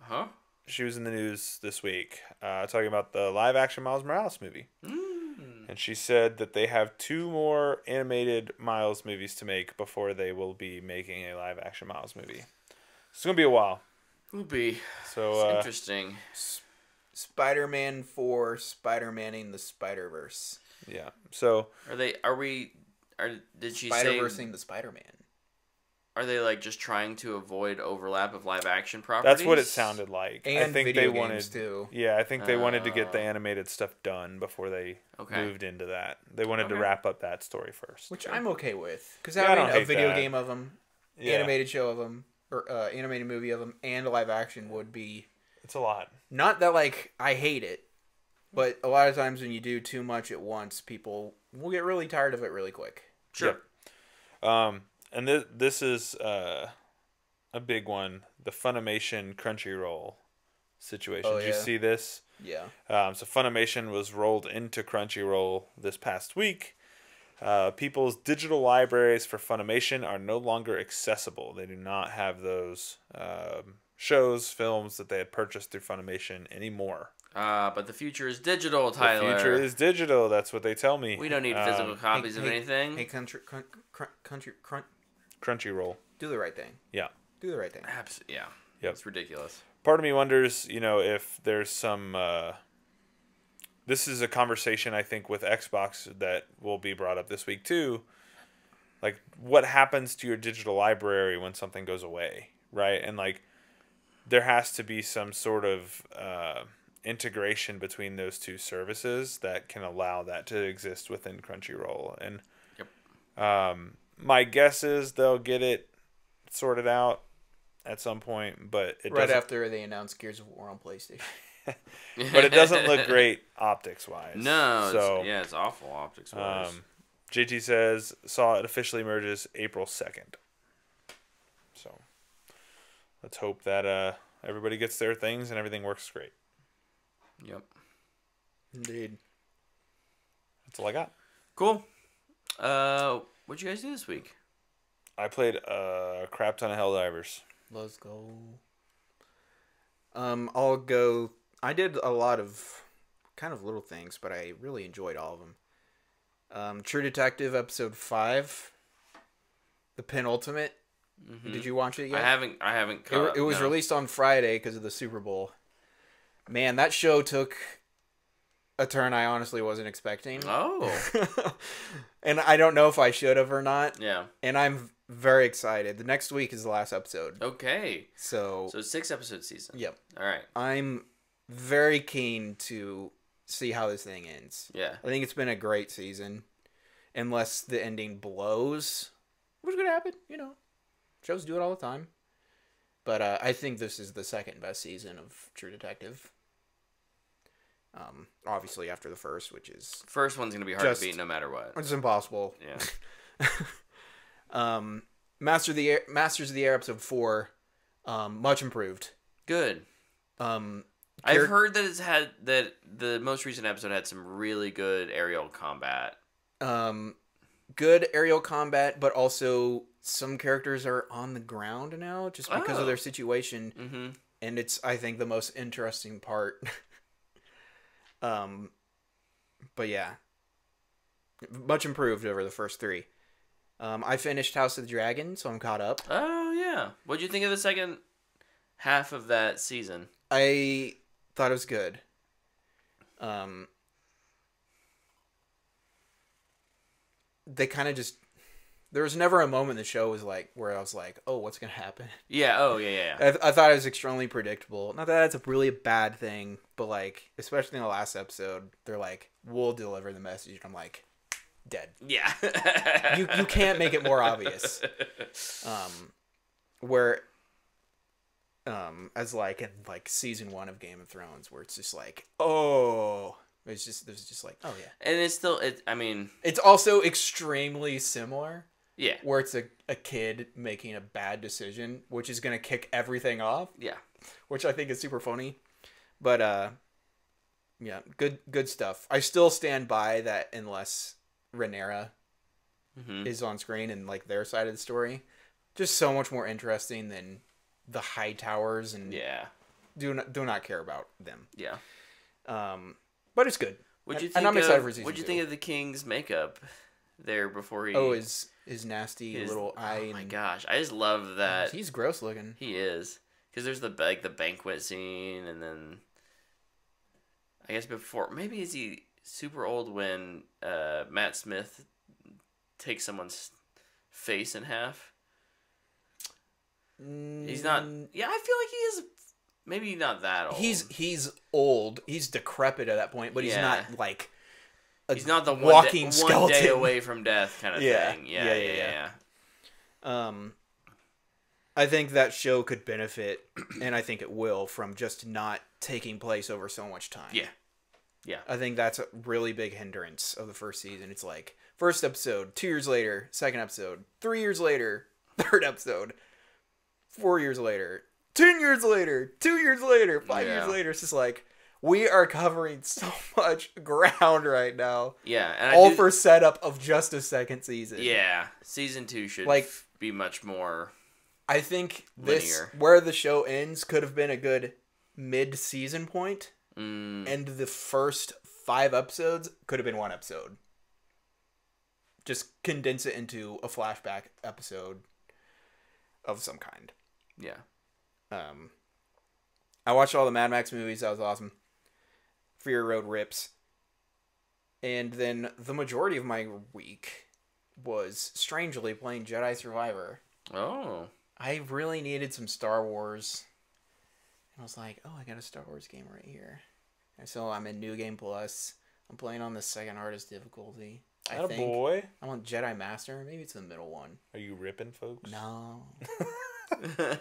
[SPEAKER 1] Huh?
[SPEAKER 3] She was in the news this week talking about the live-action Miles Morales movie. And she said that they have 2 more animated Miles movies to make before they will be making a live-action Miles movie. It's going to be a while.
[SPEAKER 1] Will be.
[SPEAKER 3] So
[SPEAKER 1] It's interesting.
[SPEAKER 2] Spider-Man for Spider-Maning the Spider-Verse.
[SPEAKER 3] Yeah. So
[SPEAKER 1] did she
[SPEAKER 2] Spider-Versing the Spider-Man.
[SPEAKER 1] Are they like just trying to avoid overlap of live action properties?
[SPEAKER 3] That's what it sounded like.
[SPEAKER 2] And
[SPEAKER 3] I think
[SPEAKER 2] video
[SPEAKER 3] they
[SPEAKER 2] games
[SPEAKER 3] wanted
[SPEAKER 2] too.
[SPEAKER 3] Yeah, I think they wanted to get the animated stuff done before they moved into that. They wanted to wrap up that story first.
[SPEAKER 2] Which I'm okay with. Because having a video game of them,
[SPEAKER 3] Yeah.
[SPEAKER 2] animated show of them, or animated movie of them, and a live action would be...
[SPEAKER 3] It's a lot.
[SPEAKER 2] Not that, like, I hate it. But a lot of times when you do too much at once, people will get really tired of it really quick.
[SPEAKER 1] Sure.
[SPEAKER 3] Yep. And this is a big one. The Funimation Crunchyroll situation.
[SPEAKER 2] Oh,
[SPEAKER 3] Did you see this?
[SPEAKER 2] Yeah.
[SPEAKER 3] So Funimation was rolled into Crunchyroll this past week. People's digital libraries for Funimation are no longer accessible. They do not have those shows, films that they had purchased through Funimation anymore.
[SPEAKER 1] But the future is digital, Tyler.
[SPEAKER 3] The future is digital. That's what they tell me.
[SPEAKER 1] We don't need physical copies of anything.
[SPEAKER 2] Hey,
[SPEAKER 3] Crunchyroll.
[SPEAKER 2] do the right thing.
[SPEAKER 3] Yeah.
[SPEAKER 2] Do the right thing.
[SPEAKER 1] Yeah.
[SPEAKER 3] Yep.
[SPEAKER 1] It's ridiculous.
[SPEAKER 3] Part of me wonders, if there's some... this is a conversation, I think, with Xbox that will be brought up this week, too. Like, what happens to your digital library when something goes away, right? And, like, there has to be some sort of integration between those two services that can allow that to exist within Crunchyroll. And my guess is they'll get it sorted out at some point, but
[SPEAKER 2] right after they announced Gears of War on PlayStation.
[SPEAKER 3] But it doesn't look great optics wise.
[SPEAKER 1] No,
[SPEAKER 3] so
[SPEAKER 1] it's awful optics wise.
[SPEAKER 3] JT says saw it officially emerges April 2nd. So let's hope that everybody gets their things and everything works great.
[SPEAKER 1] Yep.
[SPEAKER 2] Indeed.
[SPEAKER 3] That's all I got.
[SPEAKER 1] Cool. What'd you guys do this week?
[SPEAKER 3] I played a crap ton of Helldivers.
[SPEAKER 2] Let's go. I'll go. I did a lot of kind of little things, but I really enjoyed all of them. True Detective episode 5, the penultimate. Mm-hmm. Did you watch it yet?
[SPEAKER 1] I haven't. Caught
[SPEAKER 2] it was released on Friday because of the Super Bowl. Man, that show took a turn I honestly wasn't expecting.
[SPEAKER 1] Oh.
[SPEAKER 2] And I don't know if I should have or not.
[SPEAKER 1] Yeah.
[SPEAKER 2] And I'm very excited. The next week is the last episode.
[SPEAKER 1] Okay.
[SPEAKER 2] So
[SPEAKER 1] 6-episode season.
[SPEAKER 2] Yep.
[SPEAKER 1] All right.
[SPEAKER 2] I'm very keen to see how this thing ends.
[SPEAKER 1] Yeah.
[SPEAKER 2] I think it's been a great season. Unless the ending blows. Which could happen, Shows do it all the time. But I think this is the second best season of True Detective. Obviously after the first, which is...
[SPEAKER 1] First one's going to be hard to beat no matter what.
[SPEAKER 2] It's impossible.
[SPEAKER 1] Yeah.
[SPEAKER 2] Masters of the Air episode 4, much improved.
[SPEAKER 1] Good. I've heard that that the most recent episode had some really good aerial combat.
[SPEAKER 2] Good aerial combat, but also some characters are on the ground now just because of their situation.
[SPEAKER 1] Mm-hmm.
[SPEAKER 2] And it's, I think, the most interesting part. But yeah, much improved over the first 3. I finished House of the Dragon, so I'm caught up.
[SPEAKER 1] Oh yeah, what'd you think of the second half of that season?
[SPEAKER 2] I thought it was good. They kind of just... There was never a moment in the show where I was like, oh, what's going to happen?
[SPEAKER 1] Yeah, oh, yeah.
[SPEAKER 2] I thought it was extremely predictable. Not that that's a really bad thing, but, especially in the last episode, they're like, we'll deliver the message. And I'm like, dead.
[SPEAKER 1] Yeah.
[SPEAKER 2] You can't make it more obvious. Where... as in season 1 of Game of Thrones, where it's just like, oh... There's just like, oh yeah.
[SPEAKER 1] And it's still,
[SPEAKER 2] it's also extremely similar.
[SPEAKER 1] Yeah.
[SPEAKER 2] Where it's a kid making a bad decision, which is going to kick everything off.
[SPEAKER 1] Yeah.
[SPEAKER 2] Which I think is super funny. But, yeah, good stuff. I still stand by that unless Rhaenyra is on screen and, their side of the story. Just so much more interesting than the High Towers and...
[SPEAKER 1] Yeah.
[SPEAKER 2] Do not care about them.
[SPEAKER 1] Yeah.
[SPEAKER 2] But it's good.
[SPEAKER 1] And I'm excited for season 2. What'd you think of the king's makeup there before he...
[SPEAKER 2] Oh, his nasty little eye.
[SPEAKER 1] Oh my gosh. I just love that.
[SPEAKER 2] He's gross looking.
[SPEAKER 1] He is. Because there's the banquet scene, and then I guess before, maybe is he super old when Matt Smith takes someone's face in half? He's not. Yeah, I feel like he is. Maybe not that old.
[SPEAKER 2] He's old. He's decrepit at that point, but he's not like.
[SPEAKER 1] He's not the
[SPEAKER 2] walking
[SPEAKER 1] one day away from death kind of thing. Yeah.
[SPEAKER 2] I think that show could benefit, and I think it will, from just not taking place over so much time.
[SPEAKER 1] Yeah.
[SPEAKER 2] I think that's a really big hindrance of the first season. It's like, first episode, 2 years later, second episode, 3 years later, third episode, 4 years later, 10 years later, 2 years later, 5 years later. It's just like, we are covering so much ground right now.
[SPEAKER 1] Yeah.
[SPEAKER 2] And for setup of just a second season.
[SPEAKER 1] Yeah. Season 2 should be much more
[SPEAKER 2] I think
[SPEAKER 1] linear.
[SPEAKER 2] Where the show ends could have been a good mid-season point. And the first 5 episodes could have been 1 episode. Just condense it into a flashback episode of some kind.
[SPEAKER 1] Yeah.
[SPEAKER 2] I watched all the Mad Max movies. That was awesome. Fury Road rips. And then the majority of my week was strangely playing Jedi Survivor.
[SPEAKER 1] Oh.
[SPEAKER 2] I really needed some Star Wars. And I was like, oh, I got a Star Wars game right here. And so I'm in New Game Plus. I'm playing on the second hardest difficulty. I think.
[SPEAKER 3] Boy.
[SPEAKER 2] I'm on Jedi Master. Maybe it's the middle one.
[SPEAKER 3] Are you ripping, folks?
[SPEAKER 2] No.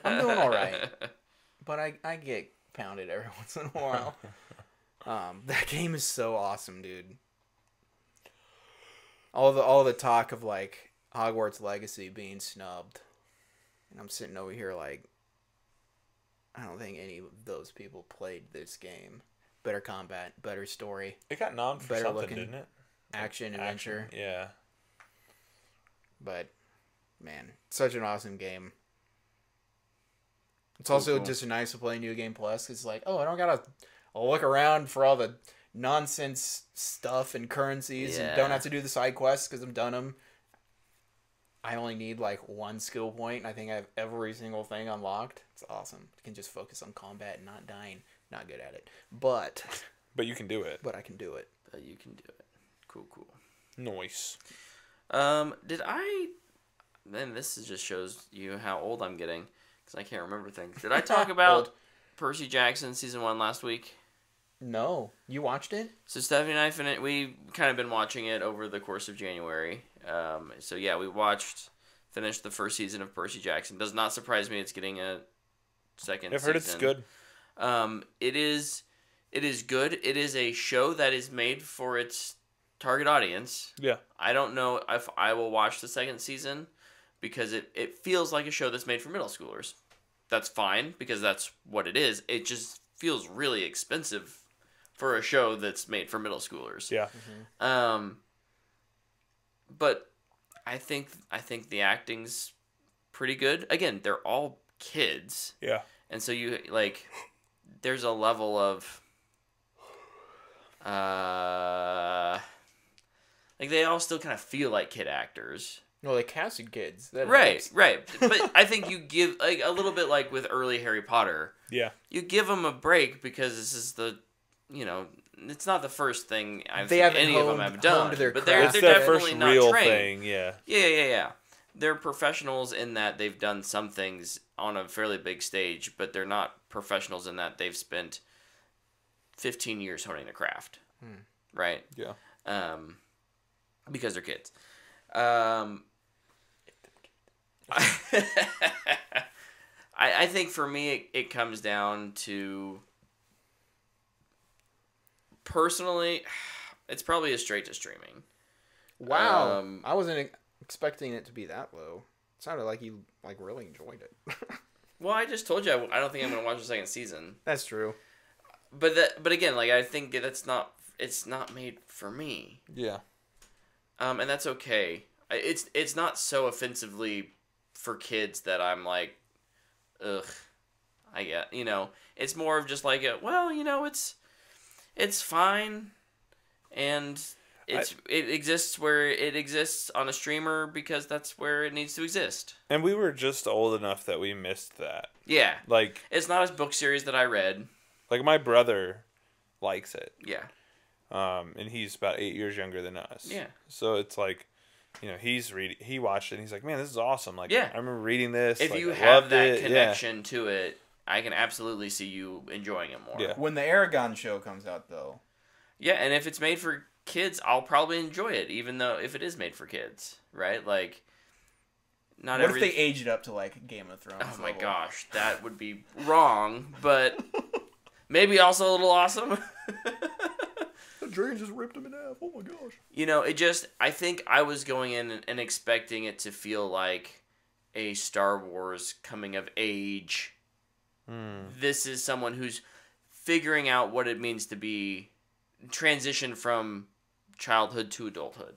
[SPEAKER 2] I'm doing all right. But I get pounded every once in a while. That game is so awesome, dude. All the talk of like Hogwarts Legacy being snubbed. And I'm sitting over here like, I don't think any of those people played this game. Better combat, better story.
[SPEAKER 3] It got nommed for
[SPEAKER 2] better
[SPEAKER 3] something,
[SPEAKER 2] looking,
[SPEAKER 3] didn't it?
[SPEAKER 2] Action, adventure.
[SPEAKER 3] Yeah.
[SPEAKER 2] But, man, such an awesome game. It's also just nice to play New Game Plus. It's like, oh, I don't gotta look around for all the nonsense stuff and currencies and don't have to do the side quests because I've done them. I only need like 1 skill point, and I think I have every single thing unlocked. It's awesome. I can just focus on combat and not dying. Not good at it, but
[SPEAKER 3] you can do it.
[SPEAKER 2] But I can do it.
[SPEAKER 1] You can do it. Cool.
[SPEAKER 3] Nice.
[SPEAKER 1] Did I? Then this just shows you how old I'm getting because I can't remember things. Did I talk about Percy Jackson season 1 last week?
[SPEAKER 2] No, you watched it.
[SPEAKER 1] So Stephanie and I we kind of been watching it over the course of January. So yeah, we finished the first season of Percy Jackson. Does not surprise me. It's getting a second.
[SPEAKER 3] I've heard it's good.
[SPEAKER 1] It is good. It is a show that is made for its target audience.
[SPEAKER 3] Yeah.
[SPEAKER 1] I don't know if I will watch the second season because it feels like a show that's made for middle schoolers. That's fine because that's what it is. It just feels really expensive for a show that's made for middle schoolers.
[SPEAKER 3] Yeah.
[SPEAKER 1] Mm-hmm. But I think the acting's pretty good. Again, they're all kids.
[SPEAKER 3] Yeah.
[SPEAKER 1] And so you like there's a level of like they all still kind of feel like kid actors.
[SPEAKER 2] No, they casted kids.
[SPEAKER 1] Right. But I think you give like a little bit like with early Harry Potter.
[SPEAKER 3] Yeah.
[SPEAKER 1] You give them a break because this is it's not the first thing any of them have done. But they're definitely not
[SPEAKER 3] real
[SPEAKER 1] trained.
[SPEAKER 3] Thing, yeah.
[SPEAKER 1] Yeah. They're professionals in that they've done some things on a fairly big stage, but they're not professionals in that they've spent 15 years honing the craft. Right?
[SPEAKER 3] Yeah.
[SPEAKER 1] Because they're kids. I think for me it comes down to personally it's probably a straight to streaming.
[SPEAKER 2] Wow. I wasn't expecting it to be that low. It sounded like you really enjoyed it.
[SPEAKER 1] Well, I just told you I don't think I'm gonna watch the second season.
[SPEAKER 2] That's true.
[SPEAKER 1] But again, like I think it's not made for me.
[SPEAKER 3] Yeah.
[SPEAKER 1] And that's okay. It's not so offensively for kids that I'm like, ugh. I get it's more of just like it's fine, and it exists where it exists on a streamer because that's where it needs to exist.
[SPEAKER 3] And we were just old enough that we missed that.
[SPEAKER 1] Yeah.
[SPEAKER 3] Like
[SPEAKER 1] it's not a book series that I read.
[SPEAKER 3] Like my brother, likes it.
[SPEAKER 1] Yeah.
[SPEAKER 3] And he's about 8 years younger than us.
[SPEAKER 1] Yeah.
[SPEAKER 3] So it's like, he watched it and he's like, man, this is awesome. Like,
[SPEAKER 1] yeah.
[SPEAKER 3] I remember reading this.
[SPEAKER 1] If
[SPEAKER 3] like,
[SPEAKER 1] you
[SPEAKER 3] I
[SPEAKER 1] have
[SPEAKER 3] loved
[SPEAKER 1] that
[SPEAKER 3] it.
[SPEAKER 1] connection to it, I can absolutely see you enjoying it more.
[SPEAKER 3] Yeah.
[SPEAKER 2] When the Aragon show comes out, though.
[SPEAKER 1] Yeah, and if it's made for kids, I'll probably enjoy it, even though if it is made for kids, right? Like, not
[SPEAKER 2] what if they age it up to, like, Game of Thrones
[SPEAKER 1] Oh my
[SPEAKER 2] level?
[SPEAKER 1] gosh, that would be wrong, but maybe also a little awesome.
[SPEAKER 2] The dragon just ripped him in half. Oh my gosh.
[SPEAKER 1] I think I was going in and expecting it to feel like a Star Wars coming of age. This is someone who's figuring out what it means to be transition from childhood to adulthood.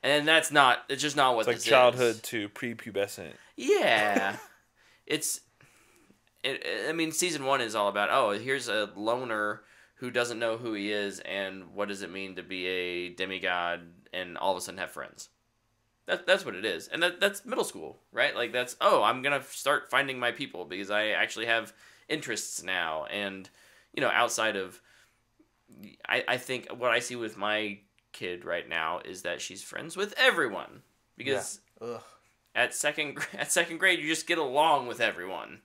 [SPEAKER 1] And it's just not what
[SPEAKER 3] it's like
[SPEAKER 1] this
[SPEAKER 3] childhood
[SPEAKER 1] is.
[SPEAKER 3] to prepubescent.
[SPEAKER 1] Yeah. Season 1 is all about, here's a loner who doesn't know who he is and what does it mean to be a demigod and all of a sudden have friends. That's what it is. And that's middle school, right? Like that's, I'm going to start finding my people because I actually have interests now. And, outside of, I think what I see with my kid right now is that she's friends with everyone because at second grade, you just get along with everyone.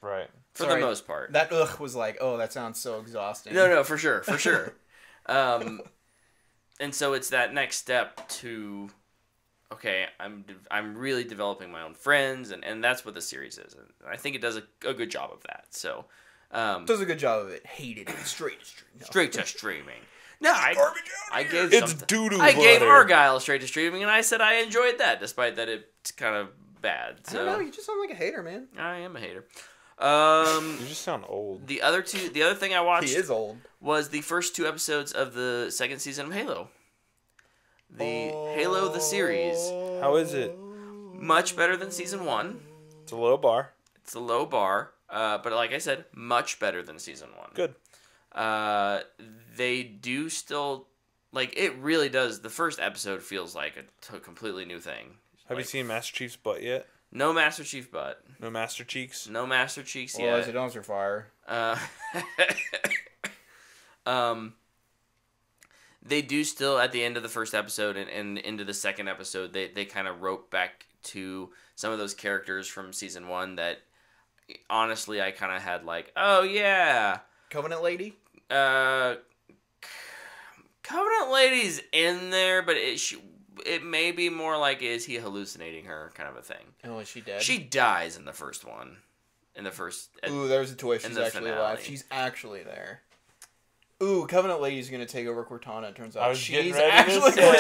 [SPEAKER 3] Right.
[SPEAKER 1] For the most part.
[SPEAKER 2] That was like, that sounds so exhausting.
[SPEAKER 1] No, for sure. And so it's that next step to, okay, I'm really developing my own friends, and that's what the series is. And I think it does a good job of that. So,
[SPEAKER 2] does a good job of it. Hated it. Straight to streaming. No.
[SPEAKER 1] Straight to streaming. No, I gave
[SPEAKER 3] it's doo-doo
[SPEAKER 1] I gave
[SPEAKER 3] butter.
[SPEAKER 1] Argylle straight to streaming, and I said I enjoyed that, despite that it's kind of bad. So
[SPEAKER 2] I don't know. You just sound like a hater, man.
[SPEAKER 1] I am a hater.
[SPEAKER 3] You just sound old.
[SPEAKER 1] The other thing I watched
[SPEAKER 2] He is old.
[SPEAKER 1] was the first 2 episodes of the second season of Halo. Halo the series.
[SPEAKER 3] How is it?
[SPEAKER 1] Much better than season 1.
[SPEAKER 3] It's a low bar.
[SPEAKER 1] It's a low bar, but like I said, much better than season 1.
[SPEAKER 3] Good.
[SPEAKER 1] They do still, it really does. The first episode feels like a completely new thing.
[SPEAKER 3] Have you seen Master Chief's butt yet?
[SPEAKER 1] No Master Chief butt.
[SPEAKER 3] No Master Cheeks?
[SPEAKER 1] No Master Cheeks
[SPEAKER 2] Well,
[SPEAKER 1] yet.
[SPEAKER 2] as a dumpster fire.
[SPEAKER 1] They do still, at the end of the first episode and into the second episode, they kind of rope back to some of those characters from season 1 that, honestly, I kind of had like, oh yeah.
[SPEAKER 2] Covenant Lady?
[SPEAKER 1] Covenant Lady's in there, but it may be more like, is he hallucinating her kind of a thing.
[SPEAKER 2] Oh, is she dead?
[SPEAKER 1] She dies in the first one.
[SPEAKER 2] Ooh, there's a twist. She's actually
[SPEAKER 1] finale.
[SPEAKER 2] alive. She's actually there. Ooh, Covenant Lady's gonna take over Cortana. It turns
[SPEAKER 3] I
[SPEAKER 2] out
[SPEAKER 3] was
[SPEAKER 2] she's
[SPEAKER 3] getting ready
[SPEAKER 2] actually
[SPEAKER 3] to say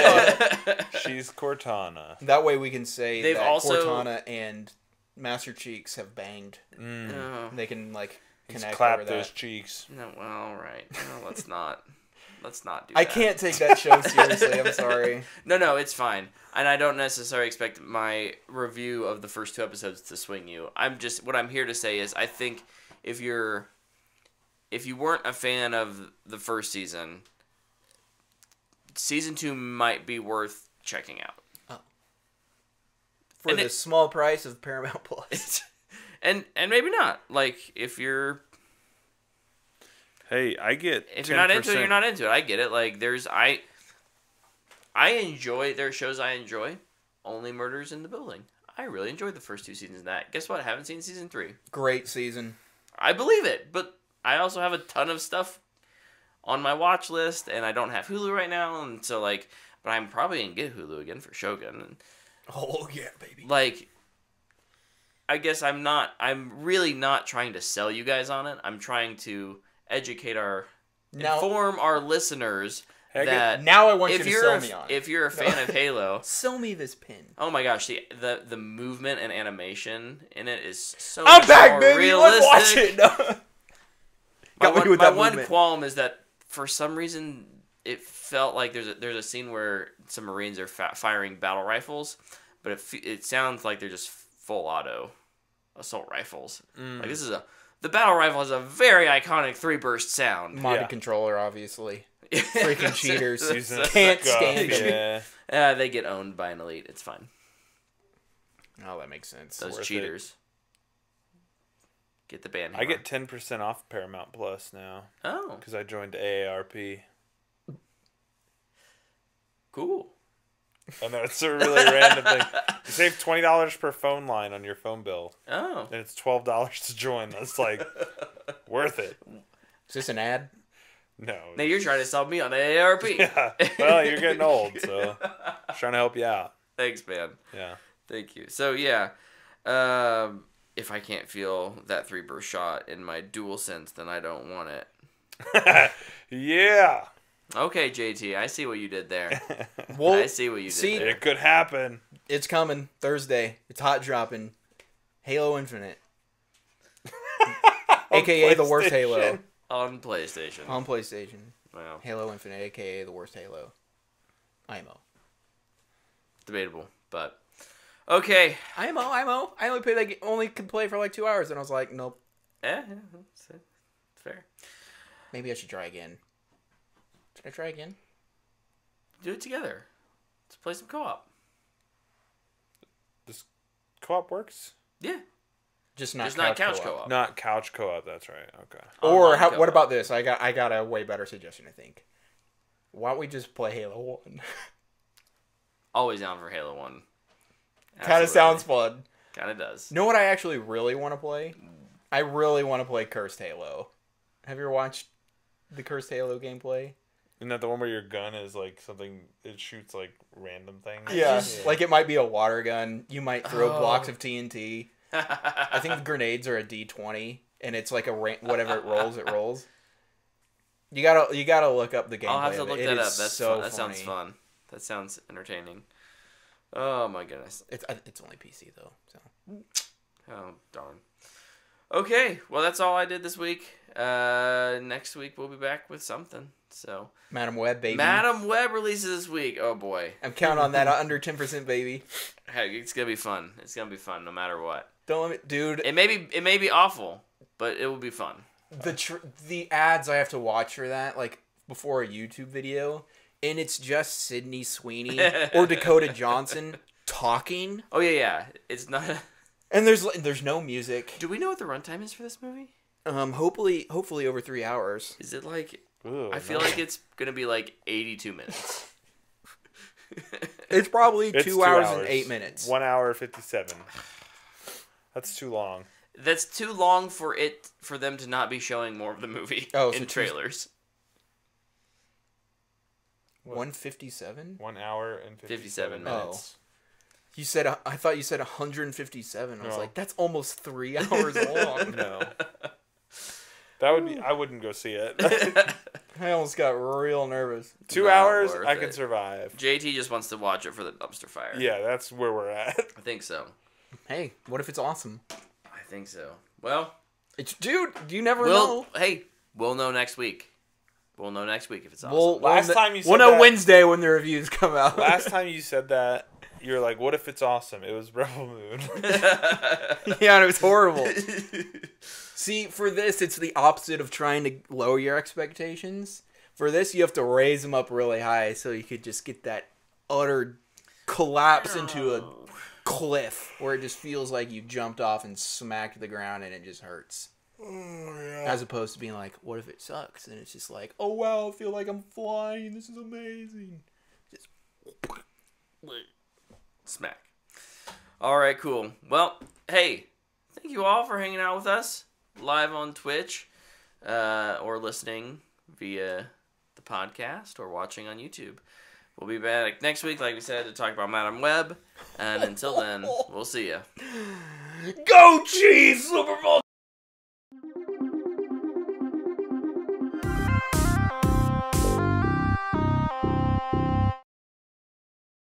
[SPEAKER 2] Cortana.
[SPEAKER 3] She's Cortana.
[SPEAKER 2] That way we can say
[SPEAKER 1] They've
[SPEAKER 2] that
[SPEAKER 1] also-
[SPEAKER 2] Cortana and Master Cheeks have banged.
[SPEAKER 1] Oh.
[SPEAKER 2] They can
[SPEAKER 3] Let's
[SPEAKER 2] connect
[SPEAKER 3] clap
[SPEAKER 2] over
[SPEAKER 3] those
[SPEAKER 2] that.
[SPEAKER 3] cheeks.
[SPEAKER 1] No, well, all right. No, let's not. Let's not do
[SPEAKER 2] I
[SPEAKER 1] that.
[SPEAKER 2] can't take that show seriously. I'm sorry.
[SPEAKER 1] No, it's fine. And I don't necessarily expect my review of the first 2 episodes to swing you. What I'm here to say is I think if you weren't a fan of the first season, season 2 might be worth checking out.
[SPEAKER 2] For the small price of Paramount Plus.
[SPEAKER 1] and maybe not. Like, if you're
[SPEAKER 3] Hey, I get
[SPEAKER 1] If
[SPEAKER 3] 10%.
[SPEAKER 1] you're not into it, you're not into it. I get it. Like, I enjoy, there are shows I enjoy. Only Murders in the Building. I really enjoyed the first 2 seasons of that. Guess what? I haven't seen season 3.
[SPEAKER 2] Great season.
[SPEAKER 1] I believe it, but I also have a ton of stuff on my watch list, and I don't have Hulu right now, and so, but I'm probably going to get Hulu again for Shogun. And,
[SPEAKER 2] Oh, yeah, baby.
[SPEAKER 1] I guess I'm really not trying to sell you guys on it. I'm trying to educate inform our listeners that
[SPEAKER 2] now I want you to sell me on it.
[SPEAKER 1] If you're a fan of Halo,
[SPEAKER 2] sell me this pin.
[SPEAKER 1] oh my gosh, the movement and animation in it is so
[SPEAKER 2] I'm
[SPEAKER 1] much
[SPEAKER 2] back,
[SPEAKER 1] more
[SPEAKER 2] baby.
[SPEAKER 1] realistic.
[SPEAKER 2] Let's watch it. No.
[SPEAKER 1] My one qualm is that for some reason it felt like there's a scene where some Marines are firing battle rifles, but it sounds like they're just full auto assault rifles. Like the battle rifle has a very iconic 3-burst sound.
[SPEAKER 2] Modded controller, obviously. Freaking cheaters.
[SPEAKER 3] Jesus.
[SPEAKER 2] Can't stand it.
[SPEAKER 3] Yeah.
[SPEAKER 1] They get owned by an elite. It's fine.
[SPEAKER 2] Oh, that makes sense.
[SPEAKER 1] Those
[SPEAKER 3] Worth
[SPEAKER 1] cheaters. Get the band.
[SPEAKER 3] I get 10% off Paramount Plus now.
[SPEAKER 1] Oh,
[SPEAKER 3] because I joined AARP.
[SPEAKER 1] Cool.
[SPEAKER 3] I know it's a really random thing. You save $20 per phone line on your phone bill.
[SPEAKER 1] Oh,
[SPEAKER 3] And it's $12 to join. That's like worth it.
[SPEAKER 2] Is this an ad?
[SPEAKER 3] No.
[SPEAKER 1] now you're trying to sell me on AARP.
[SPEAKER 3] Yeah. Well, you're getting old, so I'm trying to help you out.
[SPEAKER 1] Thanks, man.
[SPEAKER 3] Yeah.
[SPEAKER 1] Thank you. So yeah, if I can't feel that 3-burst shot in my DualSense, then I don't want it.
[SPEAKER 3] Yeah.
[SPEAKER 1] Okay, JT, I see what you did there.
[SPEAKER 2] Well,
[SPEAKER 1] I see what you did there.
[SPEAKER 3] It could happen.
[SPEAKER 2] it's coming Thursday. It's hot dropping. Halo Infinite. AKA the worst Halo.
[SPEAKER 1] On PlayStation.
[SPEAKER 2] On PlayStation.
[SPEAKER 1] Wow.
[SPEAKER 2] Halo Infinite, AKA the worst Halo. IMO.
[SPEAKER 1] Debatable, but okay.
[SPEAKER 2] IMO. I only could play for like 2 hours, and I was like, nope.
[SPEAKER 1] Yeah, it's fair.
[SPEAKER 2] Maybe I should try again. Should I try again?
[SPEAKER 1] Do it together. Let's play some co-op.
[SPEAKER 3] This co-op works?
[SPEAKER 1] Yeah.
[SPEAKER 2] Just not
[SPEAKER 1] couch co-op.
[SPEAKER 3] Not couch co-op, that's right. Okay.
[SPEAKER 2] Or
[SPEAKER 1] Online
[SPEAKER 2] what
[SPEAKER 1] co-op.
[SPEAKER 2] about this? I got a way better suggestion, I think. Why don't we just play Halo 1?
[SPEAKER 1] Always down for Halo 1.
[SPEAKER 2] Kind of sounds fun.
[SPEAKER 1] Kind of does.
[SPEAKER 2] You know what I actually really want to play? I really want to play Cursed Halo. Have you ever watched the Cursed Halo gameplay?
[SPEAKER 3] Isn't that the one where your gun is like something, it shoots like random things?
[SPEAKER 2] Yeah. Like it might be a water gun. You might throw
[SPEAKER 1] Oh.
[SPEAKER 2] blocks of TNT. I think the grenades are a D20, and it's like whatever it rolls. You gotta look up the gameplay.
[SPEAKER 1] I'll have to
[SPEAKER 2] of
[SPEAKER 1] look
[SPEAKER 2] it.
[SPEAKER 1] that
[SPEAKER 2] It
[SPEAKER 1] up.
[SPEAKER 2] is
[SPEAKER 1] That's
[SPEAKER 2] so
[SPEAKER 1] fun. That
[SPEAKER 2] funny.
[SPEAKER 1] sounds fun. That sounds entertaining. Oh my goodness.
[SPEAKER 2] It's only PC though. So
[SPEAKER 1] Oh darn. Okay, well that's all I did this week. Next week we'll be back with something. So
[SPEAKER 2] Madam Web, baby.
[SPEAKER 1] Madam Web releases this week. Oh boy.
[SPEAKER 2] I'm counting on that under 10%, baby.
[SPEAKER 1] Hey, it's gonna be fun. It's gonna be fun no matter what.
[SPEAKER 2] Don't let me, dude.
[SPEAKER 1] It may be awful, but it will be fun.
[SPEAKER 2] The ads I have to watch for that, like before a YouTube video, and it's just Sydney Sweeney or Dakota Johnson talking,
[SPEAKER 1] Oh yeah. It's not.
[SPEAKER 2] and there's no music.
[SPEAKER 1] Do we know what the runtime is for this movie?
[SPEAKER 2] Hopefully over 3 hours.
[SPEAKER 1] Is it like?
[SPEAKER 3] Ooh,
[SPEAKER 1] I feel
[SPEAKER 3] no.
[SPEAKER 1] like it's gonna be like 82 minutes.
[SPEAKER 2] It's probably
[SPEAKER 3] It's
[SPEAKER 2] 2 hours and 8 minutes.
[SPEAKER 3] 1 hour 57. That's too long.
[SPEAKER 1] That's too long for them to not be showing more of the movie
[SPEAKER 2] Oh, so
[SPEAKER 1] in trailers.
[SPEAKER 2] 157.
[SPEAKER 3] 1 hour and
[SPEAKER 1] 57 minutes.
[SPEAKER 2] You said I thought you said 157. I was
[SPEAKER 3] No.
[SPEAKER 2] like, that's almost 3 hours long.
[SPEAKER 3] No. That would be. I wouldn't go see it.
[SPEAKER 2] I almost got real nervous.
[SPEAKER 3] 2
[SPEAKER 1] Not
[SPEAKER 3] hours,
[SPEAKER 1] worth
[SPEAKER 3] I
[SPEAKER 1] it.
[SPEAKER 3] could survive.
[SPEAKER 1] JT just wants to watch it for the dumpster fire.
[SPEAKER 3] Yeah, that's where we're at.
[SPEAKER 1] I think so.
[SPEAKER 2] Hey, what if it's awesome?
[SPEAKER 1] I think so. Well,
[SPEAKER 2] Dude, you never know.
[SPEAKER 1] we'll know next week. We'll know next week if it's awesome.
[SPEAKER 3] Last time you said
[SPEAKER 2] we'll know
[SPEAKER 3] that-
[SPEAKER 2] Wednesday when the reviews come out.
[SPEAKER 3] Last time you said that, you were like, "What if it's awesome?" It was Rebel Moon.
[SPEAKER 2] Yeah, and it was horrible. See, for this, it's the opposite of trying to lower your expectations. For this, you have to raise them up really high so you could just get that utter collapse into a cliff where it just feels like you jumped off and smacked the ground and it just hurts. As opposed to being like, what if it sucks? And it's just like, oh wow, I feel like I'm flying. This is amazing. Just
[SPEAKER 1] Smack. All right, cool. Well, hey, thank you all for hanging out with us live on Twitch or listening via the podcast or watching on YouTube. We'll be back next week, like we said, to talk about Madam Web. And until then, we'll see ya.
[SPEAKER 2] Go Chiefs! Super Bowl!